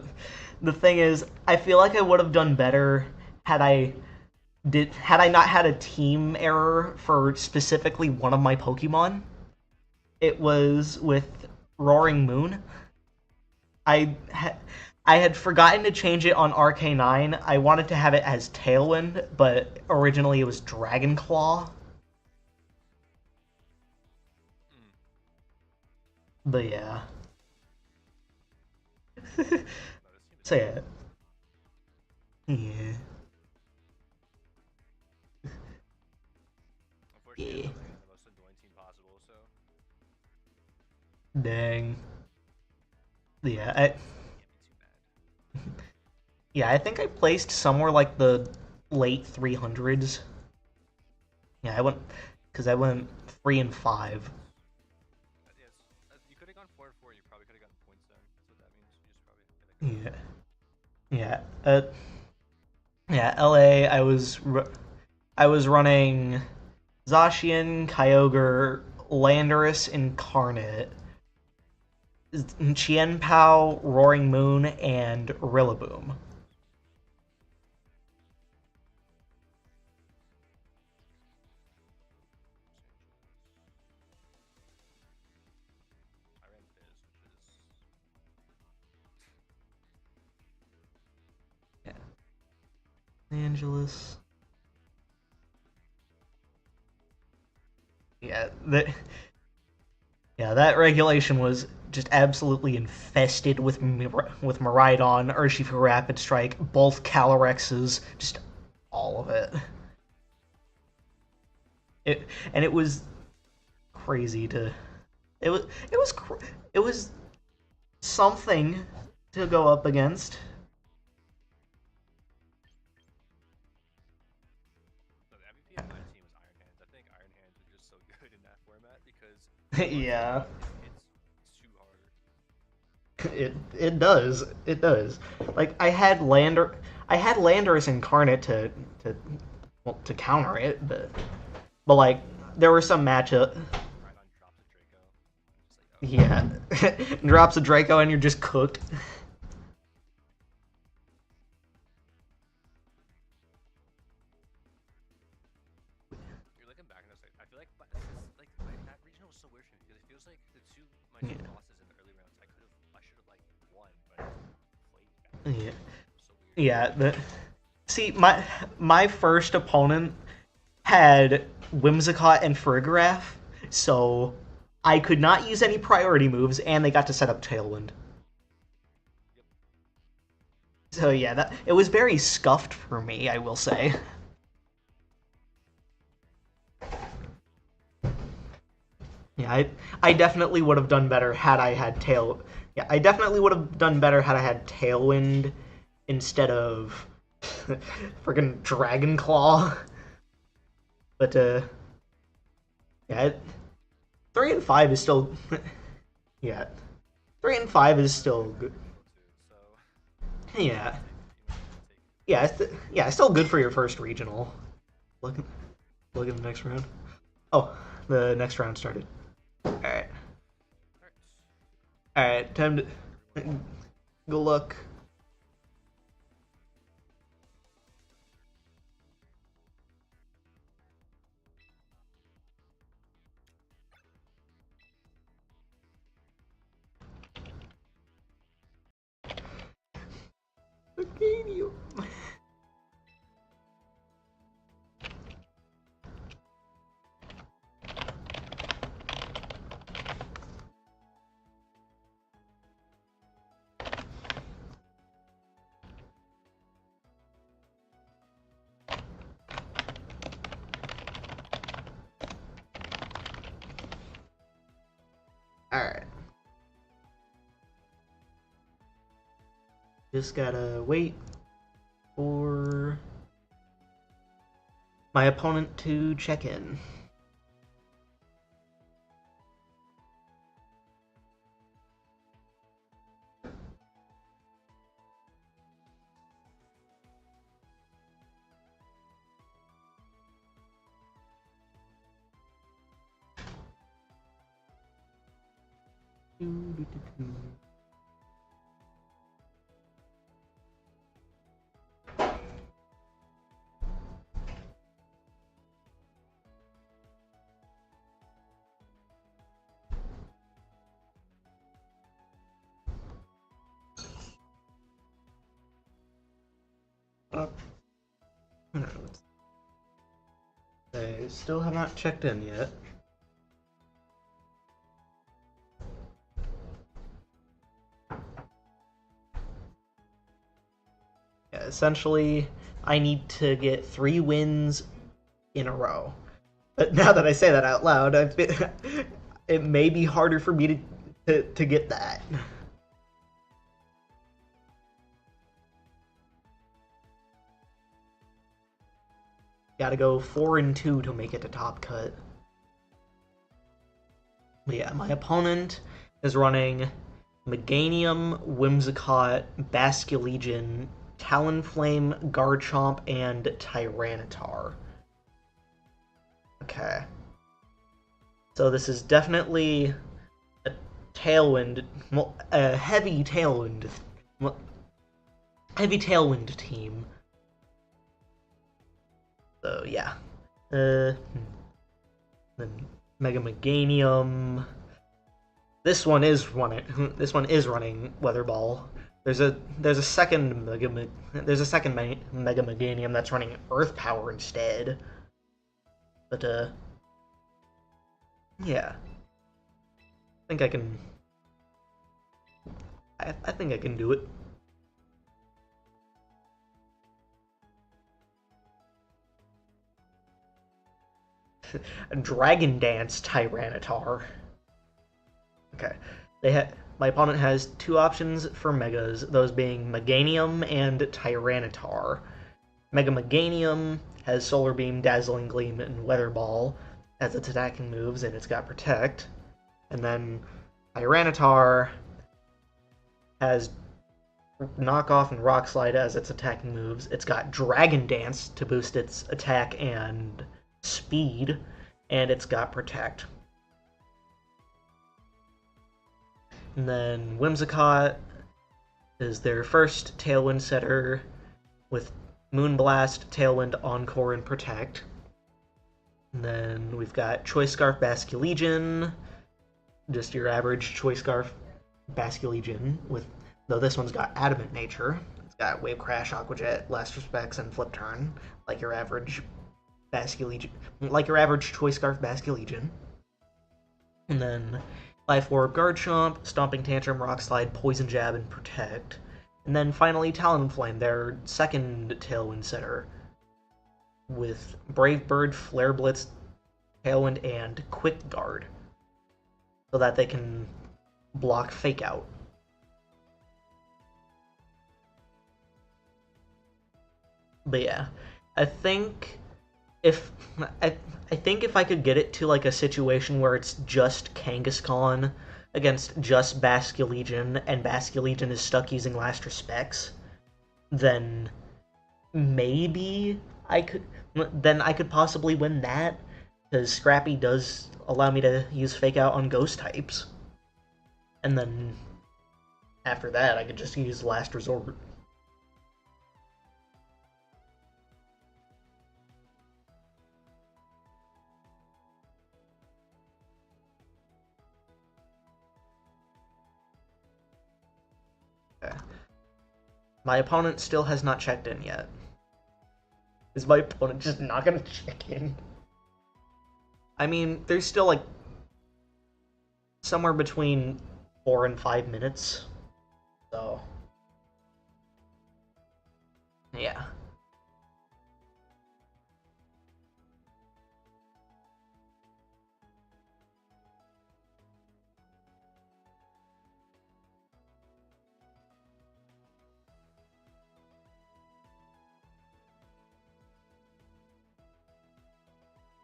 the thing is, I feel like I would have done better had I not had a team error for specifically one of my Pokemon. It was with Roaring Moon. I ha- I had forgotten to change it on RK9. I wanted to have it as Tailwind, but originally it was Dragon Claw. Mm. But yeah. No, this team is So bad. yeah. Yeah. Unfortunately, Yeah. I'm living in the most annoying team possible, so Dang. Yeah, can't be too bad. yeah, I think I placed somewhere like the late 300s. Yeah, I went 3 and 5. Yes, you could have gone 4-4. You probably could have gotten points then. That's what that means. You just probably get a good Yeah, start. yeah, yeah. LA, I was running Zacian, Kyogre, Landorus Incarnate, Chien-Pao, Roaring Moon, and Rillaboom. I ran Fizz, which is Yeah, Angelus. Yeah, that regulation was just absolutely infested with Miraidon, Urshifu Rapid Strike, both Calorexes, just all of it. It and it was crazy to it was it was it was something to go up against. so the MVP of my team was Iron Hands. I think Iron Hands are just so good in that format because once you Yeah, hit it, it's too hard. it does. It does. Like I had Landorus Incarnate to well, to counter it, but like there were some matchup. Right on drops of Draco. I'm just like, oh, Yeah, drops a Draco and you're just cooked. you're looking back and it's like I feel like, like that regional was so weird for me because it feels like my Yeah, two losses in the early rounds I should have like won, but I played bad. yeah, It was so weird. yeah. See, my first opponent had Whimsicott and Farigiraf, so I could not use any priority moves, and they got to set up Tailwind. Yep. So yeah, that it was very scuffed for me, I will say. Yeah, I definitely would have done better had I had Yeah, I definitely would have done better had I had Tailwind instead of friggin' Dragon Claw. But yeah, 3 and 5 is still yeah, 3 and 5 is still good. So Yeah, you might have to take it. yeah, still good for your first regional. Look, look at the next round. Oh, the next round started. All right, Alright. all right, time to Everyone. go look. Arcadium. All right. Just gotta wait for my opponent to check in. They still have not checked in yet. Yeah, essentially, I need to get 3 wins in a row. But now that I say that out loud, it may be harder for me to get that. Gotta go 4-2 to make it to top cut. But yeah, my opponent is running Meganium, Whimsicott, Basculegion, Talonflame, Garchomp, and Tyranitar. Okay. So this is definitely a Tailwind, a heavy Tailwind team. So yeah. Then Mega Meganium. This one is running Weather Ball. There's a second Mega Meganium that's running Earth Power instead. But yeah. I think I can I think I can do it. Dragon Dance Tyranitar. Okay. My opponent has 2 options for Megas, those being Meganium and Tyranitar. Mega Meganium has Solar Beam, Dazzling Gleam, and Weather Ball as its attacking moves, and it's got Protect. And then Tyranitar has Knock Off and Rock Slide as its attacking moves. It's got Dragon Dance to boost its attack and speed, and it's got Protect. And then Whimsicott is their first Tailwind setter with Moonblast, Tailwind, Encore, and Protect. And then we've got Choice Scarf Basculegion, just your average Choice Scarf Basculegion, though this one's got Adamant Nature. It's got Wave Crash, Aqua Jet, Last Respects, and Flip Turn, like your average Choice Scarf Basculegion. And then Life Orb, Garchomp, Stomping Tantrum, Rock Slide, Poison Jab, and Protect. And then finally Talonflame, their second Tailwind setter, with Brave Bird, Flare Blitz, Tailwind, and Quick Guard, so that they can block Fake Out. But yeah, I think if I, I think if I could get it to like a situation where it's just Kangaskhan against just Basculegion and Basculegion is stuck using Last Respects, then maybe I could then I could possibly win that because Scrappy does allow me to use Fake Out on Ghost types, and then after that I could just use Last Resort. Okay. My opponent still has not checked in yet. Is my opponent just not gonna check in? I mean, there's still like somewhere between 4 and 5 minutes, so yeah.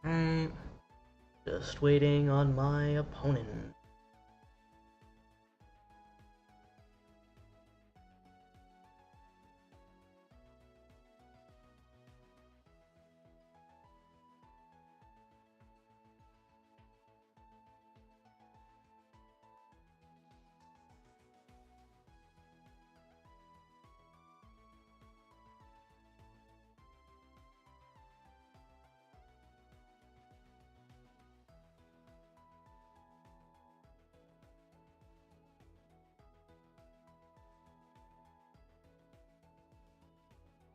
Mm, just waiting on my opponent.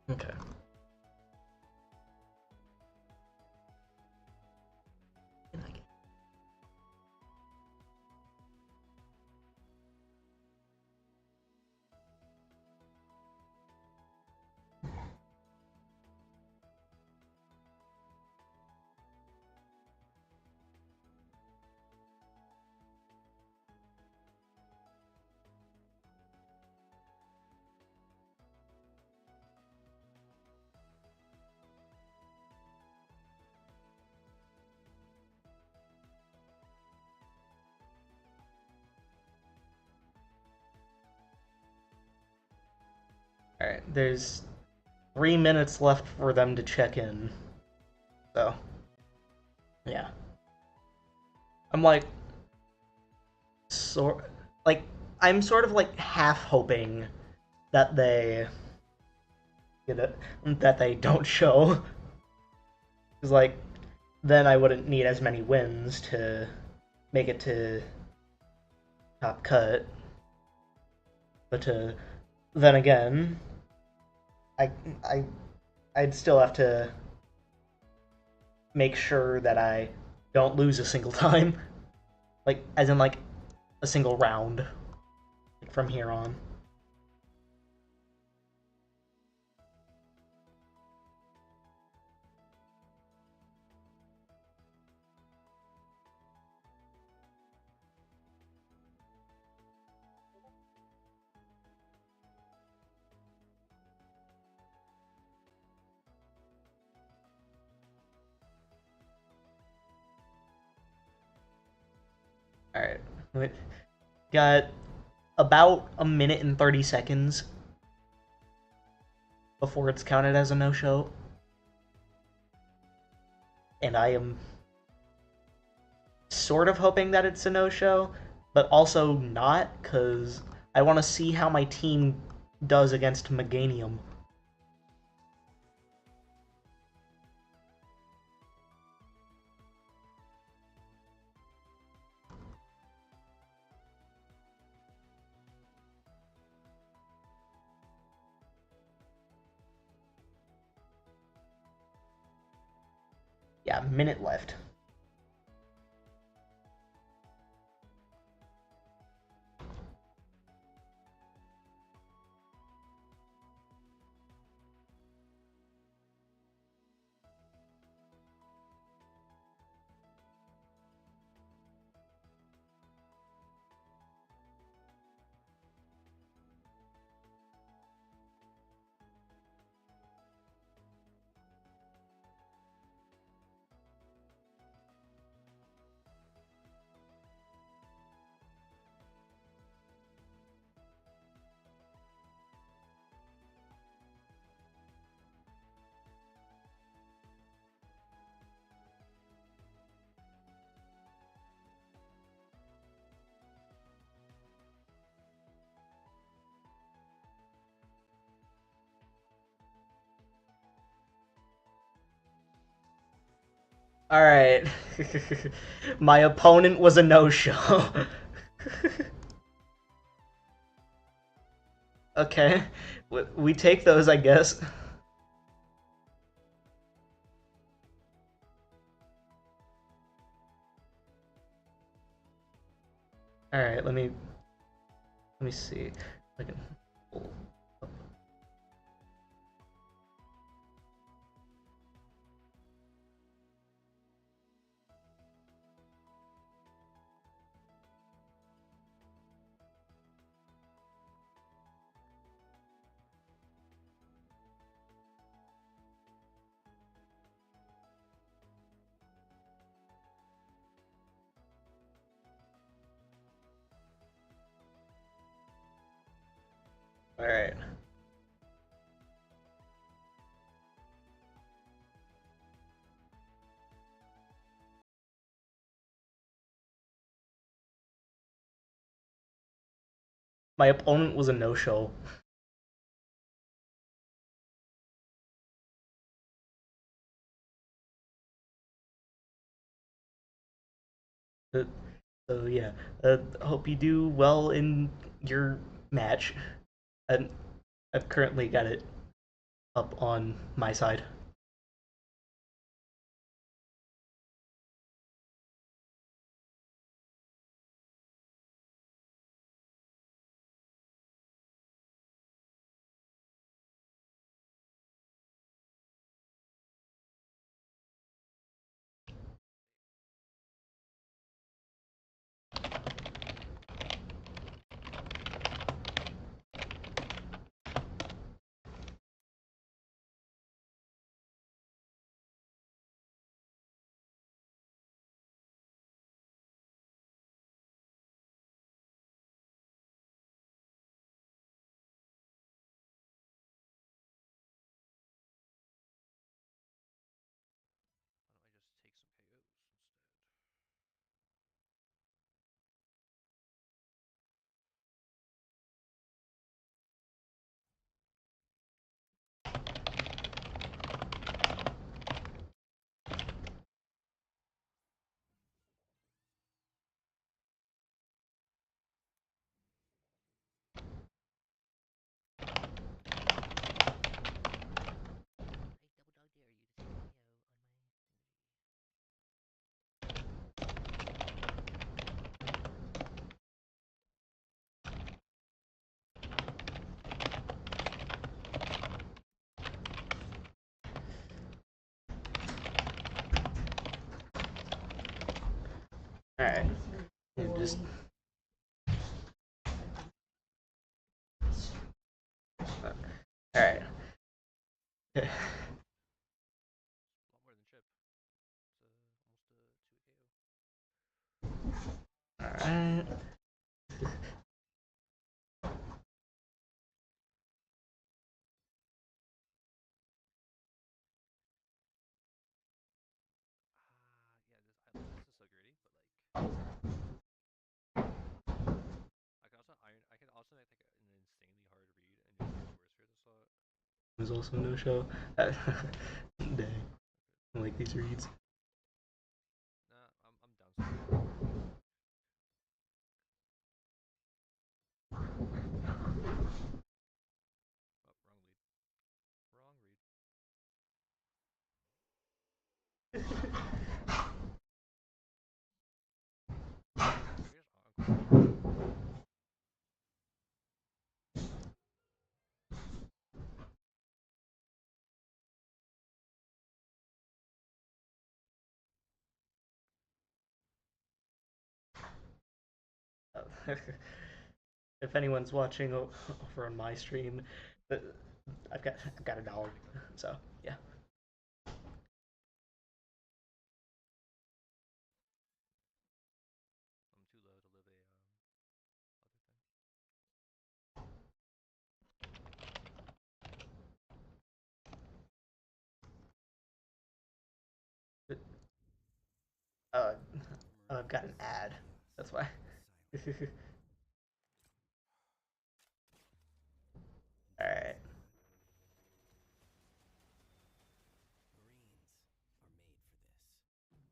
Okay. Alright, there's 3 minutes left for them to check in. So, yeah. I'm like, sort like I'm sort of like half hoping that they get it, that they don't show, because like then I wouldn't need as many wins to make it to top cut. But then again, I I I'd still have to make sure that I don't lose a single time, like as in like a single round, like, from here on. All right, we got about a minute and 30 seconds before it's counted as a no-show, and I am sort of hoping that it's a no-show, but also not, because I want to see how my team does against Meganium. Yeah, minute left. All right. My opponent was a no-show. Okay. We take those, I guess. All right, let me see. I can pull up. All right. My opponent was a no-show. Uh, So yeah, hope you do well in your match. And I've currently got it up on my side. Why don't I just take some KOs instead? All right. Just all right. A lot more than Chip. It's almost a 2 KO. All right. Yeah, this is so gritty, but like I can also make like an insanely hard read and just make it worse for the slot. There's also no show. Dang, I like these reads. Nah, I'm down still. Oh, wrong lead. Wrong read. I could just encore this shit. If anyone's watching over on my stream, I've got $1. So yeah. I'm too low to live a other thing. Uh, I've got an ad. That's why. All right. Marines are made for this.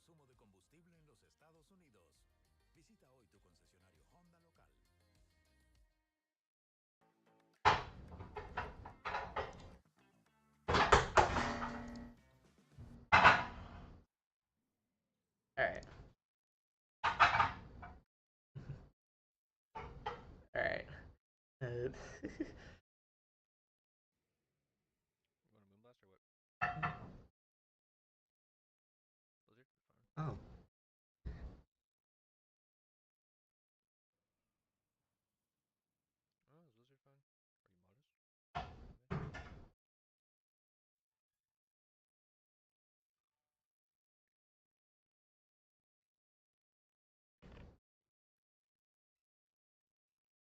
consumo de combustible en los Estados Unidos. Visita hoy tu concesionario Honda local. Alright. Alright. You want a Moonblast or what? Blizzard? Fine. Oh. Oh, is Blizzard fine? Are you modest?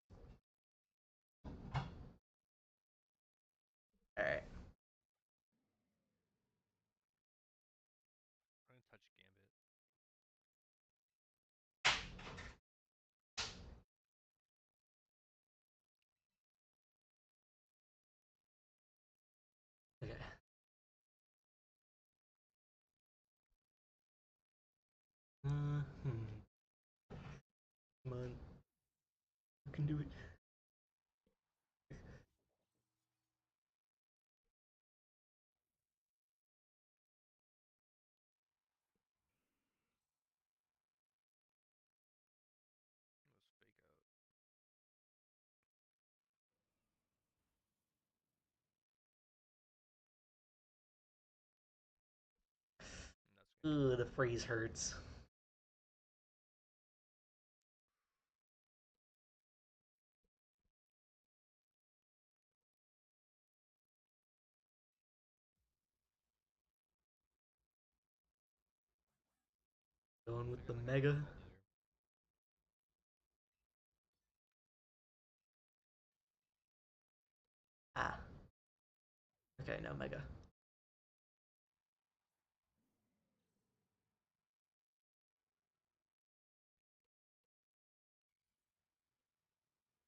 Okay. Alright. I'm gonna touch Gambit. Okay. Hmm. Come on. You can do it. Let's fake out. That's gonna Ooh, kill the me. freeze hurts. Going I with guess the I can mega. evolve later. Ah. Okay, no mega.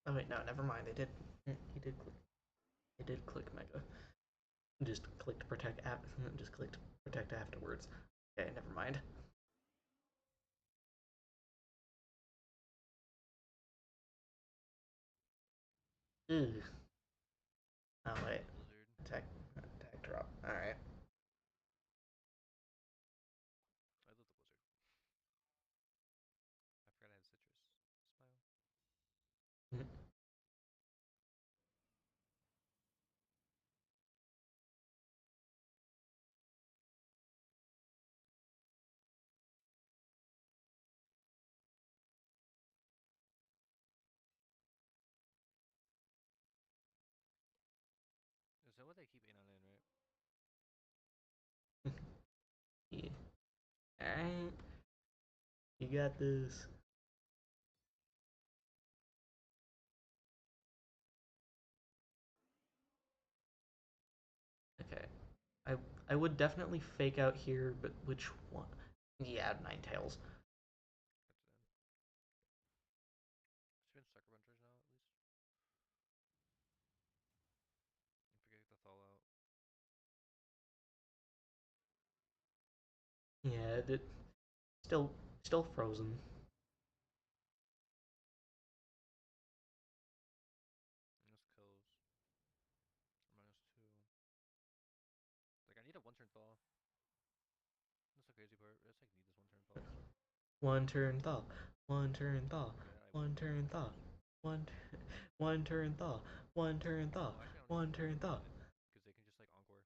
Oh wait, no, never mind. They did. He did click. He did click mega. Just clicked protect app. Just clicked protect afterwards. Okay, never mind. Ugh. Oh wait. Blizzard. Attack drop. All right. I love the Blizzard. I forgot I had Citrus. Smile. Is that what they keep Anon in, right? Yeah. All right. You got this. Okay. I I would definitely fake out here, but which one? Yeah, Ninetales. That's them. Spin Sucker Punchers now, at least. And forget the Thaw out. Yeah, it still frozen. And this kills. For -2. Like, I need a 1-turn Thaw. That's the crazy part. I just, like, need this 1-turn Thaw. One turn thaw. One turn thaw. Okay, I One won't get turn thaw. Monsters. One turn thaw. One turn thaw. Oh, actually, I don't need One to. I turn don't thaw. need it. Because they can just, like, Encore.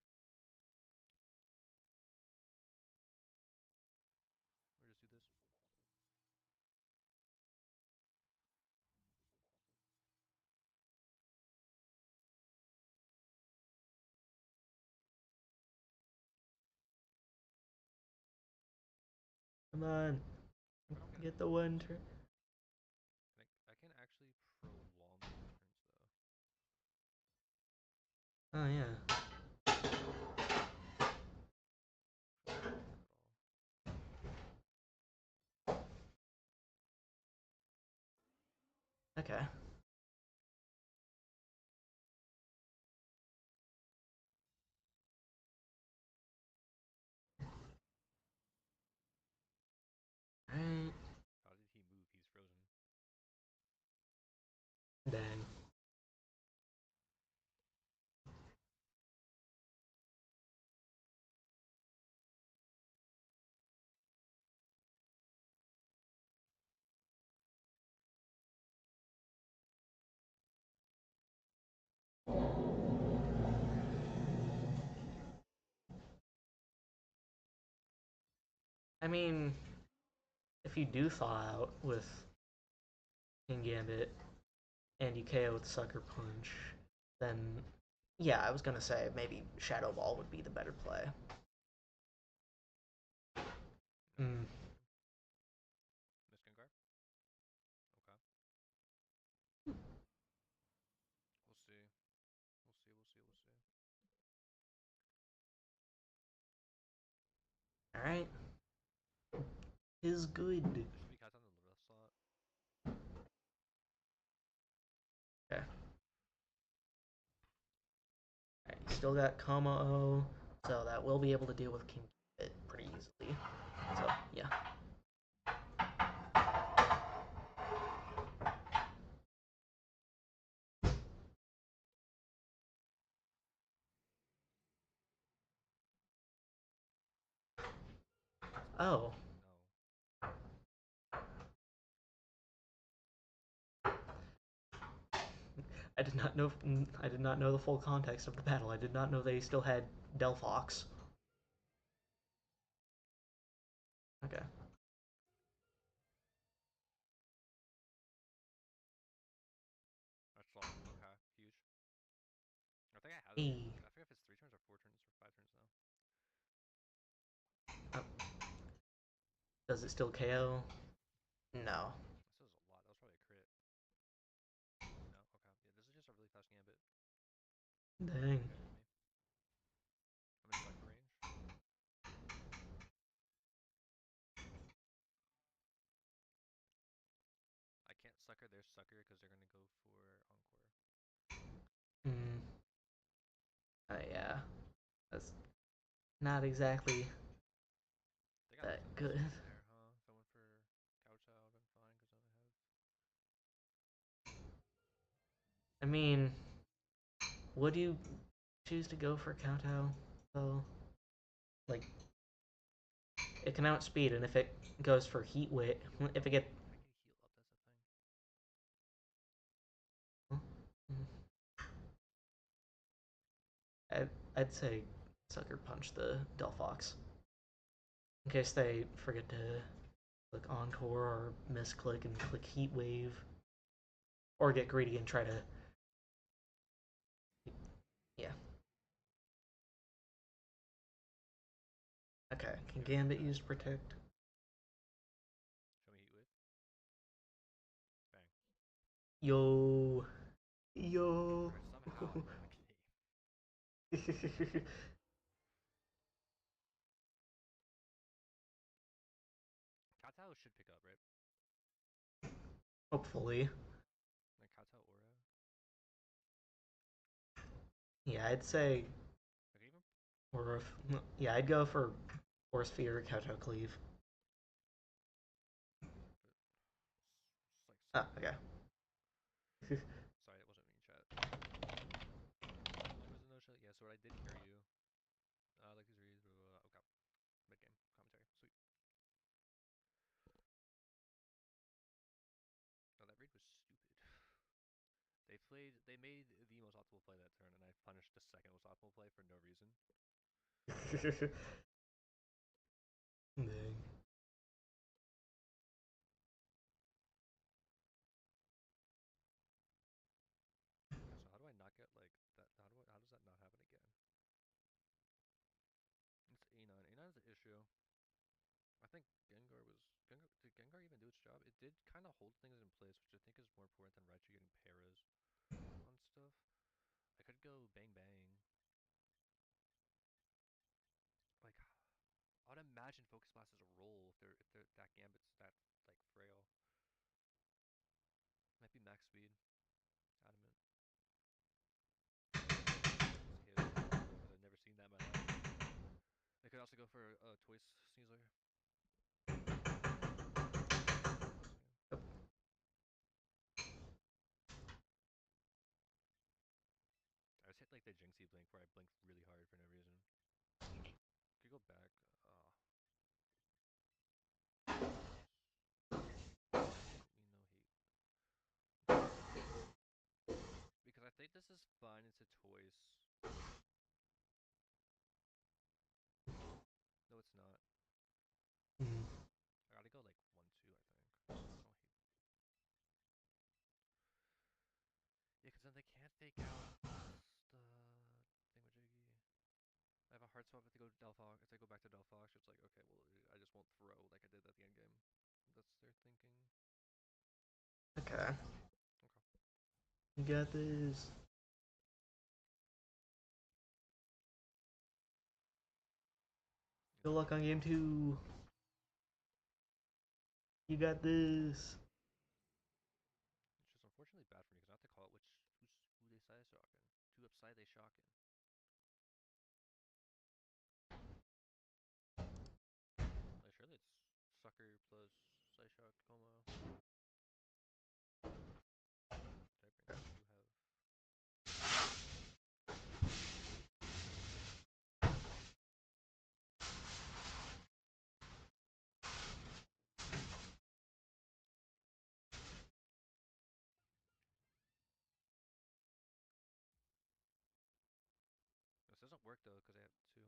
Or just do this. Come on. I don't get a Get the Moonblast. one turn. I can actually prolong the 1-turns, though. Oh yeah. Which won't hurt at all. Okay. I mean, if you do thaw out with King Gambit and you KO with Sucker Punch, then yeah, I was gonna say maybe Shadow Ball would be the better play. Mm. Miss Gengar? Okay. We'll see. We'll see. Alright. Is good. There should be cats on the left slot. Okay. Alright, still got Como-O, so that will be able to deal with King Gambit pretty easily. So, yeah. Oh. No. I did not know. I did not know the full context of the battle. I did not know they still had Delphox. Okay. That's long. Okay. Huge. I think I have it. E. I forget if it's 3 turns or 4 turns or 5 turns now. Oh. Does it still KO? No. This is a lot. That was probably a crit. No? Okay. Yeah, this is just a really fast gambit. Dang. Okay with me. I'm in sucker range. I can't sucker their sucker because they're gonna go for Encore. Hmm. Yeah. That's not exactly They got that nothing good. else in there, huh? If I went for Kowtow, I've been fine because now they have. I mean, would you choose to go for Kowtow though? Like, it can outspeed, and if it goes for Heat Wit, if it get, I can heal up. That's the thing. I'd say Sucker Punch the Delphox in case they forget to click Encore or misclick and click Heat Wave, or get greedy and try to, yeah. Okay, can Gambit use Protect? Show me Heat Wave. Bang. Yo, yo. Somehow I won the game. Kowtow should pick up, right? Hopefully. Like Kowtow Aura. Yeah, I'd say, Like even or if, yeah, I'd go for Force Fear, Kowtow Cleave. it's like Ah, okay. sorry, it wasn't me in chat. Was it no chat? Yeah, so I did hear you. I like these reads. Okay. Mid game commentary. Sweet. No, that read was stupid. They made the most optimal play that turn, and I punished the second most optimal play for no reason. Dang. Yeah, so how do I not get like that? How does that not happen again? It's A9. A9 is the issue. I think did Gengar even do its job? It did kind of hold things in place, which I think is more important than Raichu getting paras on stuff. I could go Bang Bang. Like, I'd imagine Focus Blast is a roll if that Gambit's that like frail. Might be max speed. Adamant. His, because I've never seen that in my life. They could also go for a Toys Sneasler. I just hit like the Jinxie blink where I blinked really hard for no reason. Could go back. Me no hate. Because I think this is fine into Toys. No, it's not. Mm. So if I go Delphox, if I go back to Delphox, it's like okay, well I just won't throw like I did at the end game. That's their thinking. Okay. Okay. You got this. Good luck on game 2. You got this. It's just unfortunately bad for me because I have to call it who they say shocking. Two upside they shocking. Like surely it's Sucker plus Psyshock Como. Did I bring you have this doesn't work though because I have two.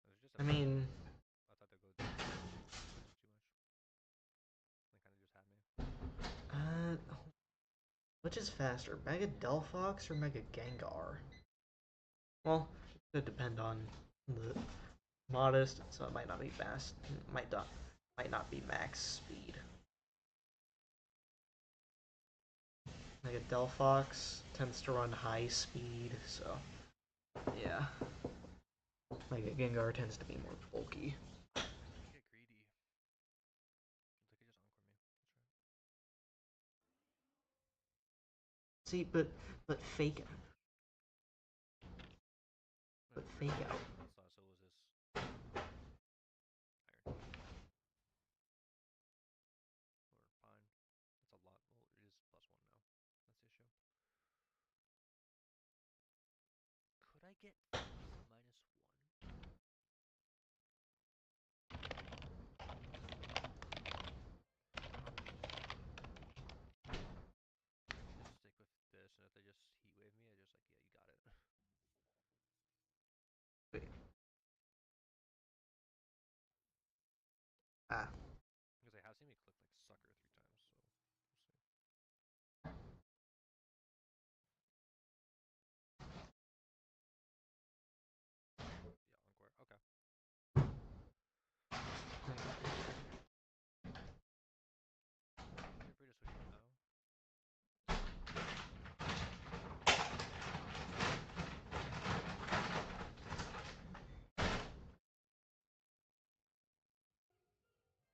There's just I mean, I thought they'd go too much. They kind of just had me. which is faster, Mega Delphox or Mega Gengar? Well, it could depend on the modest, so it might not be fast. Might not be max speed. Mega Delphox tends to run high speed, so yeah. Mega Gengar tends to be more bulky. Get greedy. They could just encore me. That's right. See, but fake out. But fake out. So was this iron. Or fine. That's a lot. Well, it is +1 now. That's the issue. Could I get -1? Just stick with this, and if they just heat wave me, I just like, yeah, you got it. Wait. Ah. Because they have seen me click like Sucker 3 times, so we'll see. Yeah, encore. Okay. Feel free to switch it now.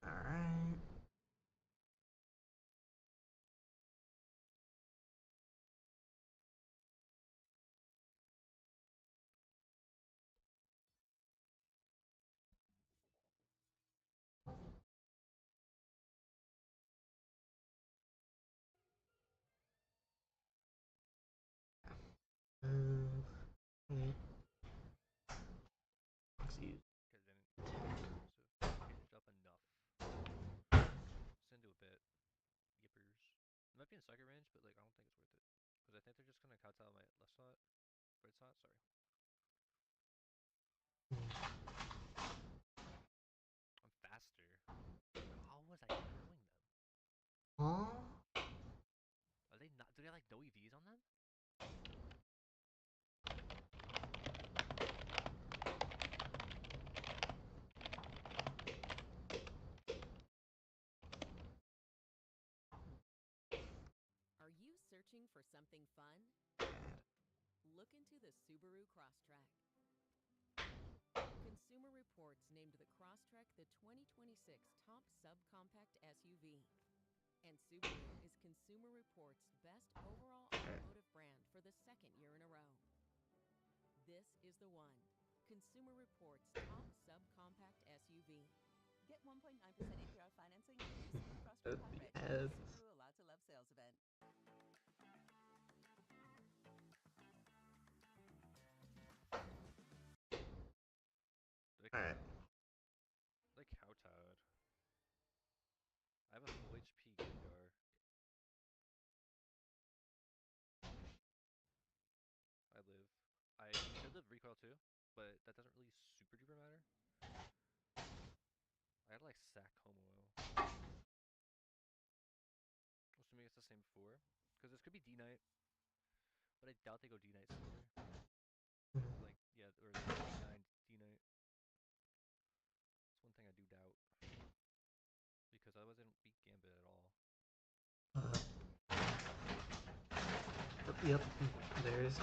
Alright. Wait. Let's use Because then caged up enough. Send to a bit. Yippers. It might be in Sucker range, but like I don't think it's worth it. Because I think they're just gonna kowtow my left slot. Right slot, sorry. I'm faster. How was I throwing them? Huh? Are they not? Do they have like no EVs on them? Are you searching for something fun? Look into the Subaru Crosstrek. Consumer Reports named the Crosstrek the 2026 top subcompact SUV. And Subaru is Consumer Reports' best overall automotive brand for the second year in a row. This is the one. Consumer Reports' top subcompact SUV. Get 1.9% APR financing at your Subaru Crosstrek hot rate. Yes. Subaru Allowed to Love sales event. Alright. They kowtowed. I have a full HP Gengar. I live. I should live recoil too, but that doesn't really super duper matter. I gotta like sack Homo. Assuming it's the same 4. Because this could be D Knight, but I doubt they go D Knight sooner. Mhm. Like, yeah, or D9, D Knight. It's one thing I do doubt. Because otherwise they don't beat Gambit at all. Yep. There's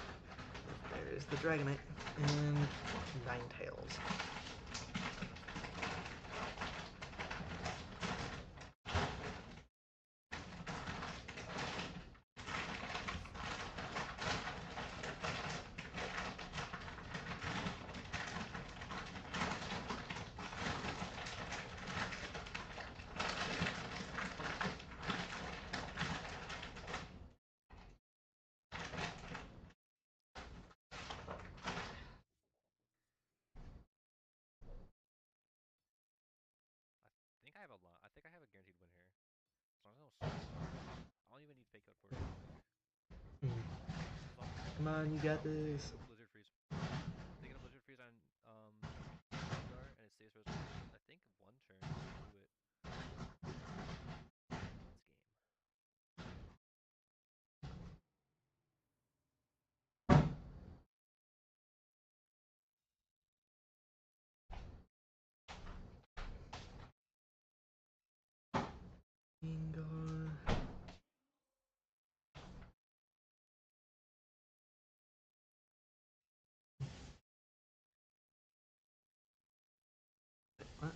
the Dragonite and Ninetales. I think I have a lot. I think I have a guaranteed win here. As long as I don't switch. I don't even need fake out for it. As long as Come on, you got this. Blizzard Freeze. They get a Blizzard Freeze on Star and it stays for I think one turn to do it. It's game. Gengar. What?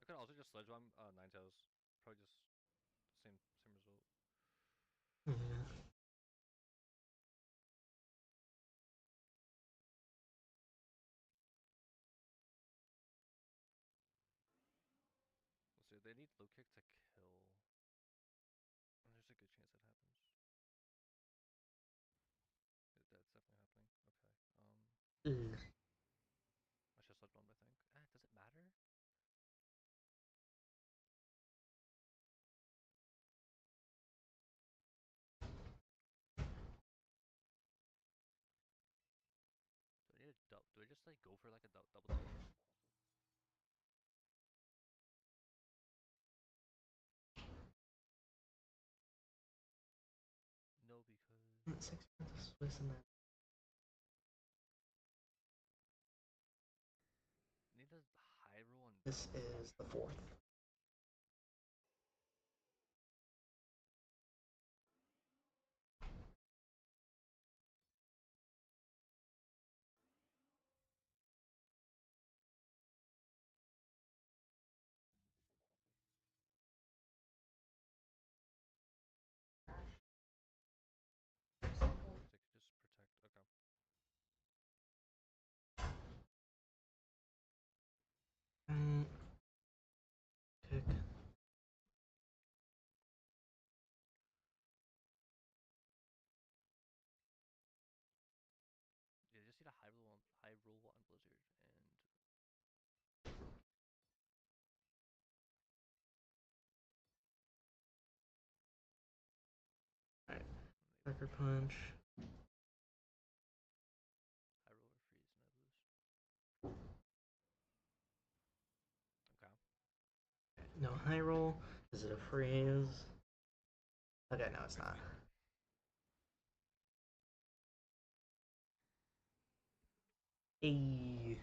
I could also just Sledge Bomb Ninetales. Probably just same result. Yeah. Let's see. They need low kick to kill. And there's a good chance that happens. That's definitely happening. Okay. Ugh. I should Sledge Bomb, I think. Does it matter? Do I need a double? Do I just like go for like a double double? No, because 6 points of Swiss and that. I need a high roll on. This is the 4th. They could just protect. Okay. Kick. Yeah, just need a high roll on Blizzard and Alright. Sucker Punch. high roll or freeze and I lose. Okay. No high roll. Is it a freeze? Okay, no, it's not. Hey.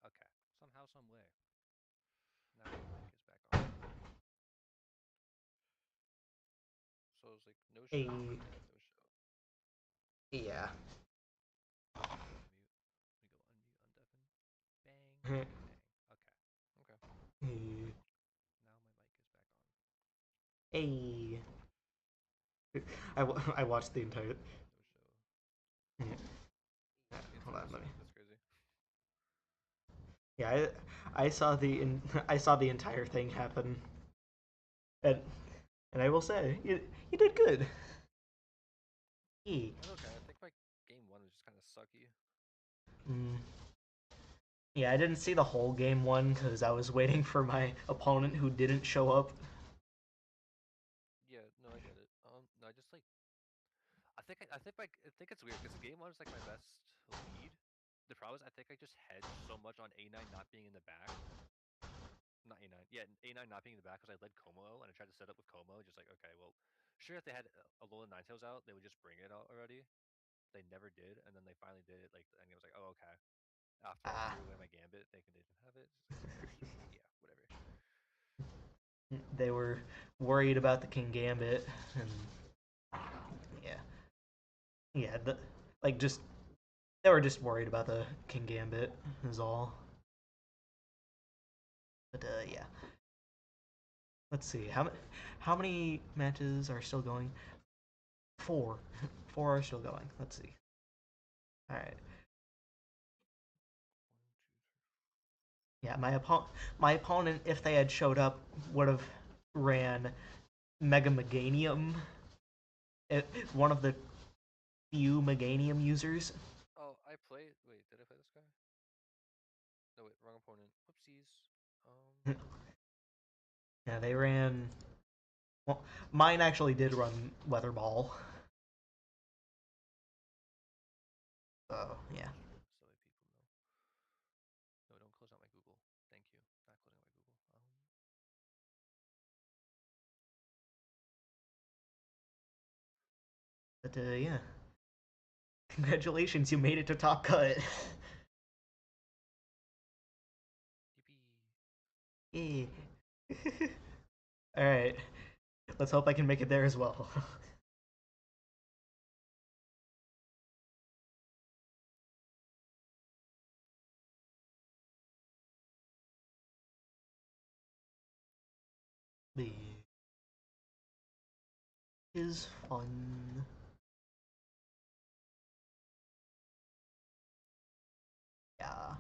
Okay. Somehow, some way. Now my mic is back on. So it's like no show. Hey. No show. Yeah. Unmute. We go unmute, undeafen. Bang. Hey. Bang. Okay. Okay. Hey. Now my mic is back on. Hey. I watched the entire. No show. Yeah. Hold on, let me. That's crazy. Yeah, I saw I saw the entire thing happen, and I will say you did good. That's okay. I think my game one was just kind of sucky. Mm. Yeah, I didn't see the whole game one because I was waiting for my opponent who didn't show up. Yeah, no, I get it. No, I just like I think it's weird because game one is like my best lead. The problem is I think I just hedged so much on A9 not being in the back. Not A9, yeah, A9 not being in the back because I led Como and I tried to set up with Como, just like okay, well, sure if they had Alola Ninetales out, they would just bring it out already. They never did, and then they finally did it. Like, and it was like, oh okay. After I Ah, threw away my Gambit, thinking they didn't have it. Yeah, whatever. they were worried about the King Gambit, and yeah, yeah, like just they were just worried about the King Gambit is all. But yeah, let's see how many matches are still going. Four, four are still going. Let's see. All right. Yeah, my opponent, if they had showed up, would have ran Mega Meganium. One of the few Meganium users. Oh, I played. Wait, did I play this guy? No, wait, wrong opponent. Whoopsies. Yeah, they ran. Well, mine actually did run Weather Ball. So yeah. So that people know. No, don't close out my Google. Thank you. Not closing out my Google. But yeah. Congratulations, you made it to Top Cut. Yippee. Yeah. All right. Let's hope I can make it there as well. The is fun. Yeah.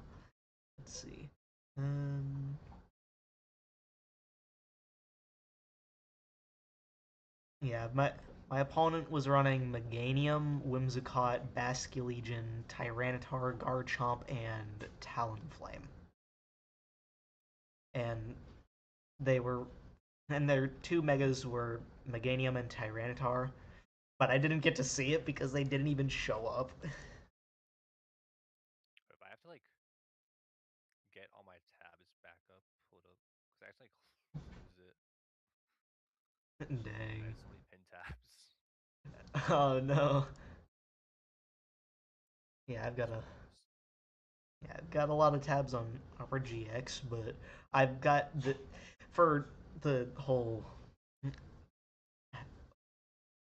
Let's see. Um. Yeah, my opponent was running Meganium, Whimsicott, Basculegion, Tyranitar, Garchomp, and Talonflame. And they were and their two megas were Meganium and Tyranitar, but I didn't get to see it because they didn't even show up. If I have to like get all my tabs back up, pull it up, because I actually close it. I Dang. had so many pin tabs. Oh no. Yeah, Spoilers. I've got a lot of tabs on Upper GX, but I've got the for the whole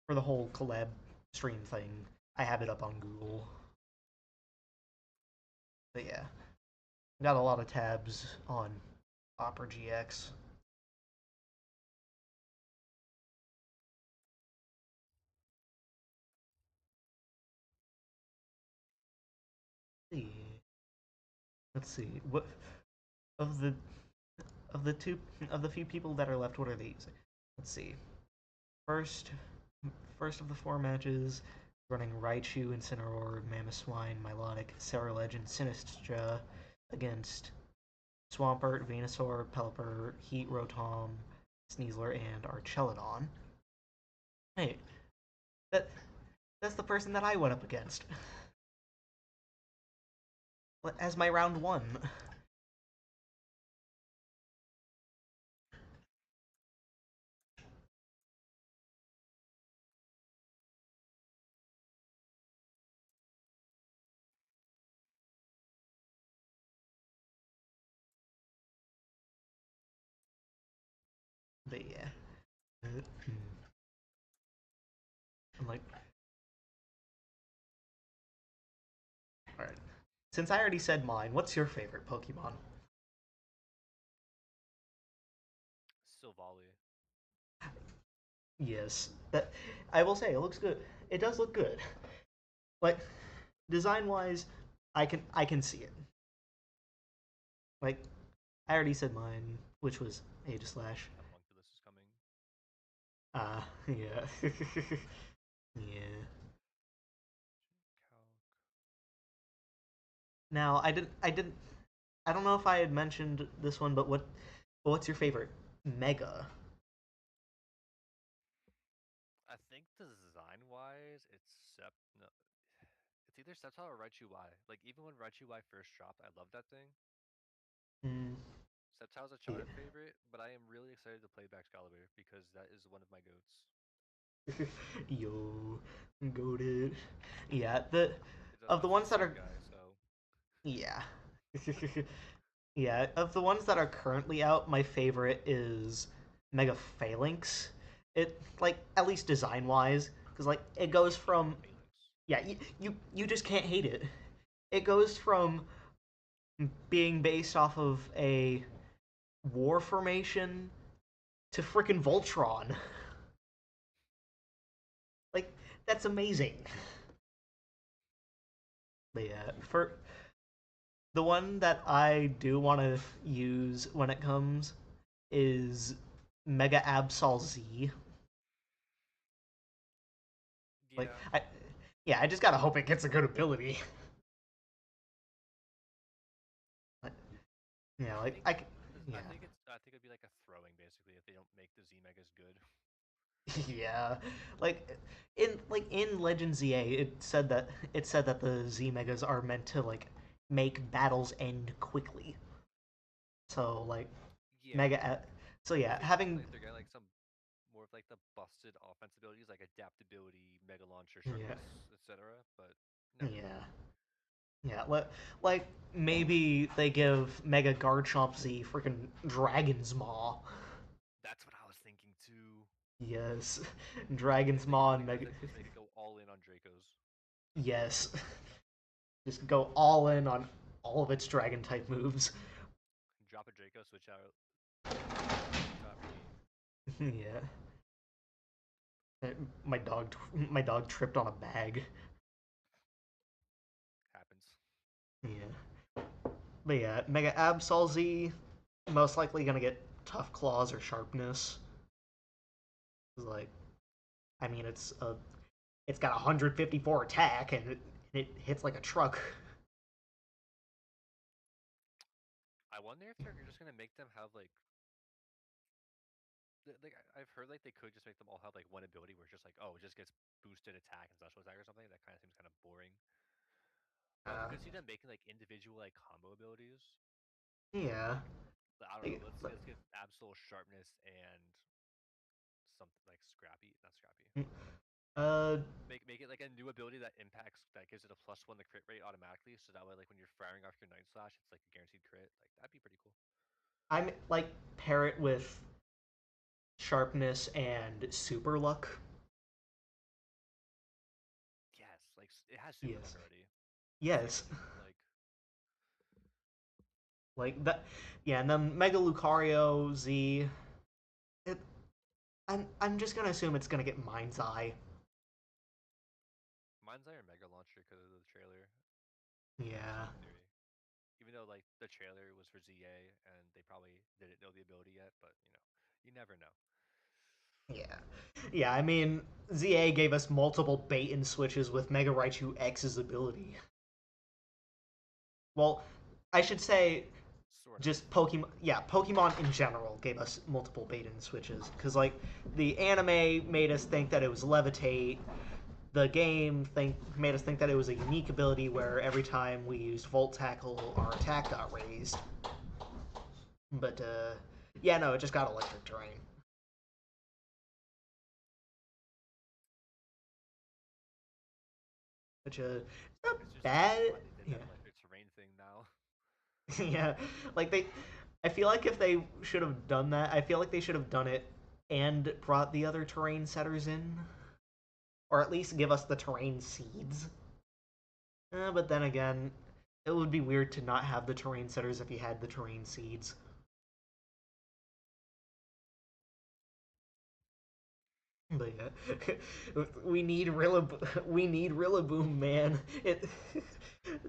for the whole collab stream thing. I have it up on Google. But yeah, got a lot of tabs on Opera GX. Let's see. What of the of the two of the few people that are left? What are these? Let's see. First, first of the four matches, running Raichu, Incineroar, Mamoswine, Milotic, Ceruledge, and Sinistra against Swampert, Venusaur, Pelipper, Heat Rotom, Sneasler, and Archelodon. Hey, that that's the person that I went up against as my round one. But yeah, I'm like, all right. Since I already said mine, what's your favorite Pokemon? Silvally. Yes, that I will say it looks good. It does look good. Like design wise, I can see it. Like I already said mine, which was Aegislash. Homunculus is coming. Yeah. Yeah. Calc. Now I didn't I don't know if I had mentioned this one, but what's your favorite Mega? I think design wise, no, it's either Sceptile or Raichu Y. Like even when Raichu Y first dropped, I loved that thing. Mm, Sceptile's a yeah. charted favorite, but I am really excited to play Excalibur because that is one of my goats. Yo, goated. Yeah, the of the I'm a ones that sword are guy, so yeah. Yeah, of the ones that are currently out, my favorite is Mega Phalanx. It like at least design wise, because like it you goes can't hate from Mega Phalanx. yeah you just can't hate it. It goes from being based off of a war formation to frickin' Voltron. Like that's amazing. But yeah, for the one that I do want to use when it comes is Mega Absol Z. Like Yeah, yeah, I just gotta hope it gets a good ability. Like, yeah, I like think yeah, I think it'd be like a throwing basically if they don't make the Z Megas good. yeah, like in Legend ZA, it said that the Z Megas are meant to like make battles end quickly. So like Yeah, Mega, so if yeah, it seems having like they're getting like some more of like the busted offense abilities like adaptability, Mega Launcher, yeah, Sharpness, etc. But never really. yeah. Yeah, like maybe they give Mega Garchomp Z freaking Dragon's Maw. That's what I was thinking too. Yes, And Dragon's if they can Maw do and like that, Mega. then just make it go all in on Dracos. Yes, just go all in on all of its Dragon type moves. Drop a Draco, switch out me. Yeah, my dog tripped on a bag. Happens. Yeah, but yeah, Mega Absol Z most likely gonna get Tough Claws or Sharpness. Like, I mean, it's got 154 attack and it hits like a truck. I wonder if they're just gonna make them have like like I've heard like they could just make them all have like one ability where it's just like oh it just gets boosted attack and special attack or something. That kind of seems kind of boring. But I Uh, could see them making like individual like combo abilities. yeah. But I don't know. Like, Let's give Absol sharpness and something like Scrappy, not Scrappy. uh, Make it like a new ability that impacts that gives it a +1 to crit rate automatically. So that way, like when you're firing off your Night Slash, it's like a guaranteed crit. Like that'd be pretty cool. I'm like pair it with sharpness and super luck. Yes, like it has super luck Yes. already. It's like Yes. like Like that. Yeah, and then Mega Lucario Z. It, I'm just gonna assume it's gonna get Mind's Eye. Mine's Iron Mega Launcher because of the trailer. That's Yeah. my theory. Even though like the trailer was for ZA and they probably didn't know the ability yet, but you never know. Yeah. Yeah, I mean, ZA gave us multiple bait and switches with Mega Raichu X's ability. Well, I should say Sort of. just Pokemon. Yeah, Pokemon in general gave us multiple bait and switches because like the anime made us think that it was levitate. The game made us think that it was a unique ability where every time we used Volt Tackle, our attack got raised. But yeah, no, it just got electric terrain. Which it's not It's just bad. glad they did Yeah, that electric terrain thing now. yeah. Like they, I feel like if they should have done that, I feel like they should have done it and brought the other terrain setters in, or at least give us the terrain seeds. But then again, it would be weird to not have the terrain setters if you had the terrain seeds. But yeah, we need Rillaboom, man. It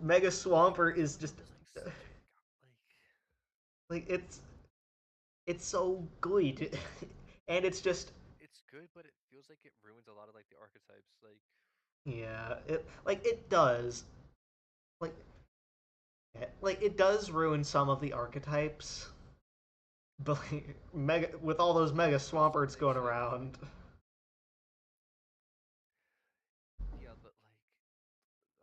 Mega Swampert is just Rillaboom is like such a like it's so good, and it's just it's good, but it feels like it ruins a lot of like the archetypes. Like yeah, it like it does like Like it does ruin some of the archetypes, but like, mega with all those mega swamperts going around. Yeah, but like,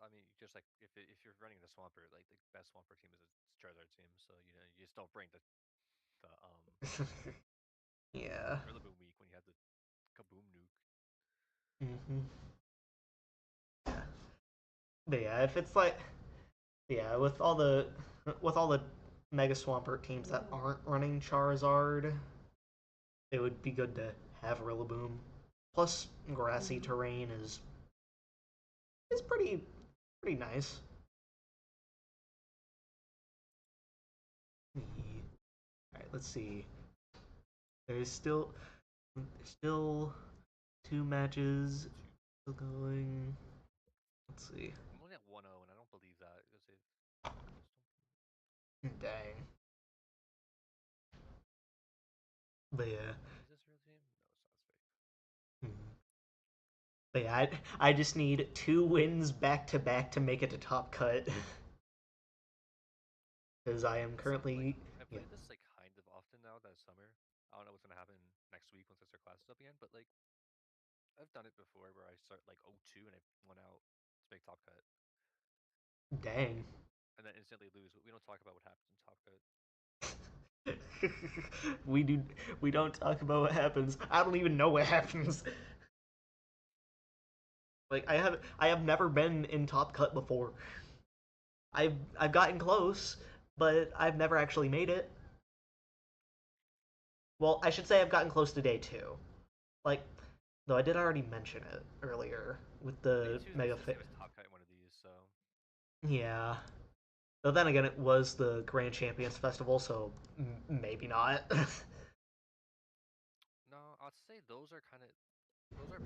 I mean, just like if you're running the Swampert, like the best Swampert team is a Charizard team, so you know you just don't bring the Yeah. Rillaboom week when you have the Kaboom nuke. Hmm. Yeah. But yeah, if it's like yeah, with all the Mega Swampert teams that aren't running Charizard, it would be good to have Rillaboom. Plus, grassy terrain is pretty nice. All right, let's see. There's still two matches still going. Let's see. I'm only at 1-0, and I don't believe that because they. Dang. But yeah. Is this real team? No, it's not. It's fake. Hmm. But yeah, I just need 2 wins back to back to make it to top cut. Because I am It's like currently. I Yeah. played this like kind of often now that summer. I don't know what's gonna happen next week once I start classes up again, but like I've done it before where I start like 0-2 and I won out to make top cut, Dang. and then instantly lose. But we don't talk about what happens in top cut. we do. We don't talk about what happens. I don't even know what happens. Like I have never been in top cut before. I've gotten close, but I've never actually made it. Well, I should say I've gotten close to day 2. Like, though I did already mention it earlier with Day the two is mega basically the fit. same as top cut in one of these, so Yeah. Though then again, it was the Grand Champions Festival, so maybe not. no, I'd say those are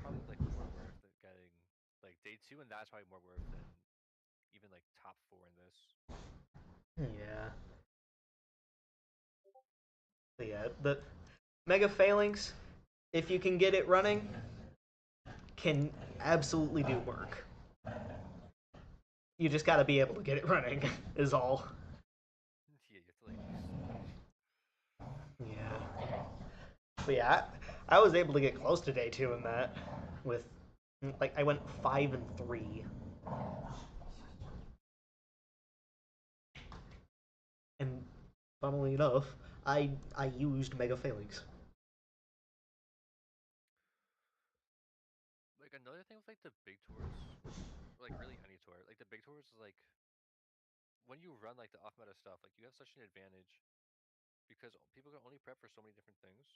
probably like more worth than getting like day two, and that's probably more worth than even like top four in this. Yeah. But yeah, the Mega Phalanx, if you can get it running, can absolutely do work. You just gotta be able to get it running, is all. Yeah, you have to like. Yeah. But yeah, I was able to get close to day 2 in that. With, like, I went 5-3. And funnily enough, I used Mega Phalanx. Like another thing with like the big tours, or, like really any tour, like the big tours is like when you run like the off meta stuff, like you have such an advantage because people can only prep for so many different things,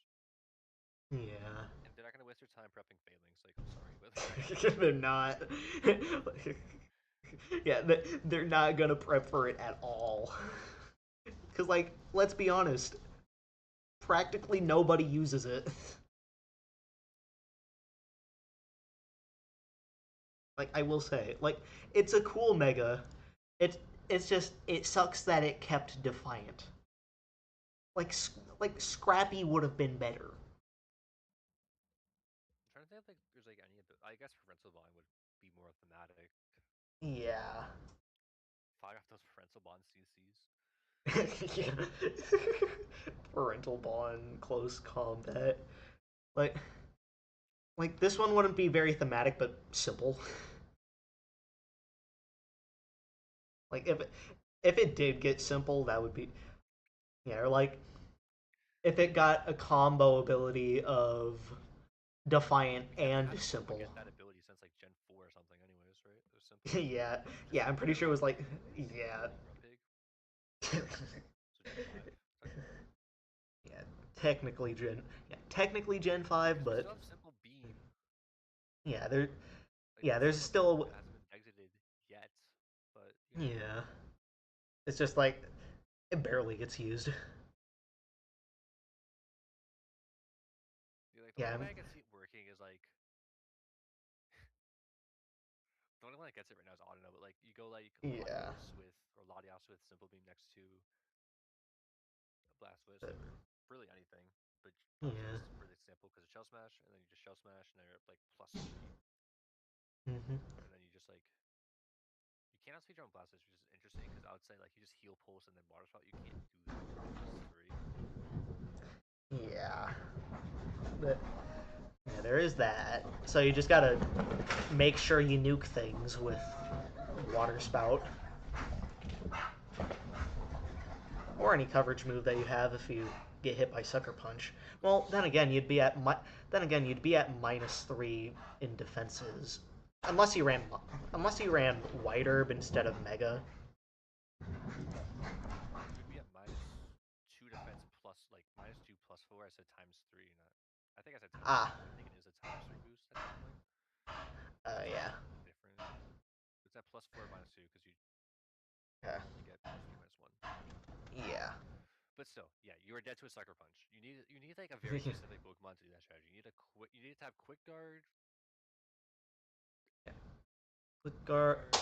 Yeah. and they're not gonna waste their time prepping failings. Like I'm sorry, but They're not. Yeah, they're not gonna prep for it at all. Because, like, let's be honest, practically nobody uses it. Like, I will say, like, it's a cool mega. It's it's just it sucks that it kept Defiant. Like like Scrappy would have been better. I'm trying to think if like there's like any. I guess parental bond would be more thematic. Yeah. Fire off those parental bond CCs. Yeah. Parental bond, close combat. Like this one wouldn't be very thematic, but simple. Like if it did get simple, that would be yeah. Or like if it got a combo ability of Defiant We haven't and had someone simple. get that ability since like Gen 4 or something, anyways, right? It was simple. Yeah, Just yeah. I'm pretty Fire sure it was Rush like and yeah. Grumpig. So Gen 5, technically. Yeah, technically Gen 5, Because we but still have simple beam. yeah, there Like yeah, that's there's still a move still that hasn't been exited yet. But you know. yeah. It's just like it barely gets used. Like the Yeah, only way I can see it working is like the only one that gets it right now is Audino, but like you go like yeah, Latios with Simple Beam next to Blastoise but, or really anything. But yeah. Blastoise is really simple because of Shell Smash, and then you just Shell Smash, and they're like +3, Hmm. and then you just like you can't cannot speed on Blastoise, which is interesting because I would say like you just heal pulse and then water spout. You can't do that with Blastoise 3. Yeah. But, yeah, there is that. So you just gotta make sure you nuke things with water spout. Or any coverage move that you have if you get hit by Sucker Punch. Well, then again, you'd be at -3 in defenses, unless you ran White Herb instead of Mega. You would be at -2 defense plus like -2 plus 4. I said ×3, not. I think I said ×3. Ah, I think it is a ×3 boost at that point. yeah. Different. It's at +4 -2 because you Yeah. only get +3 -1. Yeah. But still, yeah, you are dead to a Sucker Punch. You need like a very specific Pokemon to do that strategy. You need to have Quick Guard, Quick Guard.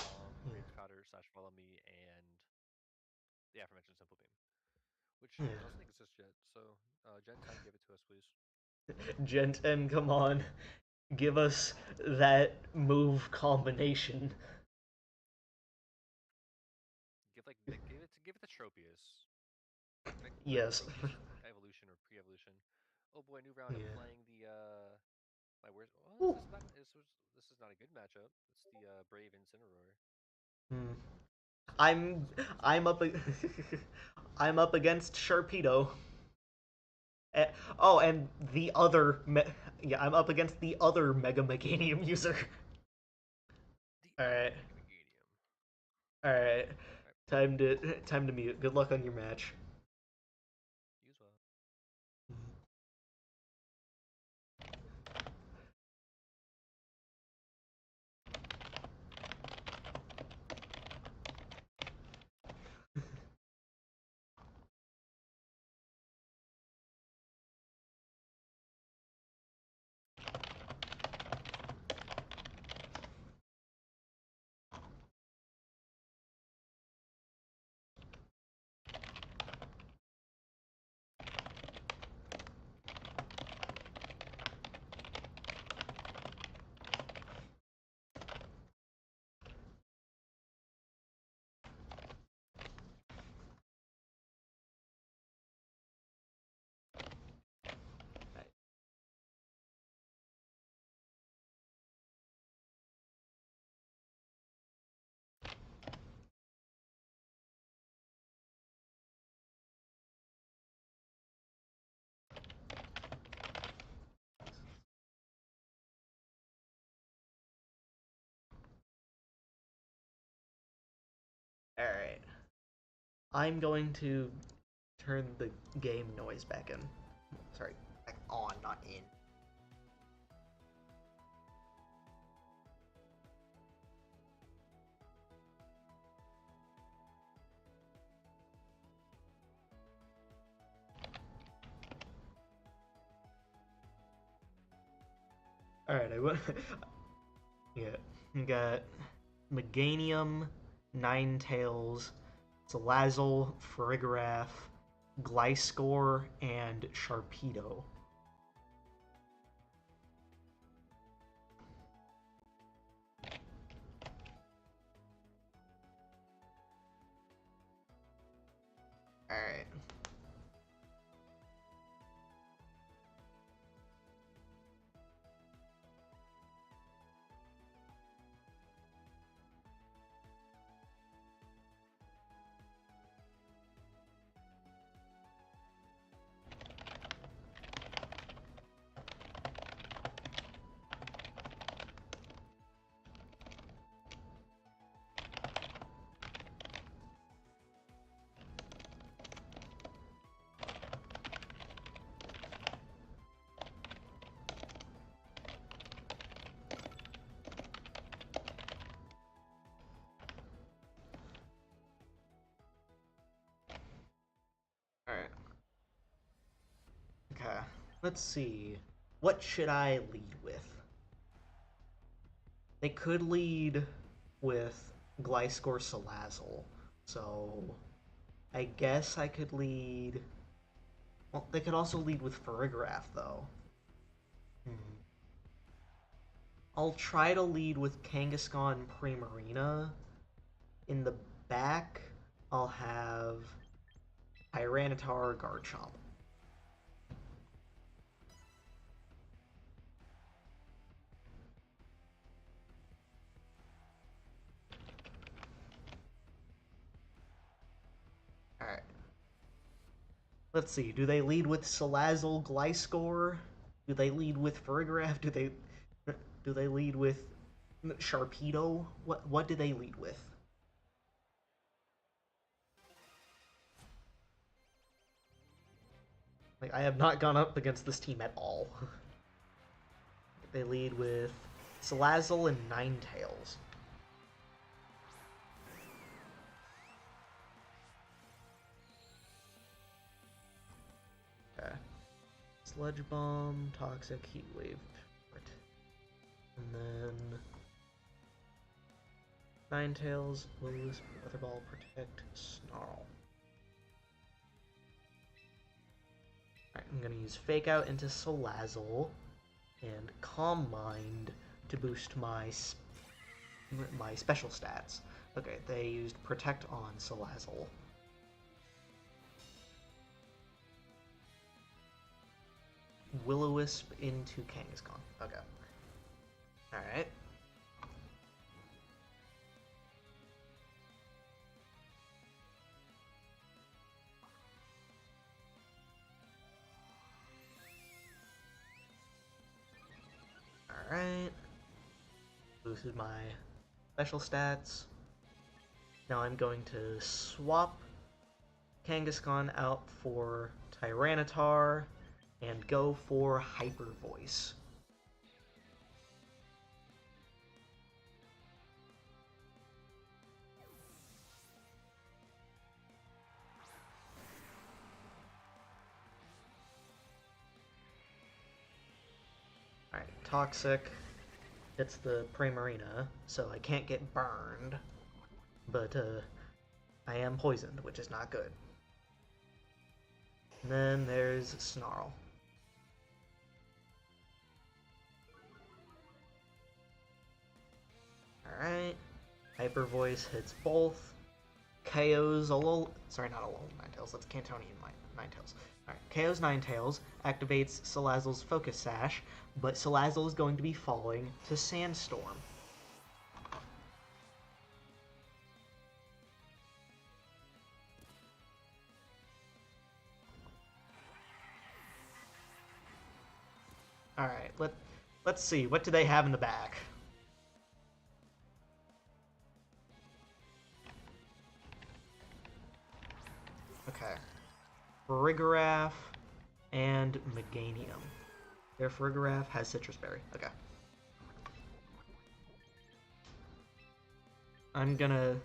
Rage Powder / Follow Me, and the aforementioned Simple Beam, which Yeah. doesn't exist yet. So, Gen 10, give it to us, please. Gen 10, come on. Give us that move combination. Give it to Tropius. Like, Yes. evolution or pre-evolution. Oh boy, new round. Yeah. I'm playing the my worst. Ooh. This is not a good matchup. It's the Brave Incineroar. Hmm. I'm up I'm up against Sharpedo. Oh, and the other I'm up against the other Mega Meganium user. All right. Meganium. All right. Time to mute. Good luck on your match. You as well. All right. I'm going to turn the game noise back in. Sorry, back on, not in. All right, yeah, we got Meganium, Ninetales, Salazzle, Farigiraf, Gliscor, and Sharpedo. Alright. Alright. Okay, let's see. What should I lead with? They could lead with Gliscor Salazzle, so I guess I could lead... Well, they could also lead with Farigiraf, though. I'll try to lead with Kangaskhan Primarina, in the back, I'll have Tyranitar, Garchomp. Alright. Let's see, do they lead with Salazzle, Gliscor? Do they lead with Farigiraf? Do they lead with Sharpedo? What do they lead with? Like, I have not gone up against this team at all. They lead with Salazzle and Ninetales. Okay. Sludge Bomb, Toxic, Heat Wave. And then Ninetales, Lose, Weather Ball, Protect, Snarl. Alright, I'm gonna use Fake Out into Salazzle and Calm Mind to boost my special stats. Okay, they used Protect on Salazzle. Will-O-Wisp into Kangaskhan. Okay. Alright. Alright. Boosted my special stats. Now I'm going to swap Kangaskhan out for Tyranitar and go for Hyper Voice. Alright, Toxic hits the Primarina, so I can't get burned, but I am poisoned, which is not good. And then there's Snarl. Alright, Hyper Voice hits both. KO's sorry, not Alolan Ninetales, that's Cantonian Ninetales. Alright, KO's Ninetales activates Salazzle's Focus Sash, but Salazzle is going to be falling to Sandstorm. Alright, let's see, what do they have in the back? Okay. Farigiraf and Meganium. Their Farigiraf has Citrus Berry. Okay. I'm gonna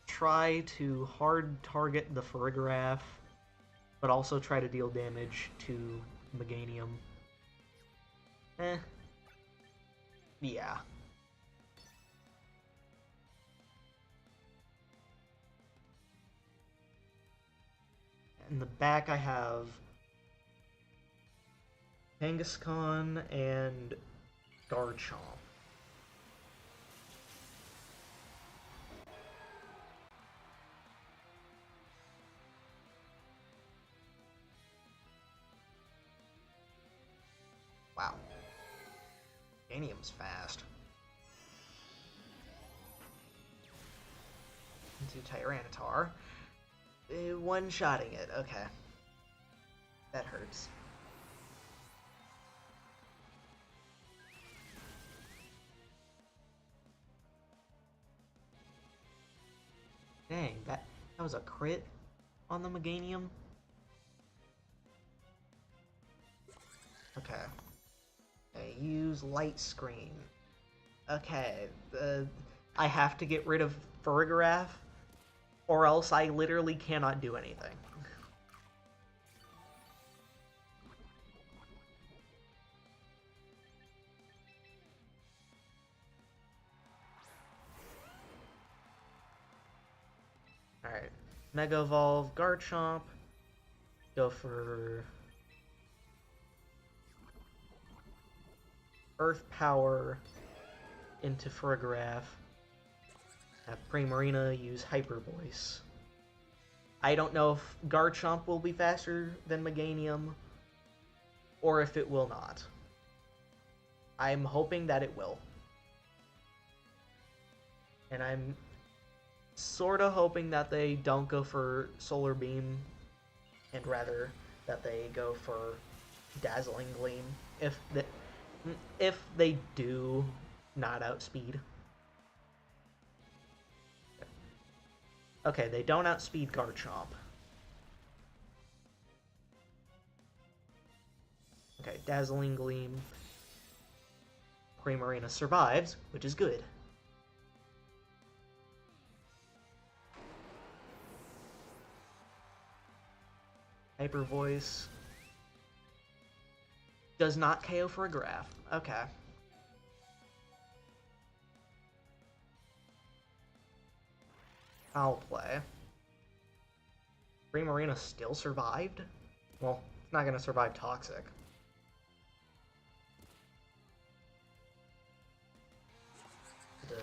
try to hard target the Farigiraf, but also try to deal damage to Meganium. Yeah. In the back I have Kangaskhan and Garchomp. Wow. Ganium's fast. Into Tyranitar. One-shotting it, okay. That hurts. Dang, that was a crit on the Meganium? Okay. I use Light Screen. Okay, I have to get rid of Farigiraf, or else I literally cannot do anything. Alright, Mega Evolve Garchomp, go for Earth Power into Farigiraf, Have Primarina use Hyper Voice. I don't know if Garchomp will be faster than Meganium, or if it will not. I'm hoping that it will. And I'm sorta hoping that they don't go for Solar Beam, and rather that they go for Dazzling Gleam. If they do not outspeed. Okay, they don't outspeed Garchomp. Okay, Dazzling Gleam. Primarina survives, which is good. Hyper Voice. Does not KO for a graph. Okay. Foul play. Primarina still survived? Well, it's not gonna survive Toxic.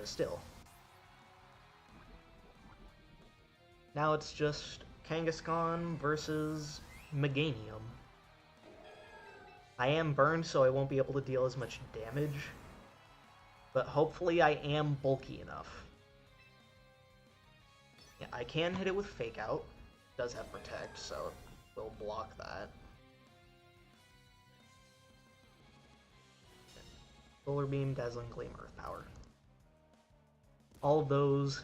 Still. Now it's just Kangaskhan versus Meganium. I am burned, so I won't be able to deal as much damage. But hopefully I am bulky enough. Yeah, I can hit it with Fake Out. It does have Protect, so it will block that. Solar Beam, Dazzling Gleam, Earth Power. All of those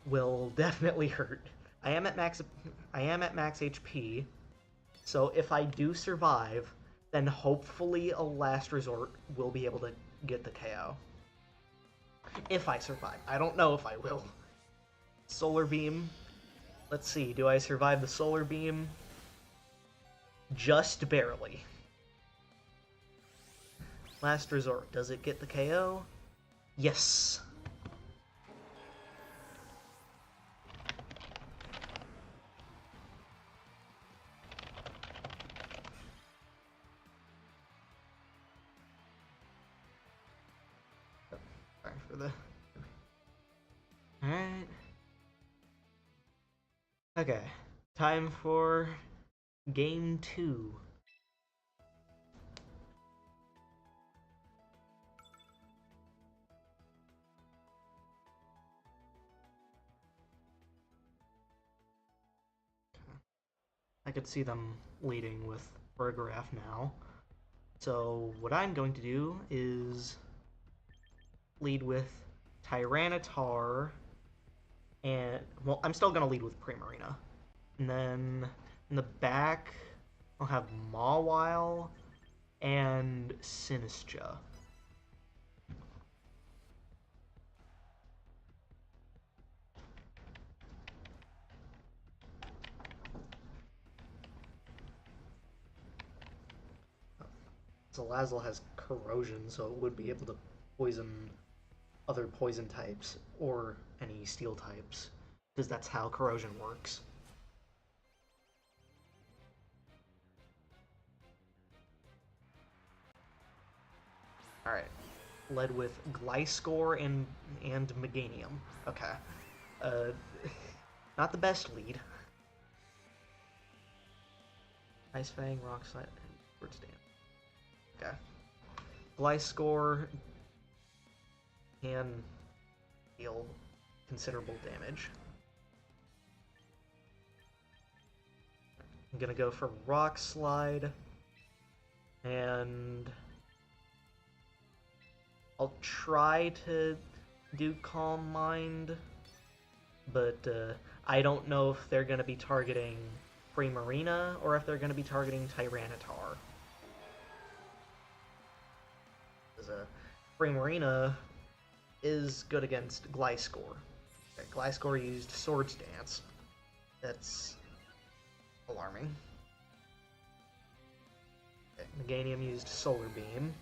will definitely hurt. I am at max HP, so if I do survive, then hopefully a last resort will be able to get the KO. If I survive. I don't know if I will. Solar Beam. Let's see, do I survive the Solar Beam? Just barely. Last resort. Does it get the KO? Yes. Sorry for the... Alright. Okay. Time for Game 2. I could see them leading with Burgraph now. So what I'm going to do is lead with Tyranitar, and, well, I'm still going to lead with Primarina. And then in the back, I'll have Mawile and Sinistcha. Salazzle has Corrosion, so it would be able to poison other poison types or any steel types, because that's how Corrosion works. Alright. Led with Gliscor and Meganium. Okay. Not the best lead. Ice Fang, Rock Slide, Word Stand. Okay. Gliscor can deal considerable damage. I'm gonna go for Rock Slide, and I'll try to do Calm Mind, but I don't know if they're gonna be targeting Primarina or if they're gonna be targeting Tyranitar. Primarina is good against Gliscor. Okay, Gliscor used Swords Dance. That's alarming. Okay, Meganium used Solar Beam.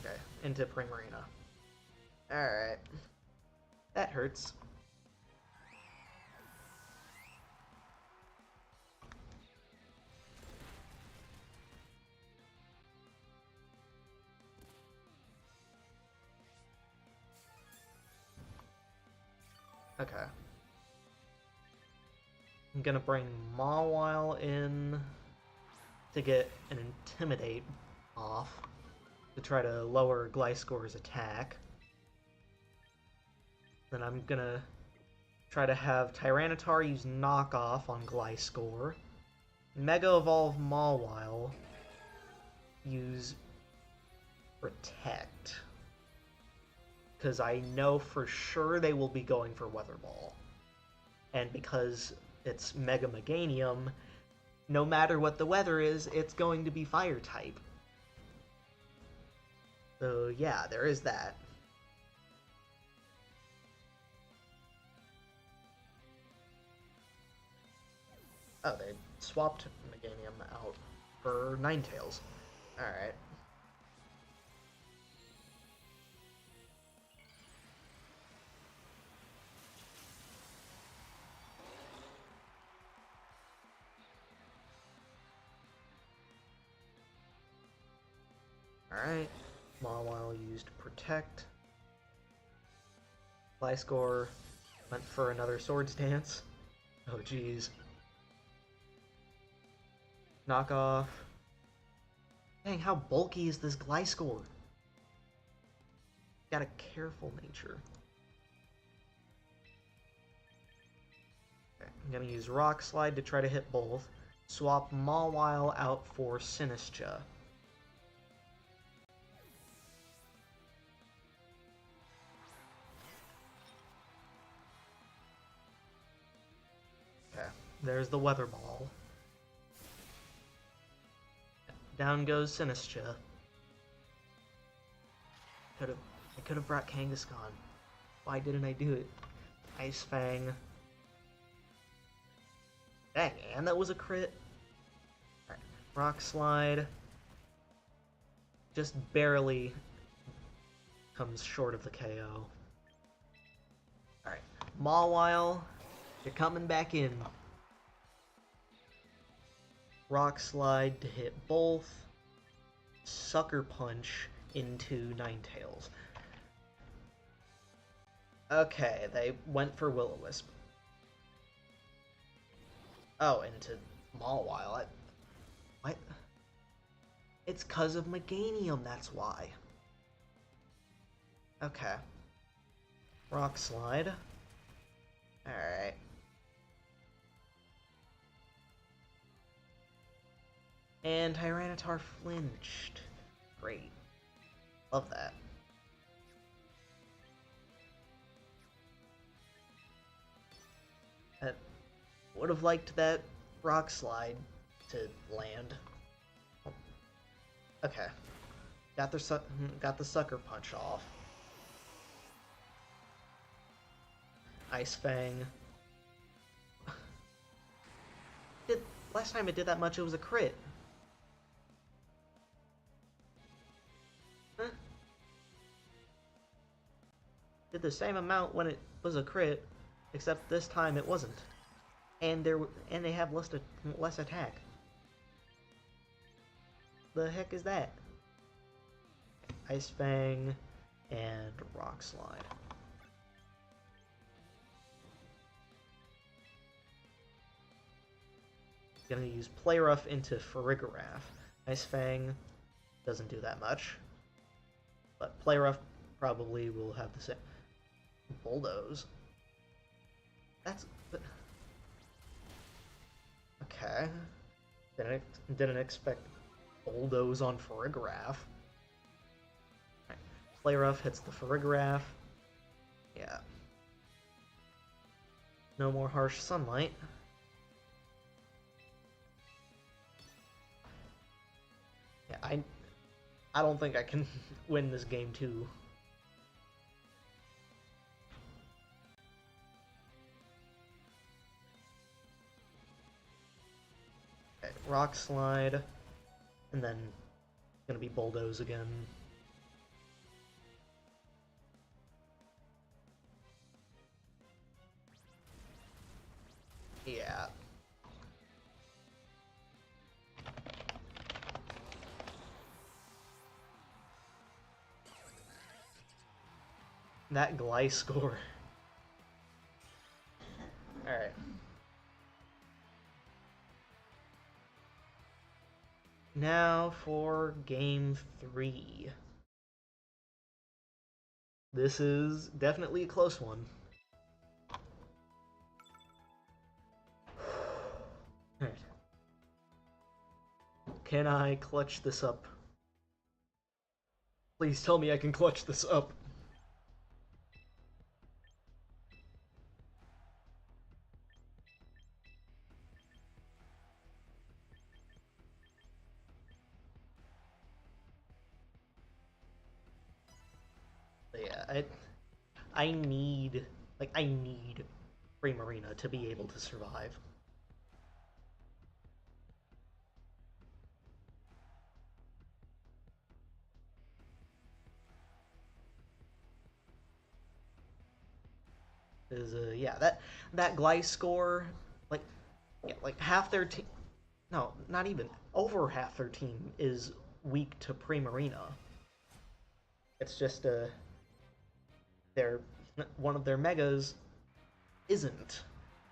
Okay, into Primarina. Alright. That hurts. Okay. I'm gonna bring Mawile in to get an Intimidate off to try to lower Gliscor's attack. Then I'm gonna try to have Tyranitar use Knock Off on Gliscor. Mega Evolve Mawile. Use Protect. Because I know for sure they will be going for Weather Ball. And because it's Mega Meganium, no matter what the weather is, it's going to be Fire type. So yeah, there is that. Oh, they swapped Meganium out for Ninetales. Alright. Alright. Mawile used Protect. Gliscor went for another Swords Dance. Oh jeez. Knock off. Dang, how bulky is this Gliscor? Got a careful nature. Okay, I'm gonna use Rock Slide to try to hit both. Swap Mawile out for Sinistcha. Okay, there's the Weather Ball. Down goes Sinistcha. I could have brought Kangaskhan. Why didn't I do it? Ice Fang. Dang, and that was a crit. Alright, Rock Slide. Just barely comes short of the KO. Alright, Mawile, you're coming back in. Rock Slide to hit both. Sucker Punch into Ninetales. Okay, they went for Will-O-Wisp. Oh, into Mawile. What? It's because of Meganium, that's why. Okay. Rock Slide. Alright. And Tyranitar flinched. Great. Love that. I would have liked that Rock Slide to land. Okay. Got the Sucker Punch off. Ice Fang. Last time it did that much, it was a crit. Huh? Did the same amount when it was a crit, except this time it wasn't. And they have less attack. The heck is that? Ice Fang and Rock Slide. Gonna use Play Rough into Farigiraf. Ice Fang doesn't do that much, but Play Rough probably will have the same. Bulldoze. That's okay. Didn't expect Bulldoze on Farigiraf. Right. Play Rough hits the Farigiraf. Yeah. No more Harsh Sunlight. Yeah, I don't think I can win this game too. Okay, Rock Slide, and then gonna be Bulldoze again. Yeah. That Gliscor. Alright. Now for game 3. This is definitely a close one. Alright. Can I clutch this up? Please tell me I can clutch this up. But yeah, I need Primarina to be able to survive. Is yeah, that Gliscor, like, yeah, like half their team, no, not even, over half their team is weak to Primarina. It's just their one of their megas isn't.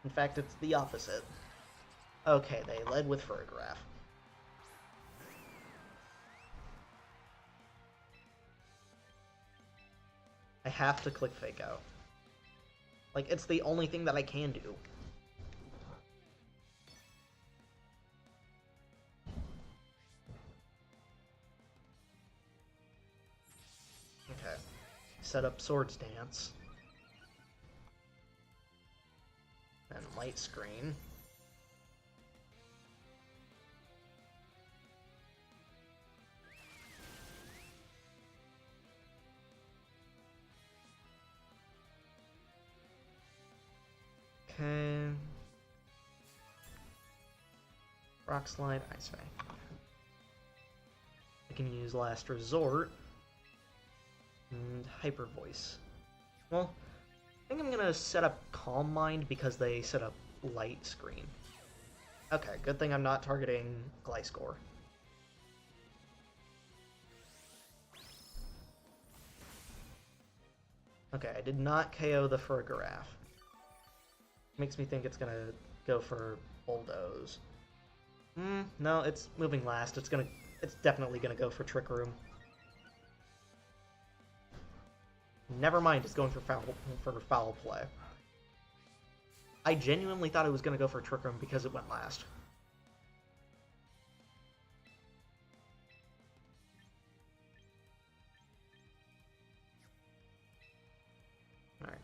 In fact, it's the opposite. Okay, they led with Ferrograph. I have to click Fake Out. Like, it's the only thing that I can do. Okay. Set up Swords Dance. And Light Screen. Okay. Rock Slide, Ice Ray. I can use Last Resort. And Hyper Voice. Well, I think I'm gonna set up Calm Mind because they set up Light Screen. Okay, good thing I'm not targeting Gliscor. Okay, I did not KO the Ferrograph. Makes me think it's gonna go for Bulldoze. No, it's moving last. It's definitely gonna go for Trick Room. Never mind, it's going for foul play. I genuinely thought it was gonna go for Trick Room because it went last. Alright.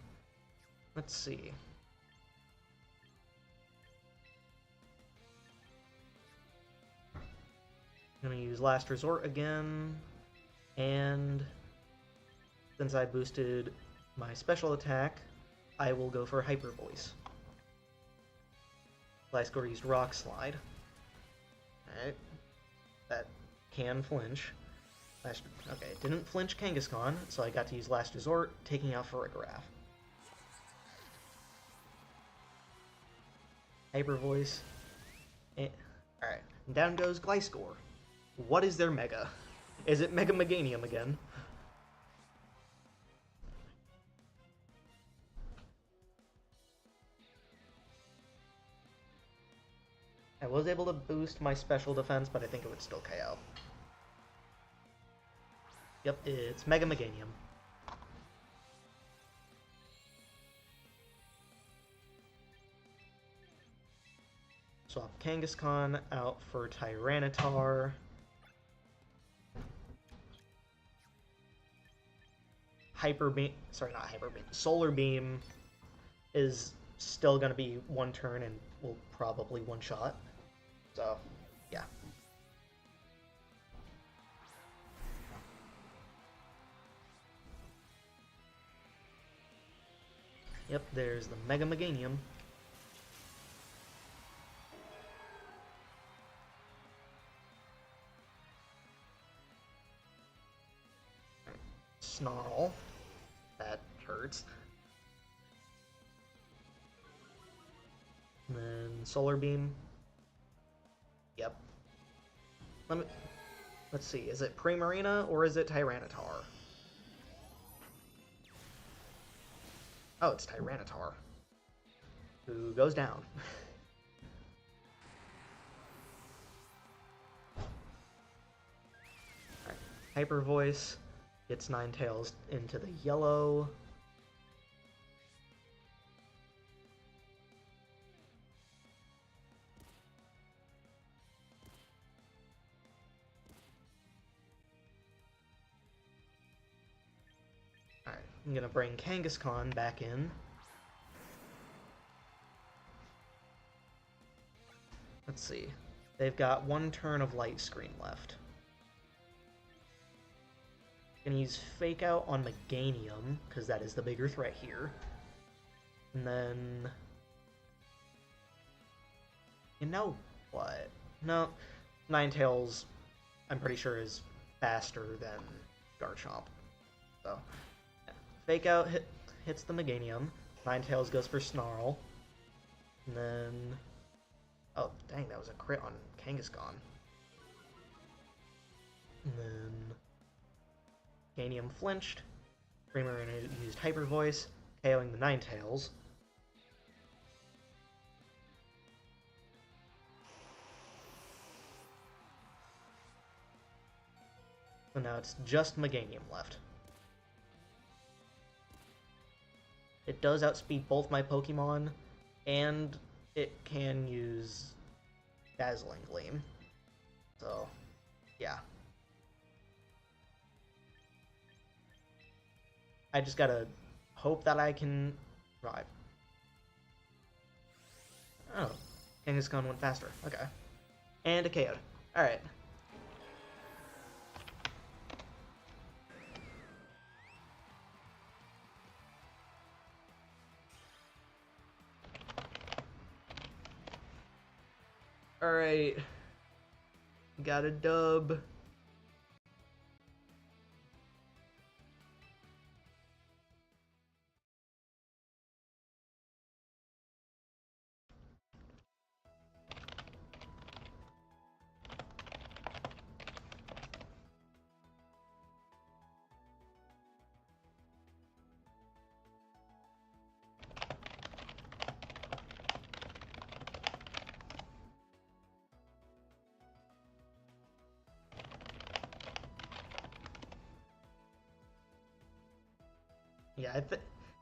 Let's see. I'm gonna use Last Resort again, and since I boosted my special attack, I will go for Hyper Voice. Gliscor used Rock Slide. Alright. That can flinch. Okay, it didn't flinch Kangaskhan, so I got to use Last Resort, taking out Ferrograph. Hyper Voice. Alright, down goes Gliscor. What is their Mega? Is it Mega Meganium again? I was able to boost my special defense, but I think it would still KO. Yep, it's Mega Meganium. Swap Kangaskhan out for Tyranitar. Hyper Beam, sorry, not Hyper Beam, Solar Beam is still going to be one turn and will probably one shot. So, yeah. Yep, there's the Mega Meganium. Snarl. That hurts. And then Solar Beam. Yep. Let's see, is it Primarina or is it Tyranitar? Oh, it's Tyranitar. who goes down. Alright, Hyper Voice gets Ninetales into the yellow. Alright, I'm gonna bring Kangaskhan back in. Let's see. They've got one turn of Light Screen left. Gonna use Fake Out on Meganium, because that is the bigger threat here. And then... You know what? No, Ninetales, I'm pretty sure, is faster than Garchomp. So, yeah. Fake Out hits the Meganium. Ninetales goes for Snarl. And then... Oh, dang, that was a crit on Kangaskhan. And then... Meganium flinched. Kramer used Hyper Voice, KOing the Ninetales. So now it's just Meganium left. It does outspeed both my Pokemon, and it can use Dazzling Gleam. So, yeah. I just gotta hope that I can survive. Oh, Kangaskhan went faster. Okay. And a KO. Alright. Alright. Got a dub.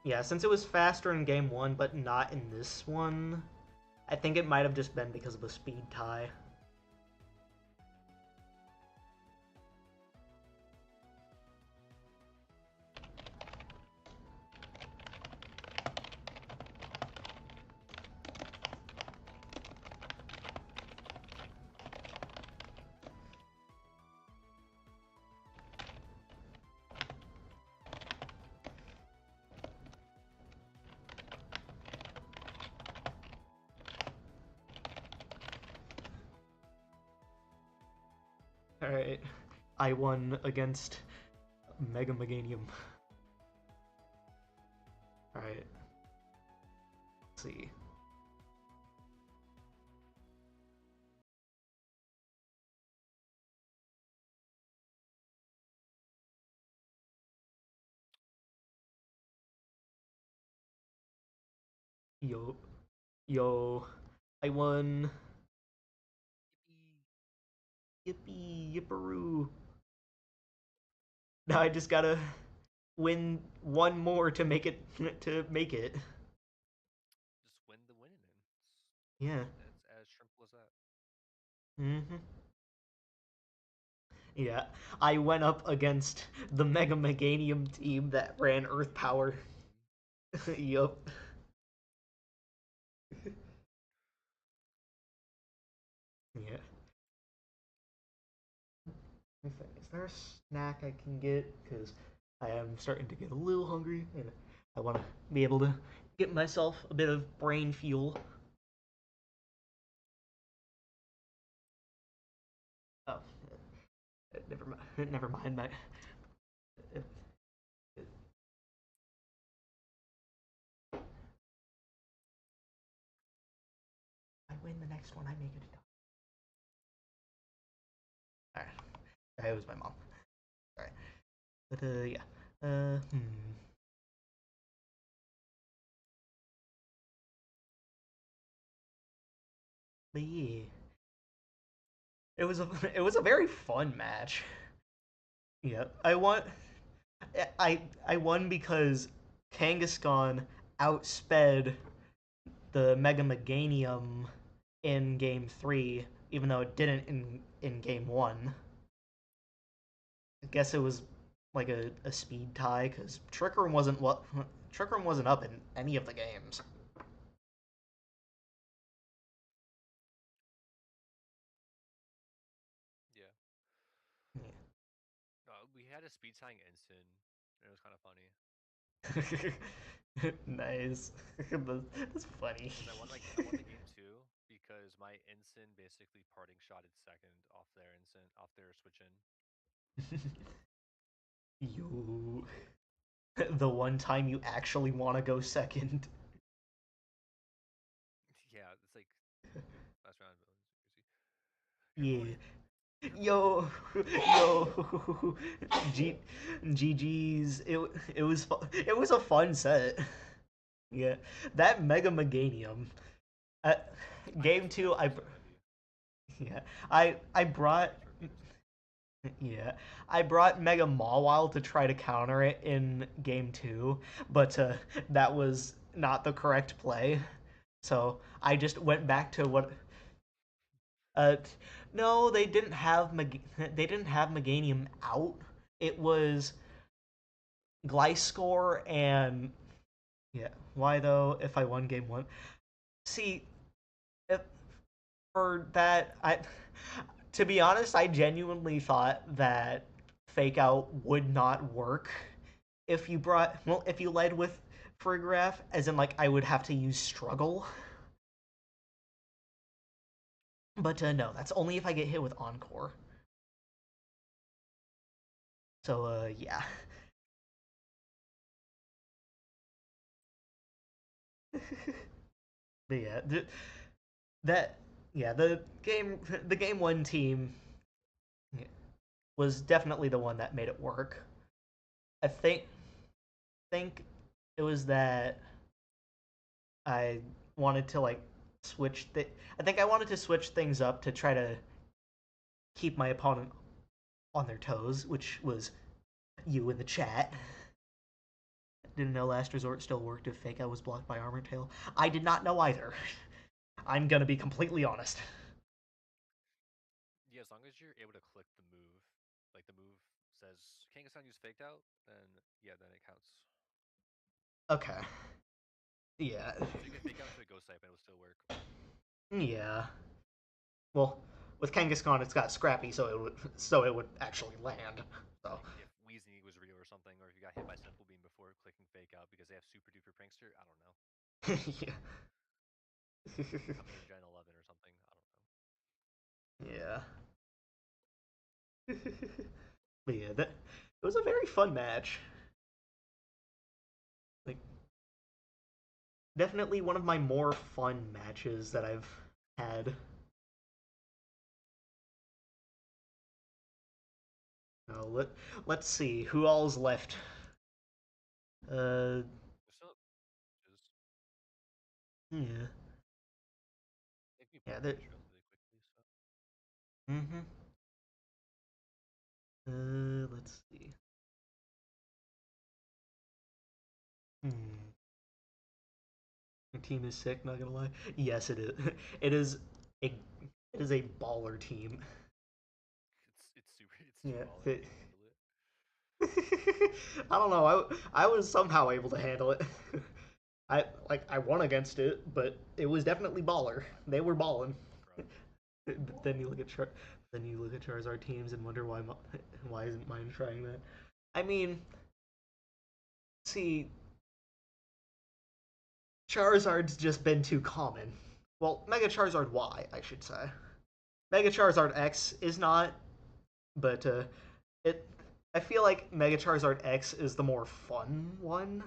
Yeah, since it was faster in game 1, but not in this one, I think it might have just been because of a speed tie. Alright, I won against Mega Meganium. Alright. Let's see. Yo, I won. Yippee, yipperoo. Now I just gotta win one more to make it. Just win the winning. Yeah. It's as simple as that. Mm-hmm. Yeah, I went up against the Mega Meganium team that ran Earth Power. Yup. Yeah. Let me think, is there a snack I can get? Because I am starting to get a little hungry, and I want to be able to get myself a bit of brain fuel. Oh, never mind. Never mind. If I win the next one, I make it a dog. Alright. It was my mom. Alright. But, yeah. Hmm. But yeah, it was a it was a very fun match. Yeah, I won. I won because Kangaskhan outsped the Mega Meganium in Game 3, even though it didn't in Game 1. I guess it was like a speed tie because Trick Room wasn't up in any of the games. Yeah. Yeah. We had a speed tying instant, and it was kind of funny. Nice. That's funny. Because I won the game too because my ensign basically parting shotted second off their switch in. You. The one time you actually want to go second. Yeah, it's like last round. Yeah. Yo, yo, G, GG's. It was a fun set. Yeah, that Mega Meganium. Uh, game two, yeah, I brought yeah, I brought Mega Mawile to try to counter it in game two, but that was not the correct play. So I just went back to what. Uh, no, they didn't have Meganium out. It was Gliscor and yeah. Why though? If I won game one, see, if, for that, I to be honest, I genuinely thought that Fake Out would not work if you led with Farigiraf, as in like I would have to use Struggle. But no, that's only if I get hit with Encore. So yeah. But yeah, that yeah the game one team was definitely the one that made it work. I think it was that I wanted to like I think I wanted to switch things up to try to keep my opponent on their toes, which was you in the chat. Didn't know Last Resort still worked if Fake Out was blocked by Armor Tail. I did not know either. I'm gonna be completely honest. Yeah, as long as you're able to click the move, like the move says Kangaskhan used faked out, then yeah, then it counts. Okay. Yeah. So you can fake out into a ghost type and it will still work. Yeah. Well, with Kangaskhan, it's got Scrappy, so it would actually land. So. Like if Weezing was real or something, or if you got hit by Simple Beam before clicking fake out because they have Super Duper Prankster, I don't know. Yeah. Coming in Gen 11 or something, I don't know. Yeah. But yeah, that it was a very fun match. Like definitely one of my more fun matches that I've had. Let's see who all's left. Uh, There's still is yeah, make me yeah. pull up the trails really quickly. So Mm-hmm. Let's see. Hmm. Your team is sick. Not gonna lie. Yes, it is. It is a it is a baller team. it's Yeah. super baller. I can't handle it. I don't know. I was somehow able to handle it. I won against it, but it was definitely baller. They were balling. Bro. Then you look at Charizard teams and wonder why isn't mine trying that? I mean, see, Charizard's just been too common. Well, Mega Charizard Y, I should say. Mega Charizard X is not, but it. I feel like Mega Charizard X is the more fun one.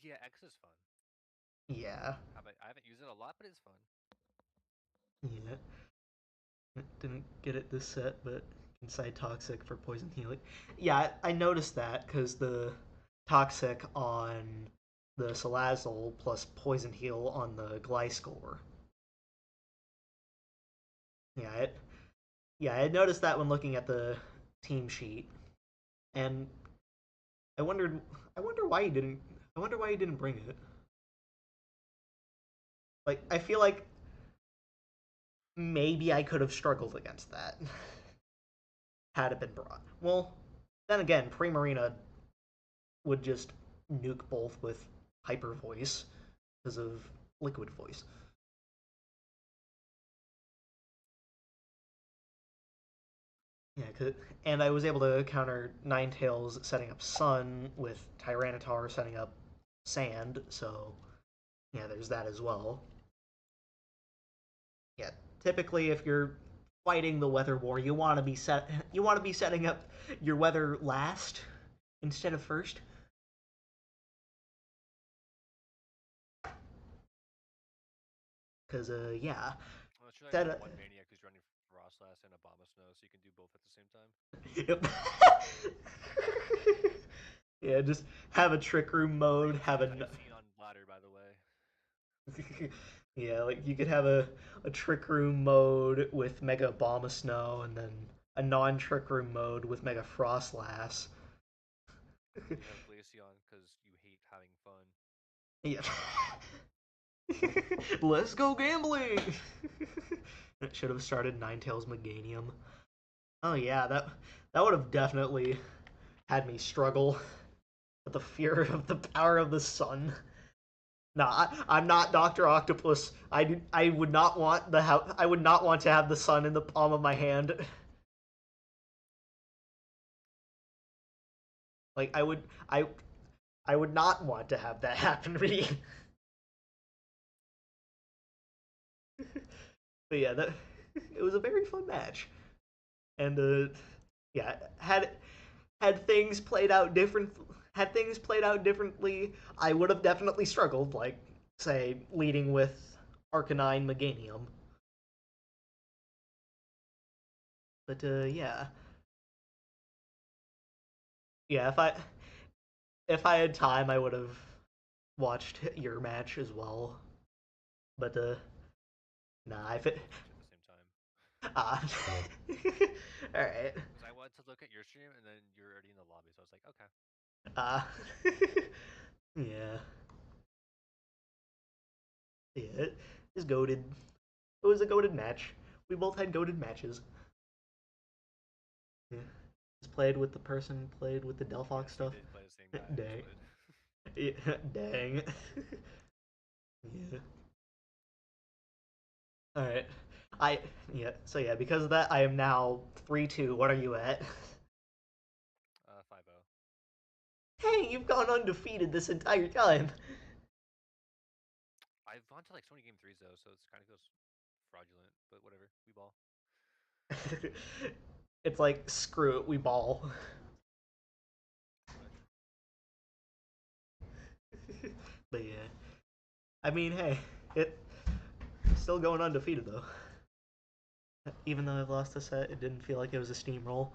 Yeah, X is fun. Yeah. I haven't used it a lot, but it's fun. Yeah. Didn't get it this set, but inside Toxic for poison healing. Yeah, I noticed that because the Toxic on the Salazzle plus Poison Heal on the Gliscor. Yeah, I had noticed that when looking at the team sheet, and I wondered, I wonder why he didn't, I wonder why he didn't bring it. Like, I feel like maybe I could have struggled against that had it been brought. Well, then again, Primarina would just nuke both with Hyper Voice because of Liquid Voice. Yeah, and I was able to counter Ninetales setting up Sun with Tyranitar setting up Sand, so yeah, there's that as well. Yeah, typically if you're fighting the weather war, you want to be setting up your weather last instead of first. Cause yeah, Well, it's like set one Maniac who's running Frostlass and Abomasnow, so you can do both at the same time. Yep. Yeah, just have a Trick Room mode, have a Xenon ladder, by the way. yeah, like you could have a Trick Room mode with Mega Abomasnow, and then a non-Trick Room mode with Mega Frostlass. You have Glaceon because you hate having fun. Yeah. Let's go gambling! It should have started Ninetales Meganium. Oh yeah, that would have definitely had me struggle with the fear of the power of the sun. Nah, I'm not Doctor Octopus. I would not want I would not want to have the sun in the palm of my hand. Like I would not want to have that happen to me. But yeah, that it was a very fun match, and yeah, had things played out differently, I would have definitely struggled. Like, say, leading with Arcanine Meganium. But yeah, yeah. If I had time, I would have watched your match as well. But nah, if it ah, all right. I wanted to look at your stream, and then you're already in the lobby, so I was like, okay. Yeah. Yeah, it is goated. It was a goated match. We both had goated matches. Yeah. Just played with the person, played with the Delphox stuff. Did play the same guy. Dang. Yeah, dang. Yeah. Alright. So yeah, because of that I am now 3-2. What are you at? 5-0. Hey, you've gone undefeated this entire time. I've gone to like so many game 3s though, so it's kind of goes fraudulent, but whatever. We ball. It's like, screw it, we ball. But yeah. I mean, hey, it still going undefeated though. Even though I've lost a set, it didn't feel like it was a steamroll.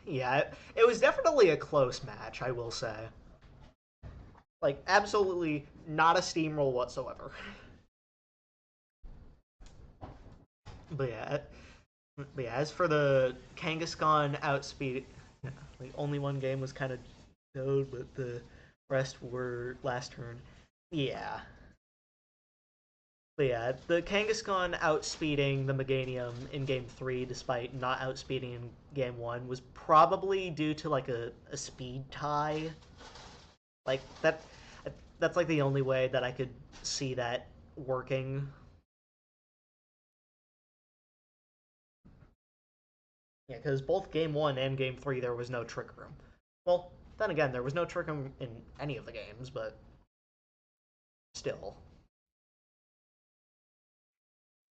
Yeah, it was definitely a close match, I will say. Like, absolutely not a steamroll whatsoever. But yeah, as for the Kangaskhan outspeed, yeah, like only one game was kind of showed, but the rest were last turn. Yeah. But yeah, the Kangaskhan outspeeding the Meganium in Game 3, despite not outspeeding in Game 1, was probably due to like a speed tie. Like that's like the only way that I could see that working. Yeah, because both Game 1 and Game 3 there was no Trick Room. Well, then again, there was no Trick Room in any of the games, but still.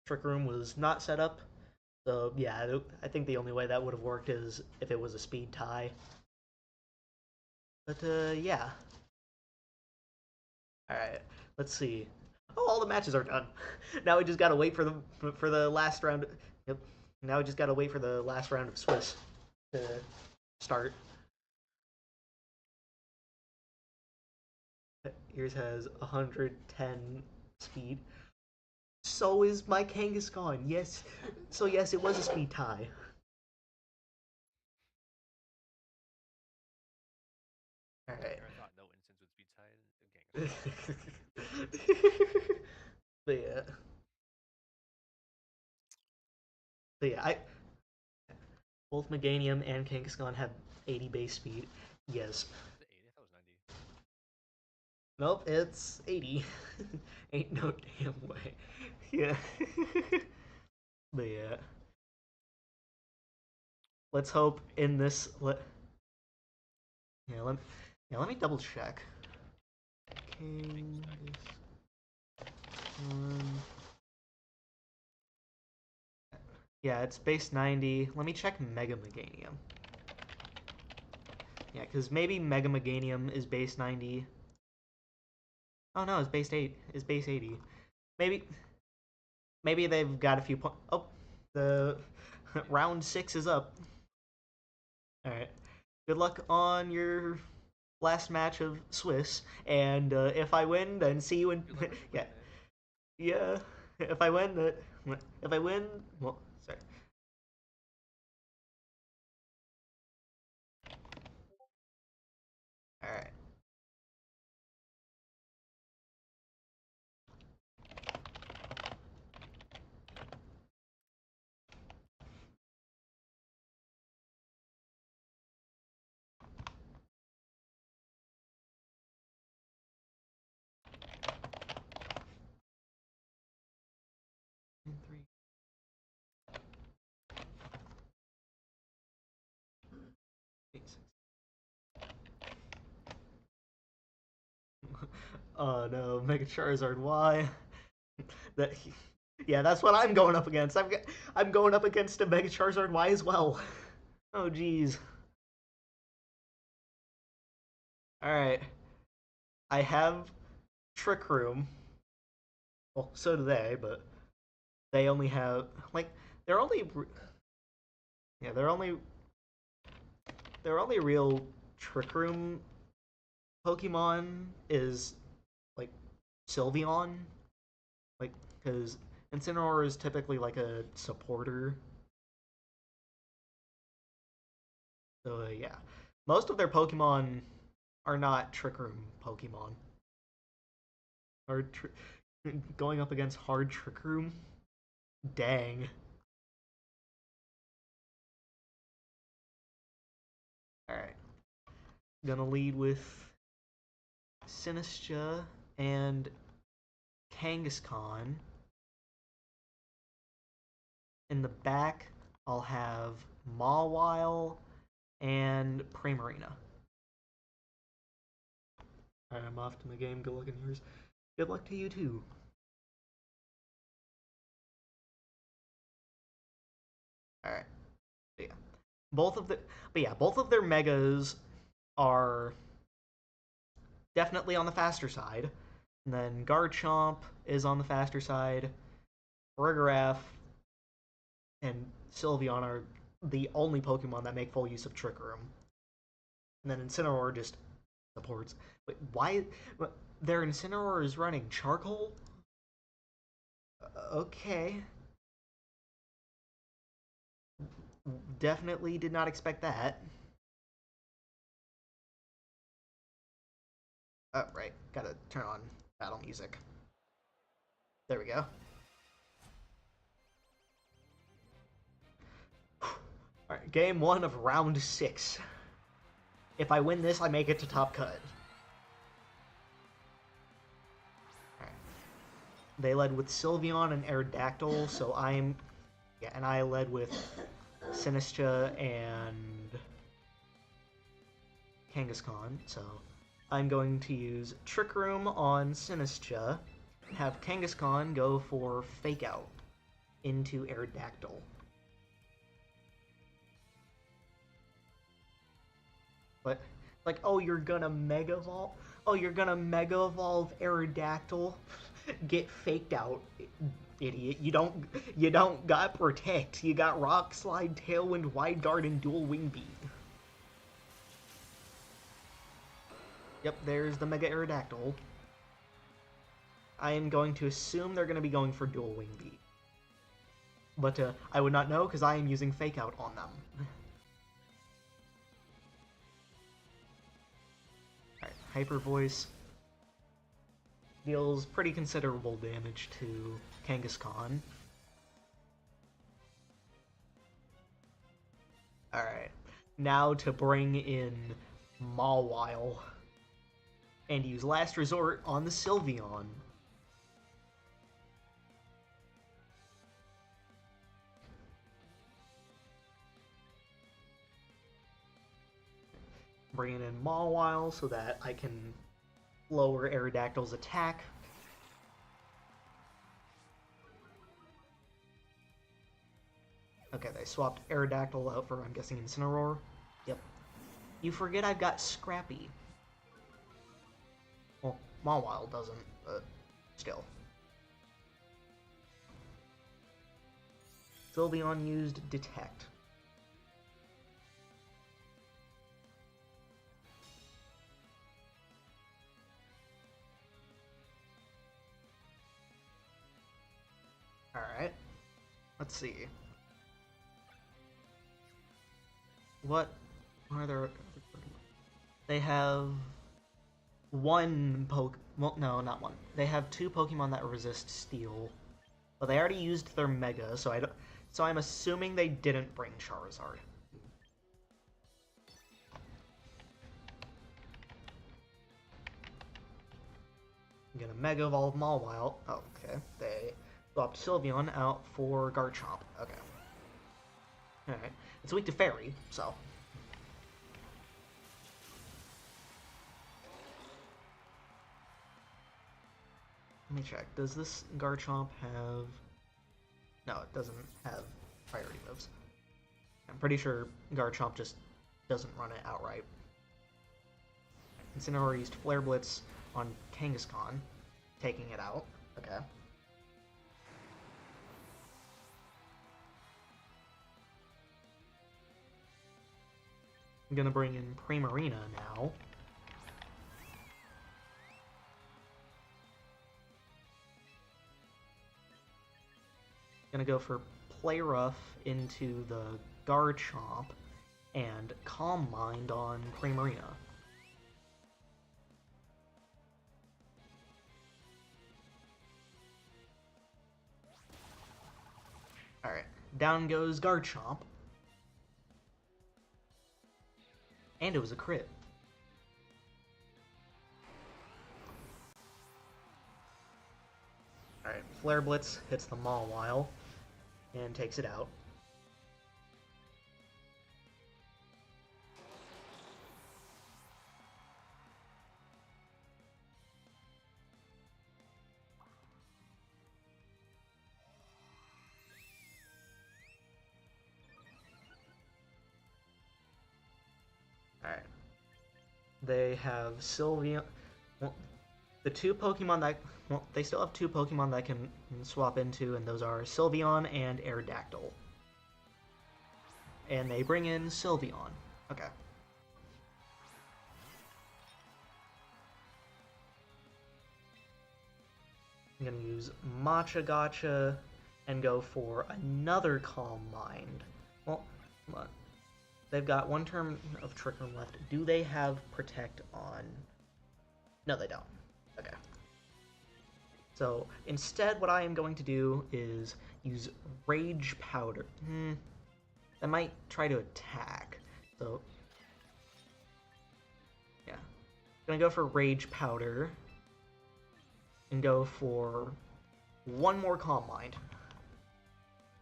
Trick Room was not set up, so yeah, I think the only way that would have worked is if it was a speed tie. But yeah. Alright, let's see. Oh, all the matches are done. Now we just gotta wait for the last round. Yep. Now we just gotta wait for the last round of Swiss to start. yours has 110 speed. So is my Kangaskhan. Yes. So yes, it was a speed tie. All right. I thought no instance would speed tie again. But yeah. But yeah, both Meganium and Kangaskhan have 80 base speed. Yes. Is it 80? I thought it was 90. Nope, it's 80. Ain't no damn way. Yeah. But yeah. Let's hope in this let me double check. Yeah, it's base 90. Let me check Mega Meganium. Yeah, because maybe Mega Meganium is base 90. Oh no, it's base 8. It's base 80. Maybe they've got a few points. Oh, the round 6 is up. All right. Good luck on your last match of Swiss, and if I win, then see you in. Yeah, yeah. If I win, well, sorry. All right. Three. Eight, six. Oh no, Mega Charizard Y. That, yeah, that's what I'm going up against. I'm going up against a Mega Charizard Y as well. Oh jeez. All right. I have Trick Room. Well, so do they, but they only have they're only yeah their only real Trick Room Pokemon is like Sylveon, like because Incineroar is typically like a supporter. So yeah, most of their Pokemon are not Trick Room Pokemon. Going up against hard Trick Room. Dang. Alright. Gonna lead with Sinistcha and Kangaskhan. In the back, I'll have Mawile and Primarina. Alright, I'm off to my game. Good luck in yours. Good luck to you too. Alright. Yeah. Both of their megas are definitely on the faster side. And then Garchomp is on the faster side. Farigiraf and Sylveon are the only Pokemon that make full use of Trick Room. And then Incineroar just supports. Wait, why? Their Incineroar is running Charcoal? Okay. Definitely did not expect that. Oh, right. Gotta turn on battle music. There we go. Alright, game 1 of round 6. If I win this, I make it to top cut. Alright. They led with Sylveon and Aerodactyl, so I'm... Yeah, and I led with Sinistcha and Kangaskhan, so I'm going to use Trick Room on Sinistcha, and have Kangaskhan go for Fake Out into Aerodactyl. But, like, oh, you're gonna Mega Evolve? Oh, you're gonna Mega Evolve Aerodactyl? Get faked out, idiot. You don't got Protect. You got Rock Slide, Tailwind, Wide Guard, and Dual Wing Beat. Yep, there's the Mega Aerodactyl. I am going to assume they're going to be going for Dual Wing Beat. But I would not know because I am using Fake Out on them. Alright, Hyper Voice deals pretty considerable damage to Kangaskhan. Alright, now to bring in Mawile and use Last Resort on the Sylveon. Bringing in Mawile so that I can lower Aerodactyl's attack. Okay, they swapped Aerodactyl out for, I'm guessing, Incineroar. Yep. You forget I've got Scrappy. Well, Mawile doesn't, but still. Sylveon used Detect. Alright. Let's see. What are their... They have one well, no, not one. They have two Pokemon that resist Steel. But they already used their Mega, so I'm assuming they didn't bring Charizard. I'm gonna Mega Evolve Mawile. Oh, okay. They swapped Sylveon out for Garchomp. Okay. Alright. It's weak to Fairy, so... Let me check. Does this Garchomp have... No, it doesn't have priority moves. I'm pretty sure Garchomp just doesn't run it outright. Incineroar used Flare Blitz on Kangaskhan, taking it out. Okay. I'm gonna bring in Primarina now. Gonna go for Play Rough into the Garchomp and Calm Mind on Primarina. Alright, down goes Garchomp. And it was a crit. Alright, Flare Blitz hits the Mawile and takes it out. Alright. They have Sylveon. Well, the two Pokemon that... Well, they still have two Pokemon that can swap into, and those are Sylveon and Aerodactyl. And they bring in Sylveon. Okay. I'm gonna use Matcha Gotcha and go for another Calm Mind. Well, hold on. They've got one turn of Trick Room left. Do they have Protect on? No, they don't. Okay. So, instead, what I am going to do is use Rage Powder. I might try to attack. So, yeah. Gonna go for Rage Powder. And go for one more Calm Mind.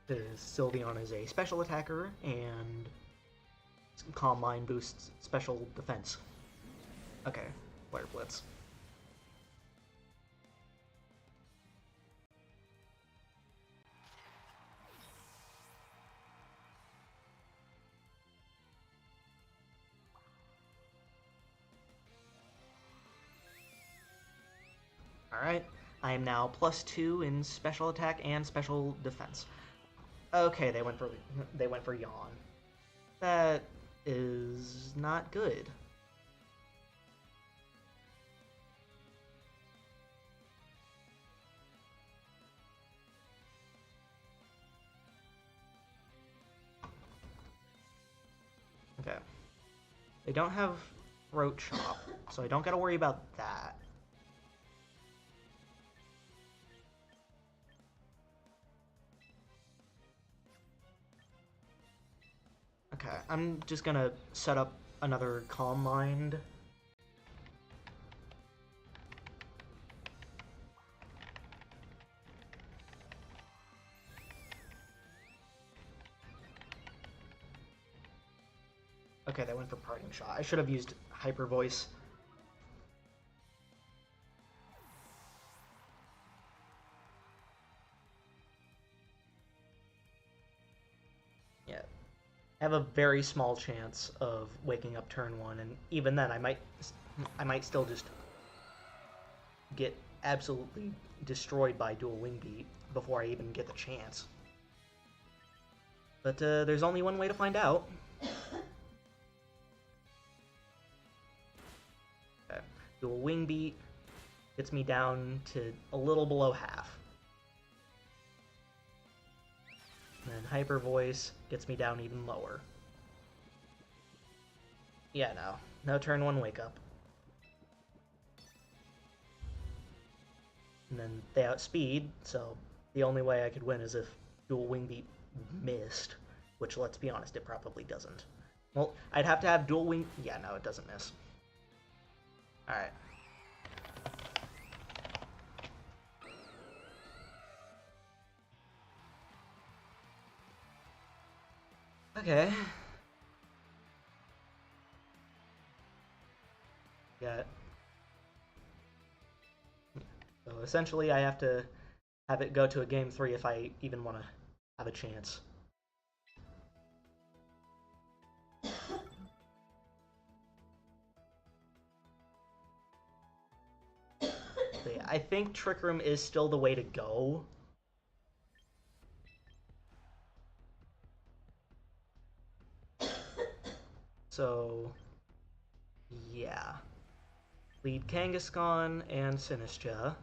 Because Sylveon is a special attacker, and Calm Mind boosts special defense. Okay, Flare Blitz. Alright, I am now +2 in special attack and special defense. Okay, they went for Yawn. That is not good. They don't have Throat Chop, so I don't gotta worry about that. Okay, I'm just gonna set up another Calm Mind. Okay, they went for Parting Shot. I should have used Hyper Voice. Yeah. I have a very small chance of waking up turn 1, and even then I might still just get absolutely destroyed by Dual Wing Beat before I even get the chance. But there's only one way to find out. Okay. Dual Wing Beat gets me down to a little below half. And then Hyper Voice gets me down even lower. Yeah, no turn 1 wake up. And then they outspeed, so the only way I could win is if Dual Wing Beat missed, which, let's be honest, it probably doesn't. Well, I'd have to have Dual Wing... Yeah, no, it doesn't miss. Alright. Okay. Got... So essentially I have to have it go to a game 3 if I even want to have a chance. So yeah, I think Trick Room is still the way to go. So, yeah. Lead Kangaskhan and Sinistcha.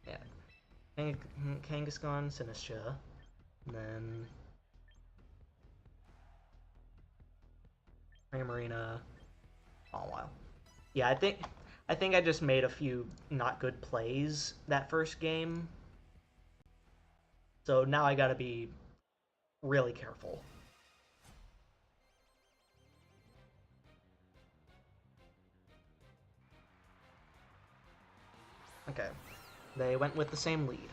Yeah. Kangaskhan, Sinistcha. And then... Primarina, Mawile. Yeah, I think I just made a few not good plays that first game. So now I gotta be really careful. Okay, they went with the same lead.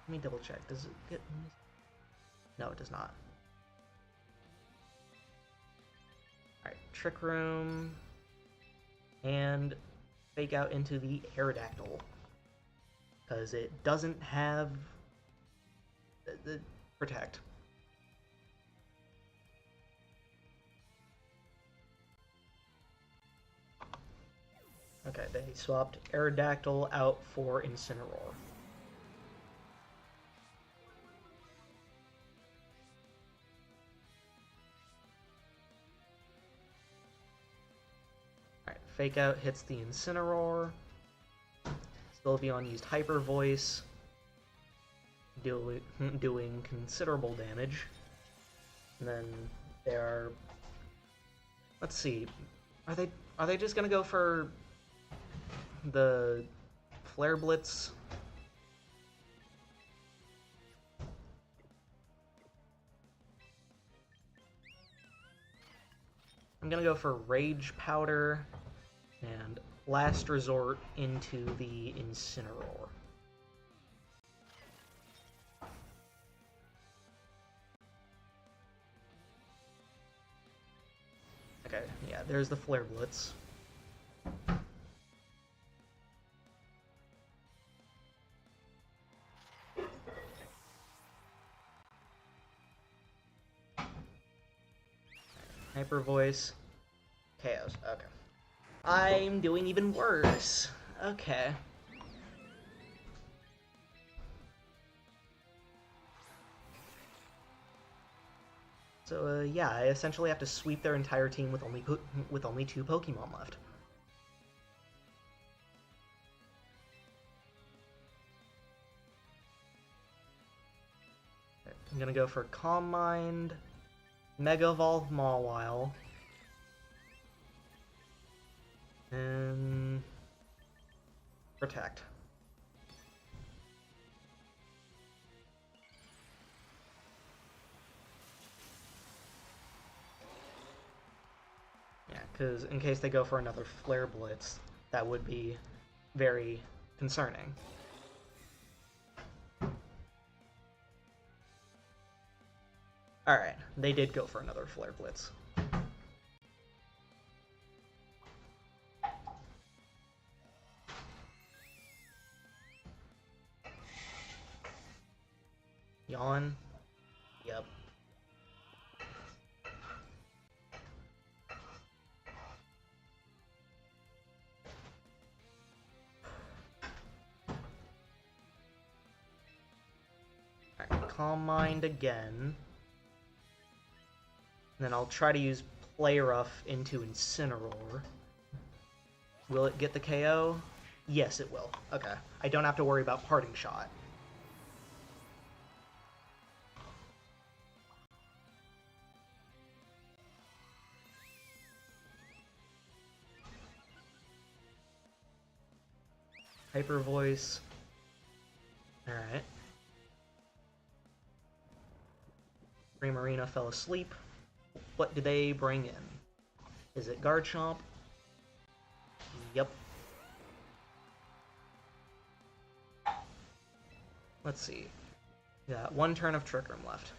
Let me double check. Does it get... No, it does not. Alright, Trick Room. And Fake Out into the Aerodactyl. Because it doesn't have the Protect. Okay, they swapped Aerodactyl out for Incineroar. Alright, Fake Out hits the Incineroar. Sylveon used Hyper Voice, doing considerable damage. And then they are... Let's see. Are they just gonna go for the Flare Blitz? I'm gonna go for Rage Powder and Last Resort into the Incineroar. Okay, yeah, there's the Flare Blitz. Hyper Voice. KOs. Okay. I'm doing even worse. Okay. So, yeah, I essentially have to sweep their entire team with only 2 Pokemon left. I'm gonna go for Calm Mind, Mega Evolve Mawile, and Protect. Yeah, because in case they go for another Flare Blitz, that would be very concerning. Alright, they did go for another Flare Blitz. Yawn? Yep. Alright, Calm Mind again. Then I'll try to use Play Rough into Incineroar. Will it get the KO? Yes, it will. Okay. I don't have to worry about Parting Shot. Hyper Voice. Alright. Primarina fell asleep. What do they bring in? Is it Garchomp? Yep. Let's see. Got one turn of Trick Room left.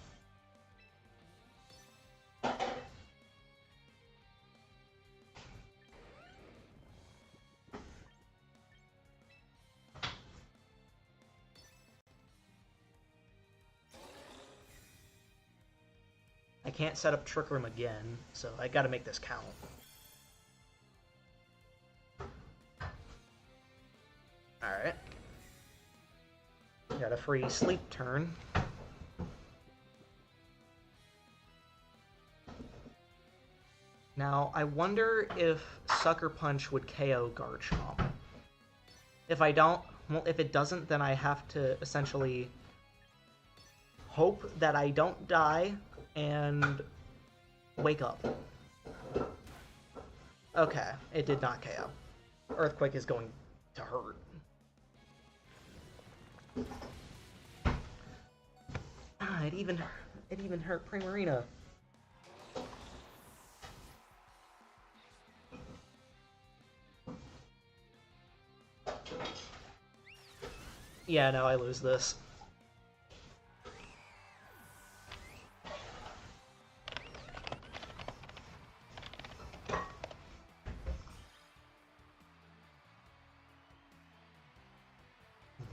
I can't set up Trick Room again, so I gotta make this count. Alright. Got a free sleep turn. Now, I wonder if Sucker Punch would KO Garchomp. If it doesn't, then I have to essentially hope that I don't die and wake up. Okay, it did not KO. Earthquake is going to hurt. Ah, it even hurt Primarina. Yeah, no, I lose this.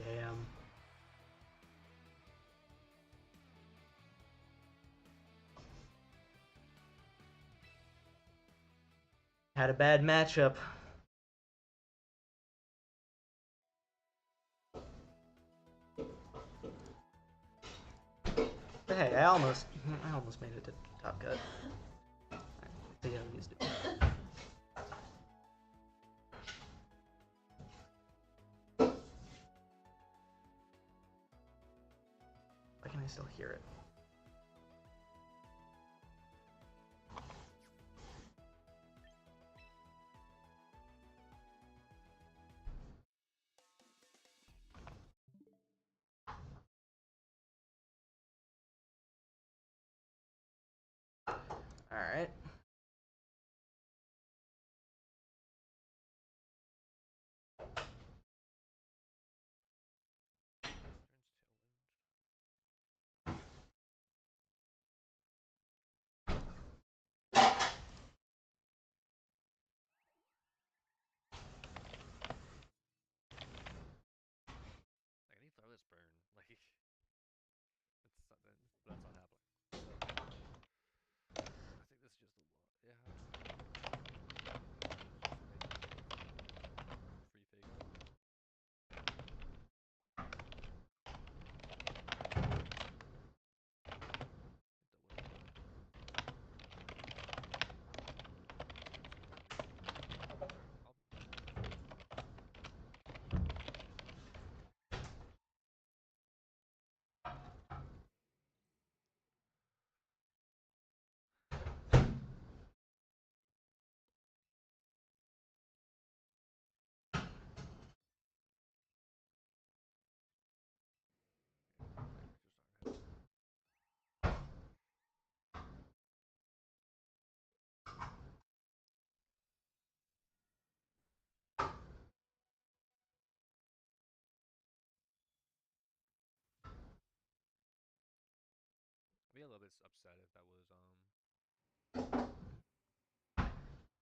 Damn. Had a bad matchup. But hey, I almost made it to Top Cut. Right, see how he's doing. Why can I still hear it? Alright. Like, I need Throatless Burn. Like, that's not happening. So, I think this is just be a little bit upset if that was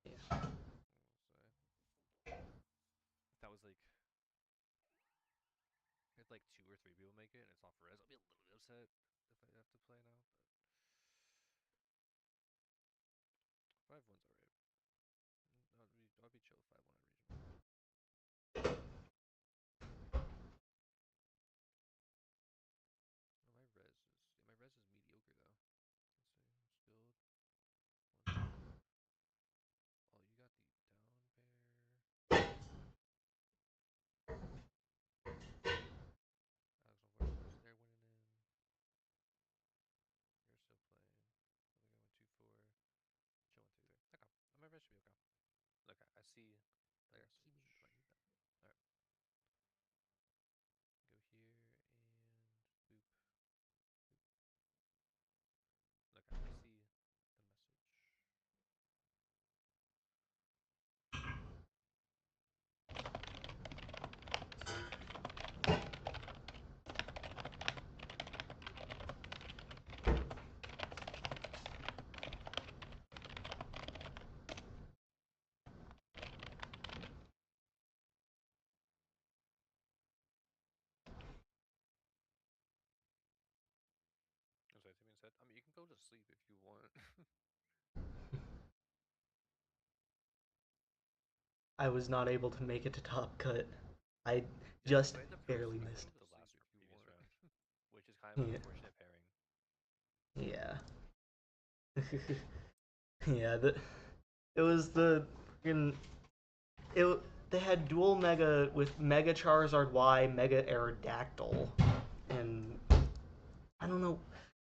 Yeah. if that was like if like 2 or 3 people make it and it's off res, I'll be a little bit upset if I have to play now. But 5-1's alright. I'll be chill with 5-1 at regional. No, my res is mediocre though. Let's see, skilled. One. Oh, you got the down pair. Alex, unfortunately, they're winning in. You're still playing. I think I went 2-4. Chill 1-3 there. Okay, my res should be okay. Okay, I see. Player switch. Do I need that? Alright. Go here and boop. Okay, I see the message. I'm sorry, Timmy said. I mean, you can go to sleep if you want. I was not able to make it to Top Cut. I Yeah, just you might have barely you can missed go to the last previous round, which is kind it. of an Yeah. unfortunate pairing. Yeah. Yeah, it was the freaking it they had dual Mega with Mega Charizard Y, Mega Aerodactyl, and I don't know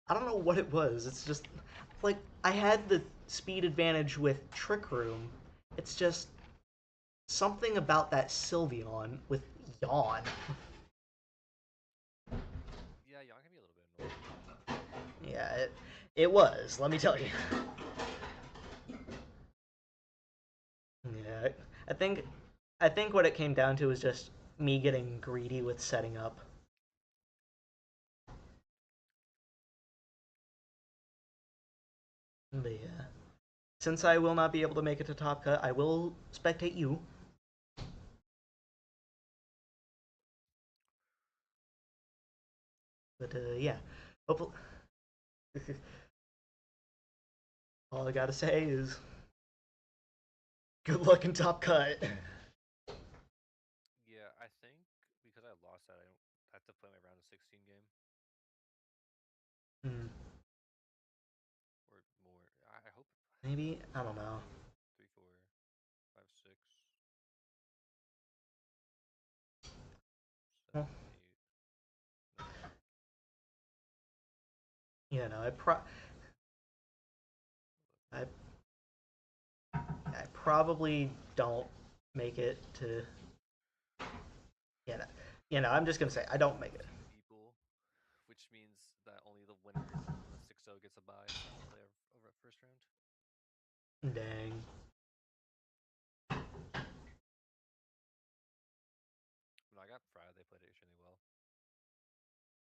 I don't know what it was. It's just like I had the speed advantage with Trick Room. It's just something about that Sylveon with Yawn. Yeah, Yon can be a little bit annoying. Yeah, it was, let me tell you. Yeah, I think I think what it came down to was just me getting greedy with setting up. But yeah. Since I will not be able to make it to Top Cut, I will spectate you. But yeah. Hopefully all I gotta say is good luck in Top Cut. Yeah, I think because I lost that, I don't have to play my round of 16 game Hmm. or more. I hope. Maybe I don't know. 3, 4, 5, 6, Well, 7, 8, 9. yeah, no, I I probably don't make it to. Yeah, no, I'm just gonna say I don't make it. 2 people, which means that only the winner of the 6-0 gets a bye to play over at first round. Dang. No, I got Friday. They played it extremely well.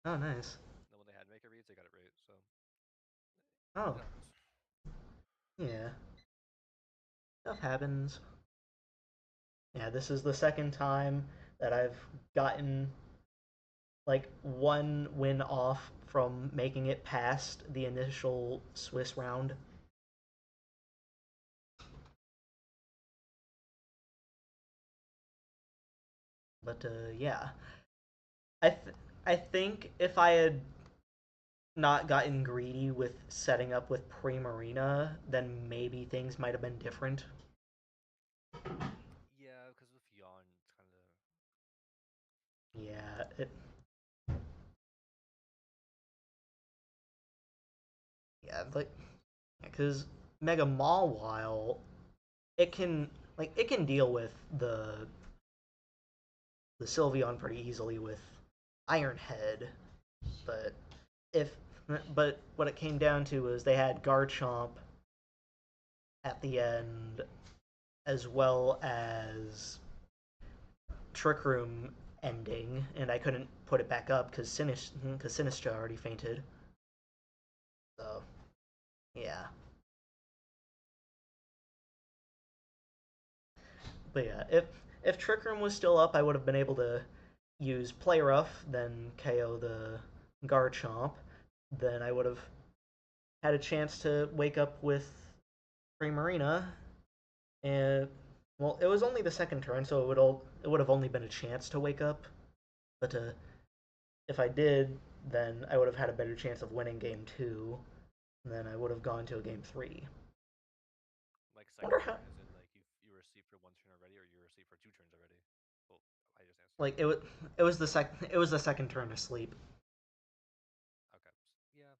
Oh, nice. And then when they had Maker reads, they got it right. So Oh, it happens. yeah. Stuff happens. Yeah, this is the second time that I've gotten like one win off from making it past the initial Swiss round. But yeah, I think if I had not gotten greedy with setting up with Primarina, then maybe things might have been different. Yeah, because with Yon, it's kind of. Yeah, like because Mega Mawile, it can deal with the Sylveon pretty easily with Iron Head, but if but what it came down to was they had Garchomp at the end as well as Trick Room ending, and I couldn't put it back up because Sinistra already fainted. So, yeah. But yeah, if Trick Room was still up, I would have been able to use Play Rough, then KO the Garchomp. Then I would have had a chance to wake up with Primarina, and well, it was only the second turn, so it would have only been a chance to wake up. But if I did, then I would have had a better chance of winning game two. And then I would have gone to a game three. Like Wonder second how, turn is in like you were asleep for one turn already, or you were asleep for two turns already. Well, I just answered. like it was the second turn asleep. Okay. Yeah.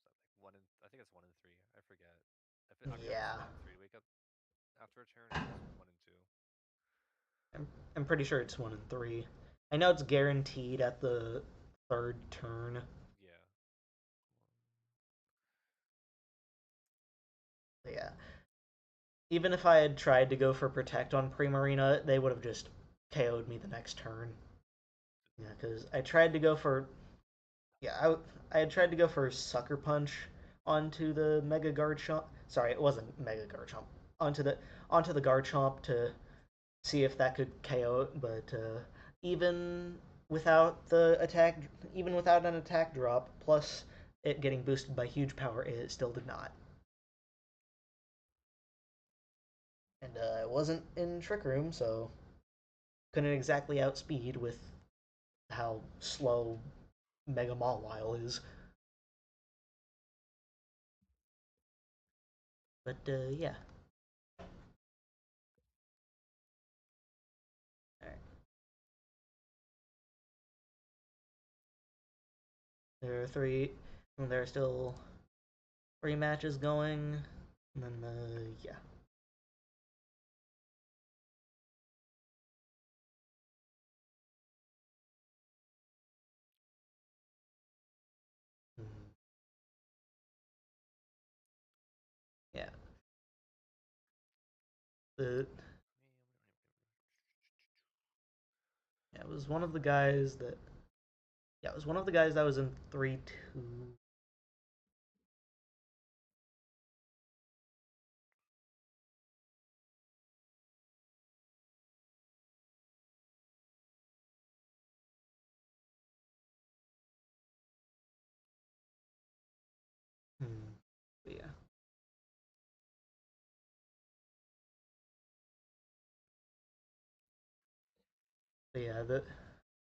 So like one in I think it's one in three. I forget. I forget if it's Yeah, one in three to wake up after a turn, or if it's one in two. I'm I'm pretty sure it's one and three. I know it's guaranteed at the third turn. Yeah. But yeah, even if I had tried to go for protect on Primarina, they would have just KO'd me the next turn. Yeah, because I tried to go for I had tried to go for Sucker Punch onto the Mega Garchomp. Sorry, it wasn't Mega Garchomp. Onto the onto the Garchomp to see if that could KO it, but even without the attack, even without an attack drop, plus it getting boosted by huge power, it still did not. And I wasn't in Trick Room, so couldn't exactly outspeed with how slow Mega Mawile is. But yeah. All right. There are three. And there are still three matches going. And then yeah. Mm, yeah. The yeah, it was one of the guys that yeah, it was one of the guys that was in 3-2. Hmm. But yeah. But yeah, the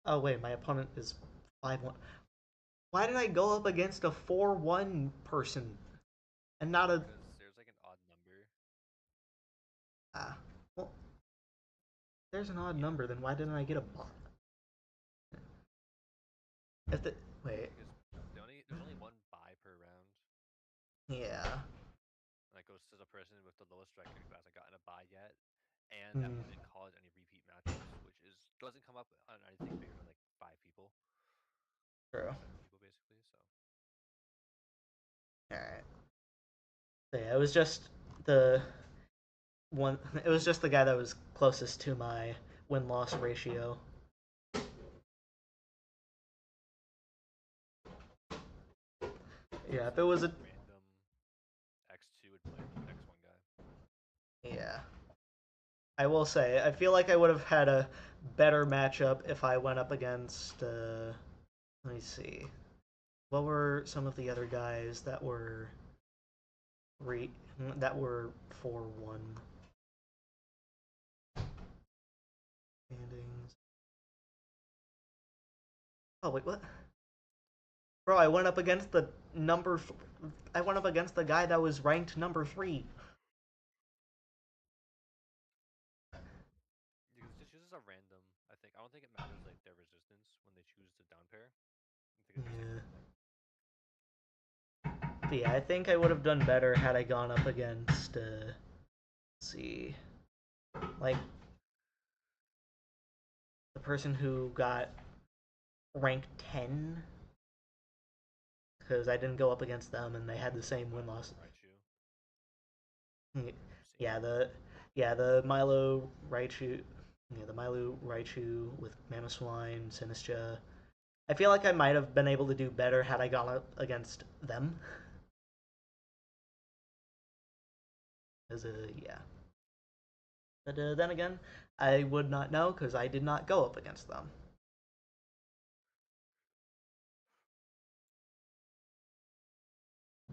oh wait, my opponent is 5-1. Why did I go up against a 4-1 person and not a Because there's like an odd number. ah well there's an odd Yeah. number, then why didn't I get a bot? If the wait. Because there's only one buy per round. Yeah. And that goes to the person with the lowest strike rate who hasn't gotten a buy yet, and that Hmm. wouldn't cause any repeat matchups, which is doesn't come up on anything bigger than like five people True. or seven people basically. So Alright. So yeah, it was just the one it was just the guy that was closest to my win-loss ratio. Yeah, if it like was a random X2 would play the X1 guy. yeah. I will say, I feel like I would have had a better matchup if I went up against let me see. What were some of the other guys that were re that were 4-1 standings? Oh wait, what? Bro, I went up against the number. I went up against the guy that was ranked number 3. Because it just chooses a random. I think I don't think it matters like their resistance when they choose to down pair. I think it's the same Yeah. for everything. But yeah, I think I would have done better had I gone up against. Let's see, like the person who got rank 10, because I didn't go up against them and they had the same win loss. Raichu. Same. Yeah, the Milo Raichu, yeah, the Milo Raichu with Mamoswine, Sinistcha, I feel like I might have been able to do better had I gone up against them. Cause yeah. But then again, I would not know because I did not go up against them.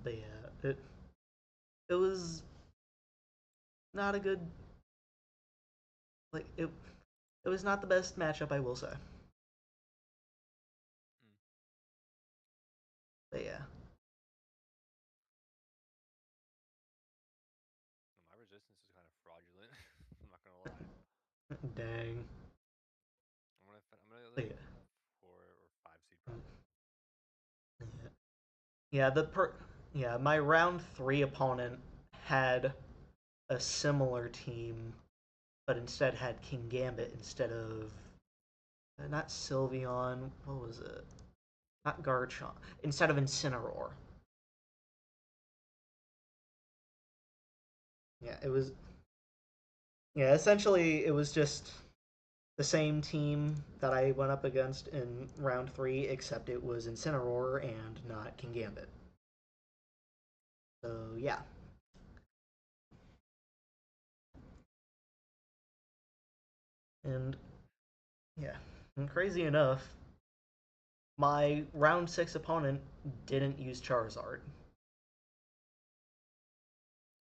But yeah, it was not a good like it was not the best matchup, I will say. Mm. But yeah, My resistance is kind of fraudulent. I'm not gonna lie. dang. I'm gonna But like yeah, 4 or 5 seed probably. yeah, yeah. Yeah, my round three opponent had a similar team, but instead had King Gambit instead of not Sylveon. What was it? Not Garchomp. Instead of Incineroar. Yeah, it was. Yeah, essentially, it was just the same team that I went up against in round three, except it was Incineroar and not King Gambit. So yeah, and yeah, and crazy enough, my round six opponent didn't use Charizard.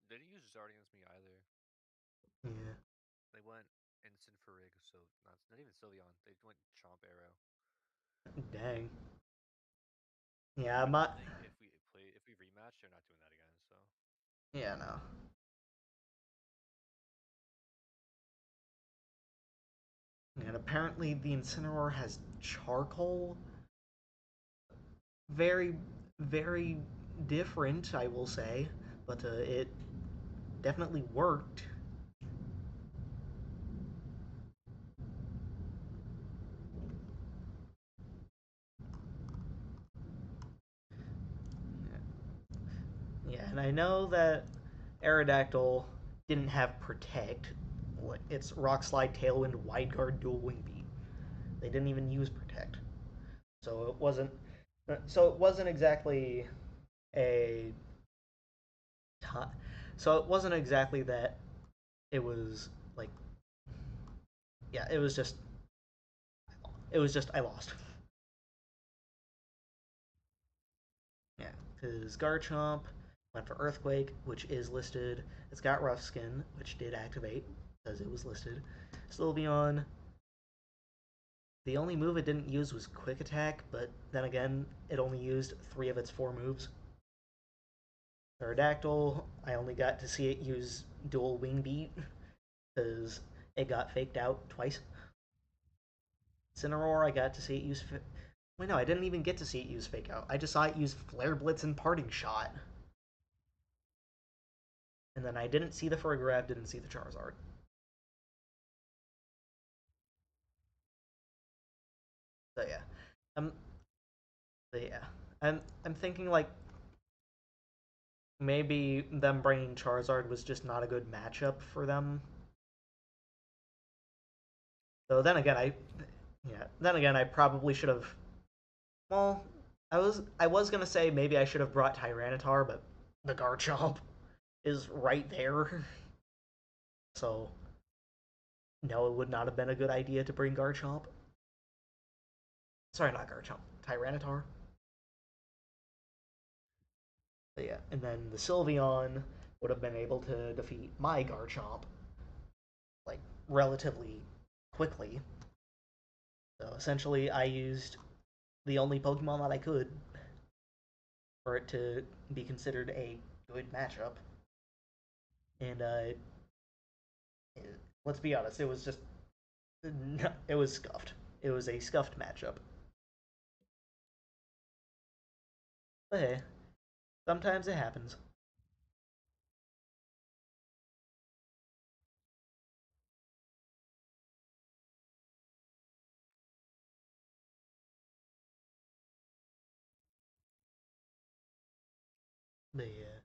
They didn't use Zard against me either. Yeah, They went instant Farig, so not even Sylveon. They went Chomp Arrow. dang. Yeah, But I my think if we rematch, they're not doing that again. So yeah no. And apparently the Incineroar has charcoal. Very, very different, I will say, but it definitely worked. Yeah, and I know that Aerodactyl didn't have Protect. It's Rock Slide, Tailwind, Wide Guard, Dual Wing Beat. They didn't even use Protect, so it wasn't. So it wasn't exactly a. So it wasn't exactly that. It was like, yeah, it was just. It was just I lost. Yeah, because Garchomp went for Earthquake, which is listed. It's got Rough Skin, which did activate because it was listed. Sylveon, the only move it didn't use was Quick Attack, but then again, it only used three of its four moves. Aerodactyl, I only got to see it use Dual Wing Beat because it got faked out twice. Cineroar, I got to see it use. Wait, no, I didn't even get to see it use Fake Out. I just saw it use Flare Blitz and Parting Shot. And then I didn't see the Farigiraf, didn't see the Charizard. So yeah, um, but yeah, I'm thinking like maybe them bringing Charizard was just not a good matchup for them. So then again, I probably should have. Well, I was gonna say maybe I should have brought Tyranitar, but the Garchomp is right there, so no, it would not have been a good idea to bring Garchomp. Sorry, not Garchomp, Tyranitar. But yeah, and then the Sylveon would have been able to defeat my Garchomp like relatively quickly. So essentially, I used the only Pokemon that I could for it to be considered a good matchup. And let's be honest, it was just it was scuffed. It was a scuffed matchup. But hey, sometimes it happens. But yeah,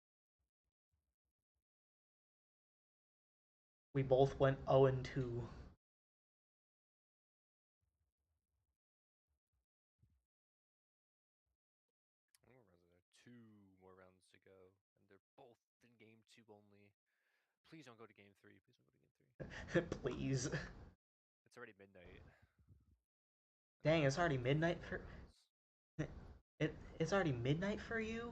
we both went 0 and 2. Please. It's already midnight. Dang, it's already What the midnight for rounds? it's already midnight for you?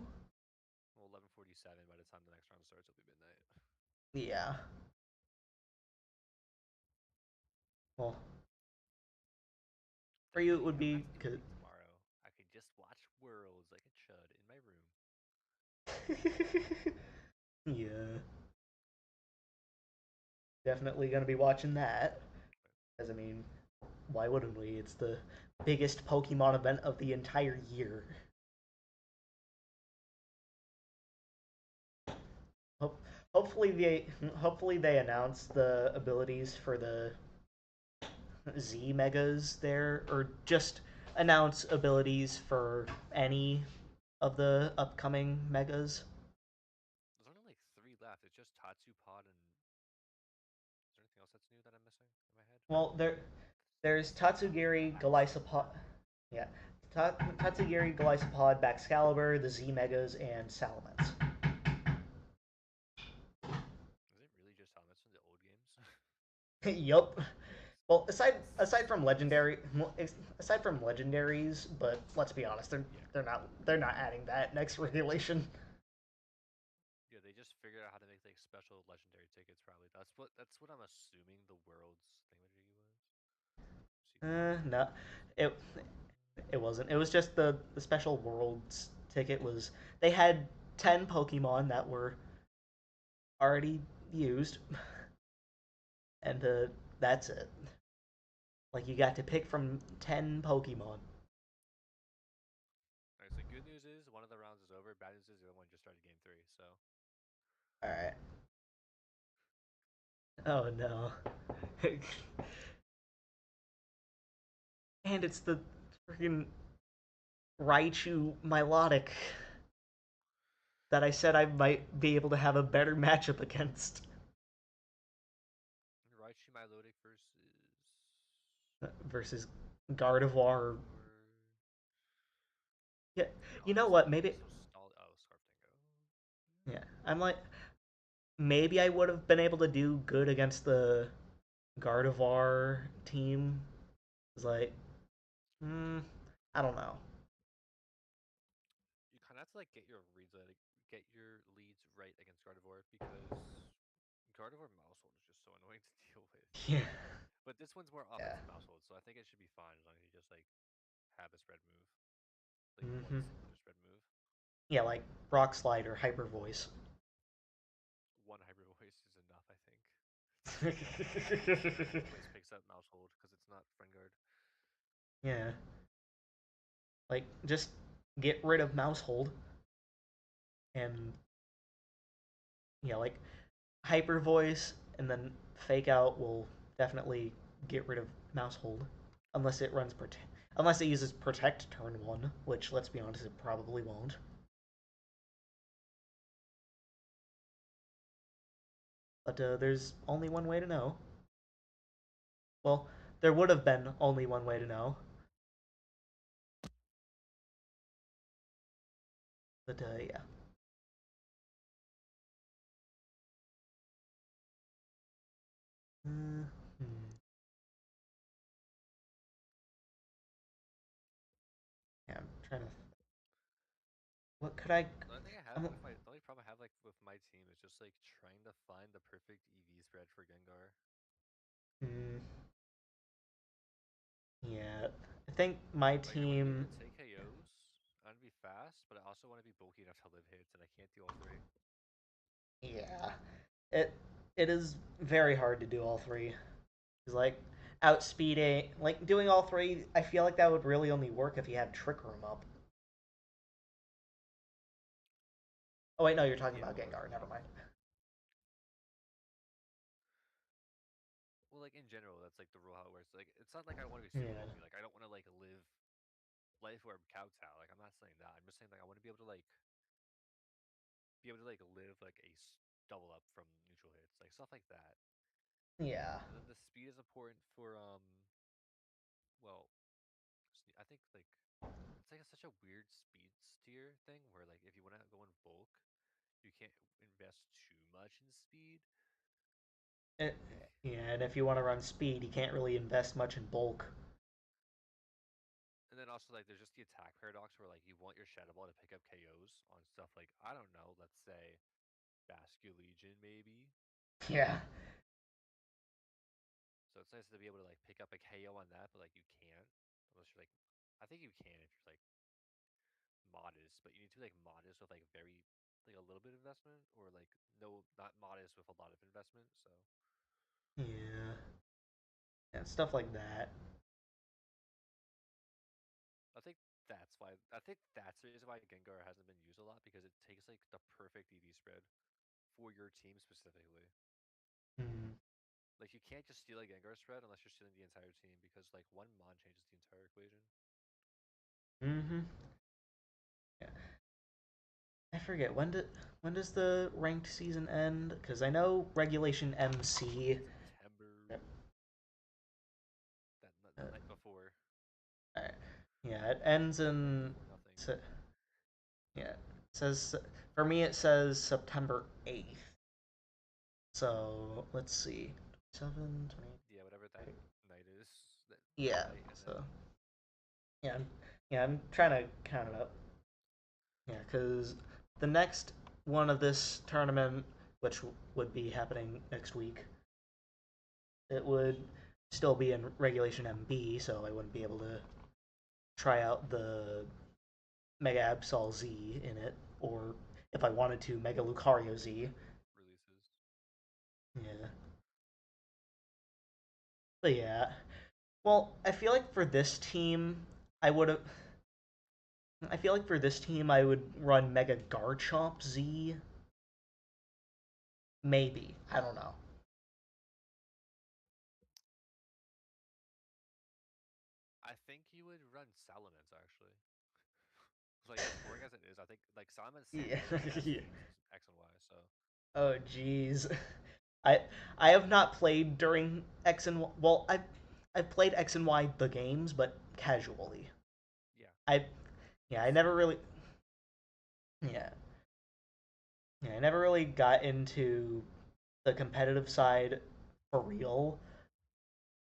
Well, 11:47. By the time the next round starts, it'll be midnight. Yeah. Well, for you it would Thankfully, I don't be have to do good. anything tomorrow. I can just watch Worlds like a chud in my room. Yeah. Definitely gonna be watching that. As I mean, why wouldn't we? It's the biggest Pokemon event of the entire year. Hope, hopefully they announce the abilities for the Z Megas there, or just announce abilities for any of the upcoming Megas. There's only like 3 left. It's just Tatsu Pod and. Is there anything else that's new that I'm missing in my head? Well, there's Tatsugiri, Golisopod, yeah, Tatsugiri, Golisopod, Baxcalibur, the Z Megas, and Salamence. Is it really just Helmets from the old games? Yup. Well, aside from That's legendaries, but let's be honest, yeah. they're not adding that next regulation. Yeah, they just figured out how to make like special legendary tickets. Probably that's what I'm assuming the world's thingamajiggy was. No, it it wasn't. It was just the special worlds ticket was they had 10 Pokemon that were already used, and that's it. Like you got to pick from 10 Pokemon. Alright, so good news is one of the rounds is over. Bad news is the other one just started game 3. So All right. Oh no. And it's the freaking Raichu Milotic that I said I might be able to have a better matchup against Raichu Milotic versus versus Gardevoir. Gardevoir. Yeah, Oh, you know this what? one Maybe so stalled. Oh, Scarf Dingo. yeah. I'm like maybe I would have been able to do good against the Gardevoir team. It's like, I don't know. You kind of have to like get your leads right against Gardevoir because Gardevoir Mousehold is just so annoying to deal with. Yeah, But this one's more yeah. offensive Mousehold, so I think it should be fine as long as you just like have a spread move, like one hmm singular spread move. Yeah, like Rock Slide or Hyper Voice. One Hyper Voice is enough, I think. Unless Hyper Voice picks up Mousehold because it's not Friend Guard. Yeah, like just get rid of Mousehold and like Hyper Voice and then Fake Out will definitely get rid of Mousehold unless it runs unless it uses Protect turn 1, which let's be honest it probably won't. But there's only one way to know. Well, there would have been only one way to know. But yeah. Hmm. Yeah, I'm trying to. What could I? The only thing I have I'm, with the only problem I have like with my team is just like trying to find the perfect EV spread for Gengar. hmm, yeah, I think my Like I want to be able team. to take KOs, I want to be fast, but I also want to be bulky enough to live hits, and I can't do all 3. Yeah, it it is very hard to do all three. Cause like outspeeding, like doing all three, I feel like that would really only work if you had Trick Room up. Oh wait, no, you're talking Yeah, about or Gengar. Never mind. well, like in general, that's like the rule how it works. Like it's not like I want to be super Yeah. bulky. Like I don't want to like live life where I'm kowtow. Like I'm not saying that. I'm just saying like I want to be able to live like double up from neutral hits, like stuff like that. Yeah. And then the speed is important for well, I think like it's like such a weird speed steer thing where like if you want to go in bulk, you can't invest too much in speed Eh, yeah, and if you want to run speed, you can't really invest much in bulk. And then also like there's just the attack paradox where like you want your Shadow Ball to pick up KOs on stuff like I don't know, let's say Basculegion maybe. Yeah. So it's nice to be able to like pick up a KO on that, but like you can't unless you're like I think you can if you're like modest, but you need to be like modest with like very like a little bit of investment or like no not modest with a lot of investment. So Yeah. Yeah, stuff like that. I think that's the reason why Gengar hasn't been used a lot because it takes like the perfect EV spread for your team specifically. Mm. Like you can't just steal a Gengar spread unless you're stealing the entire team because like one mon changes the entire equation. Mm-hmm. Yeah. I forget when does the ranked season end? Because I know regulation MC. September that Uh, the night before. yeah, it ends in. Before nothing. Yeah, it says for me it says September 8th. So let's see, 7, 20. Yeah, whatever that night is. That Yeah. night and then So I'm trying to count it up. Yeah, because the next one of this tournament, which would be happening next week, it would still be in regulation MB, so I wouldn't be able to try out the Mega Absol Z in it, or if I wanted to, Mega Lucario Z. releases. Yeah. But yeah. Well, I feel like for this team, I would have. I feel like for this team, I would run Mega Garchomp Z. Maybe. I don't know. I think you would run Salamence actually. Like as boring as it is, I think like Salamence Yeah. stands like the best Yeah. things in X and Y. So Oh, jeez. I I have not played during X and Y. Well, I've played X and Y the games, but casually. yeah, I yeah, I it's never fun. really yeah. Yeah, I never really got into the competitive side for real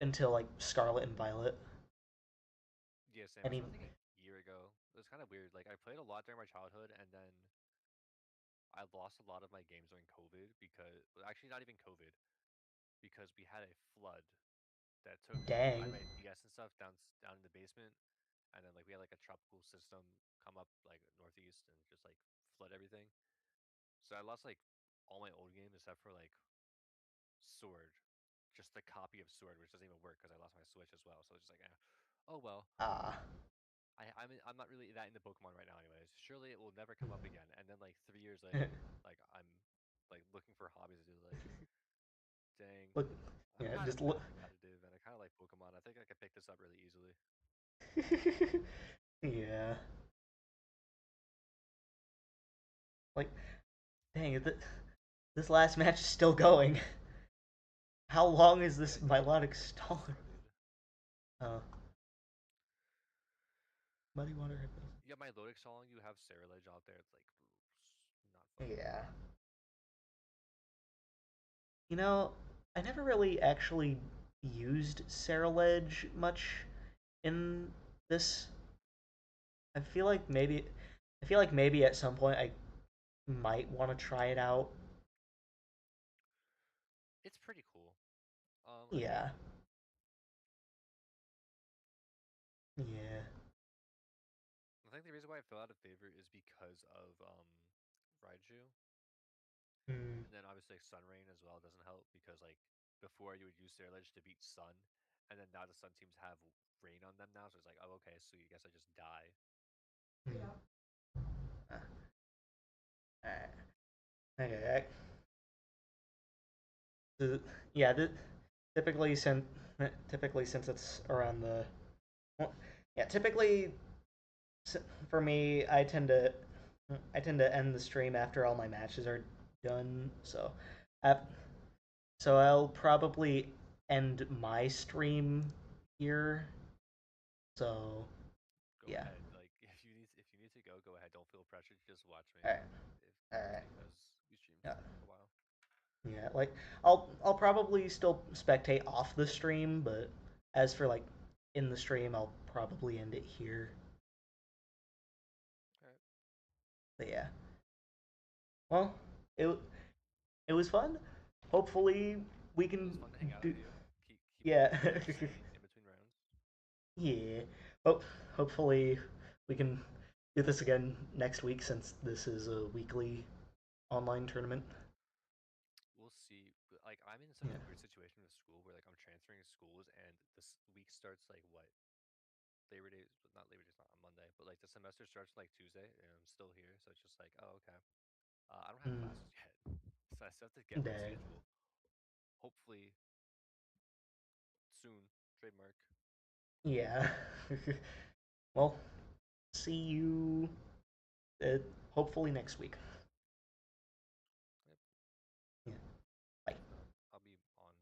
until like Scarlet and Violet. Yeah, same. I I mean, started like a year ago. It was kind of weird. Like I played a lot during my childhood, and then I lost a lot of my games during COVID because well, actually not even COVID because we had a flood that took dang. my DS and stuff down in the basement, and then like we had like a tropical system come up like northeast and just like flood everything. So I lost like all my old games except for like Sword, just the copy of Sword, which doesn't even work because I lost my Switch as well. So it's just like, oh well. Ah. I'm not really that into Pokemon right now, anyways. Surely it will never come up again. And then like 3 years later, like I'm like looking for hobbies to do. Like, dang, Look, I'm yeah, kind of just bad look. at competitive, and I kind of like Pokemon. I think I could pick this up really easily. Yeah. Like, dang, this last match is still going. How long is Yeah, this it just Milotic just stalling? started. Uh, Muddy Water Hippos. You have my Lodix song. You have Ledge out there. It's like not fun. Yeah. You know, I never really actually used Ledge much in this. I feel like maybe at some point I might want to try it out. It's pretty cool. I Yeah. mean, Yeah. I think the reason why I fell out of favor is because of Raiju. Mm. And then obviously like Sun Rain as well doesn't help because like before you would use Ledge to beat Sun, and then now the Sun teams have Rain on them now, so it's like, oh okay, so you guess I just die. Mm. Uh, alright. Okay. Yeah. Typically since it's around the well, yeah, typically for me, I tend to end the stream after all my matches are done. So, I'll probably end my stream here. So Go yeah. ahead, like if you need to go ahead. Don't feel pressured. Just watch me, All right. if All right. because we streamed Yeah. for a while. Yeah, like I'll probably still spectate off the stream, but as for like in the stream, I'll probably end it here. Alright. But yeah. Well, it it was fun. Hopefully we It was can fun to hang out do with you. Keep up yeah. the good games in between rounds. Yeah. Hopefully we can do this again next week since this is a weekly online tournament. We'll see. But like I'm in such Yeah. a weird situation with school where like I'm transferring schools and this week starts like what? Labor Day, not Labor Day's not on Monday, but like the semester starts like Tuesday and I'm still here, so it's just like, oh okay. I don't have Mm, classes yet, so I still have to get my dang. schedule. Hopefully soon. Trademark. Yeah. Well, see you uh, hopefully next week. Yep. Yeah. Bye. I'll be on.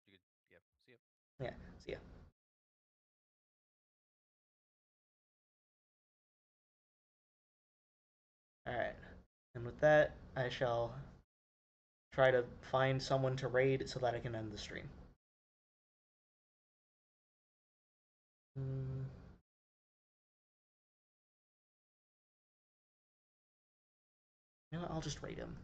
You could. Yep. See ya. Yeah. See ya. All right. And with that, I shall try to find someone to raid so that I can end the stream. Mm, you know what? I'll just raid him.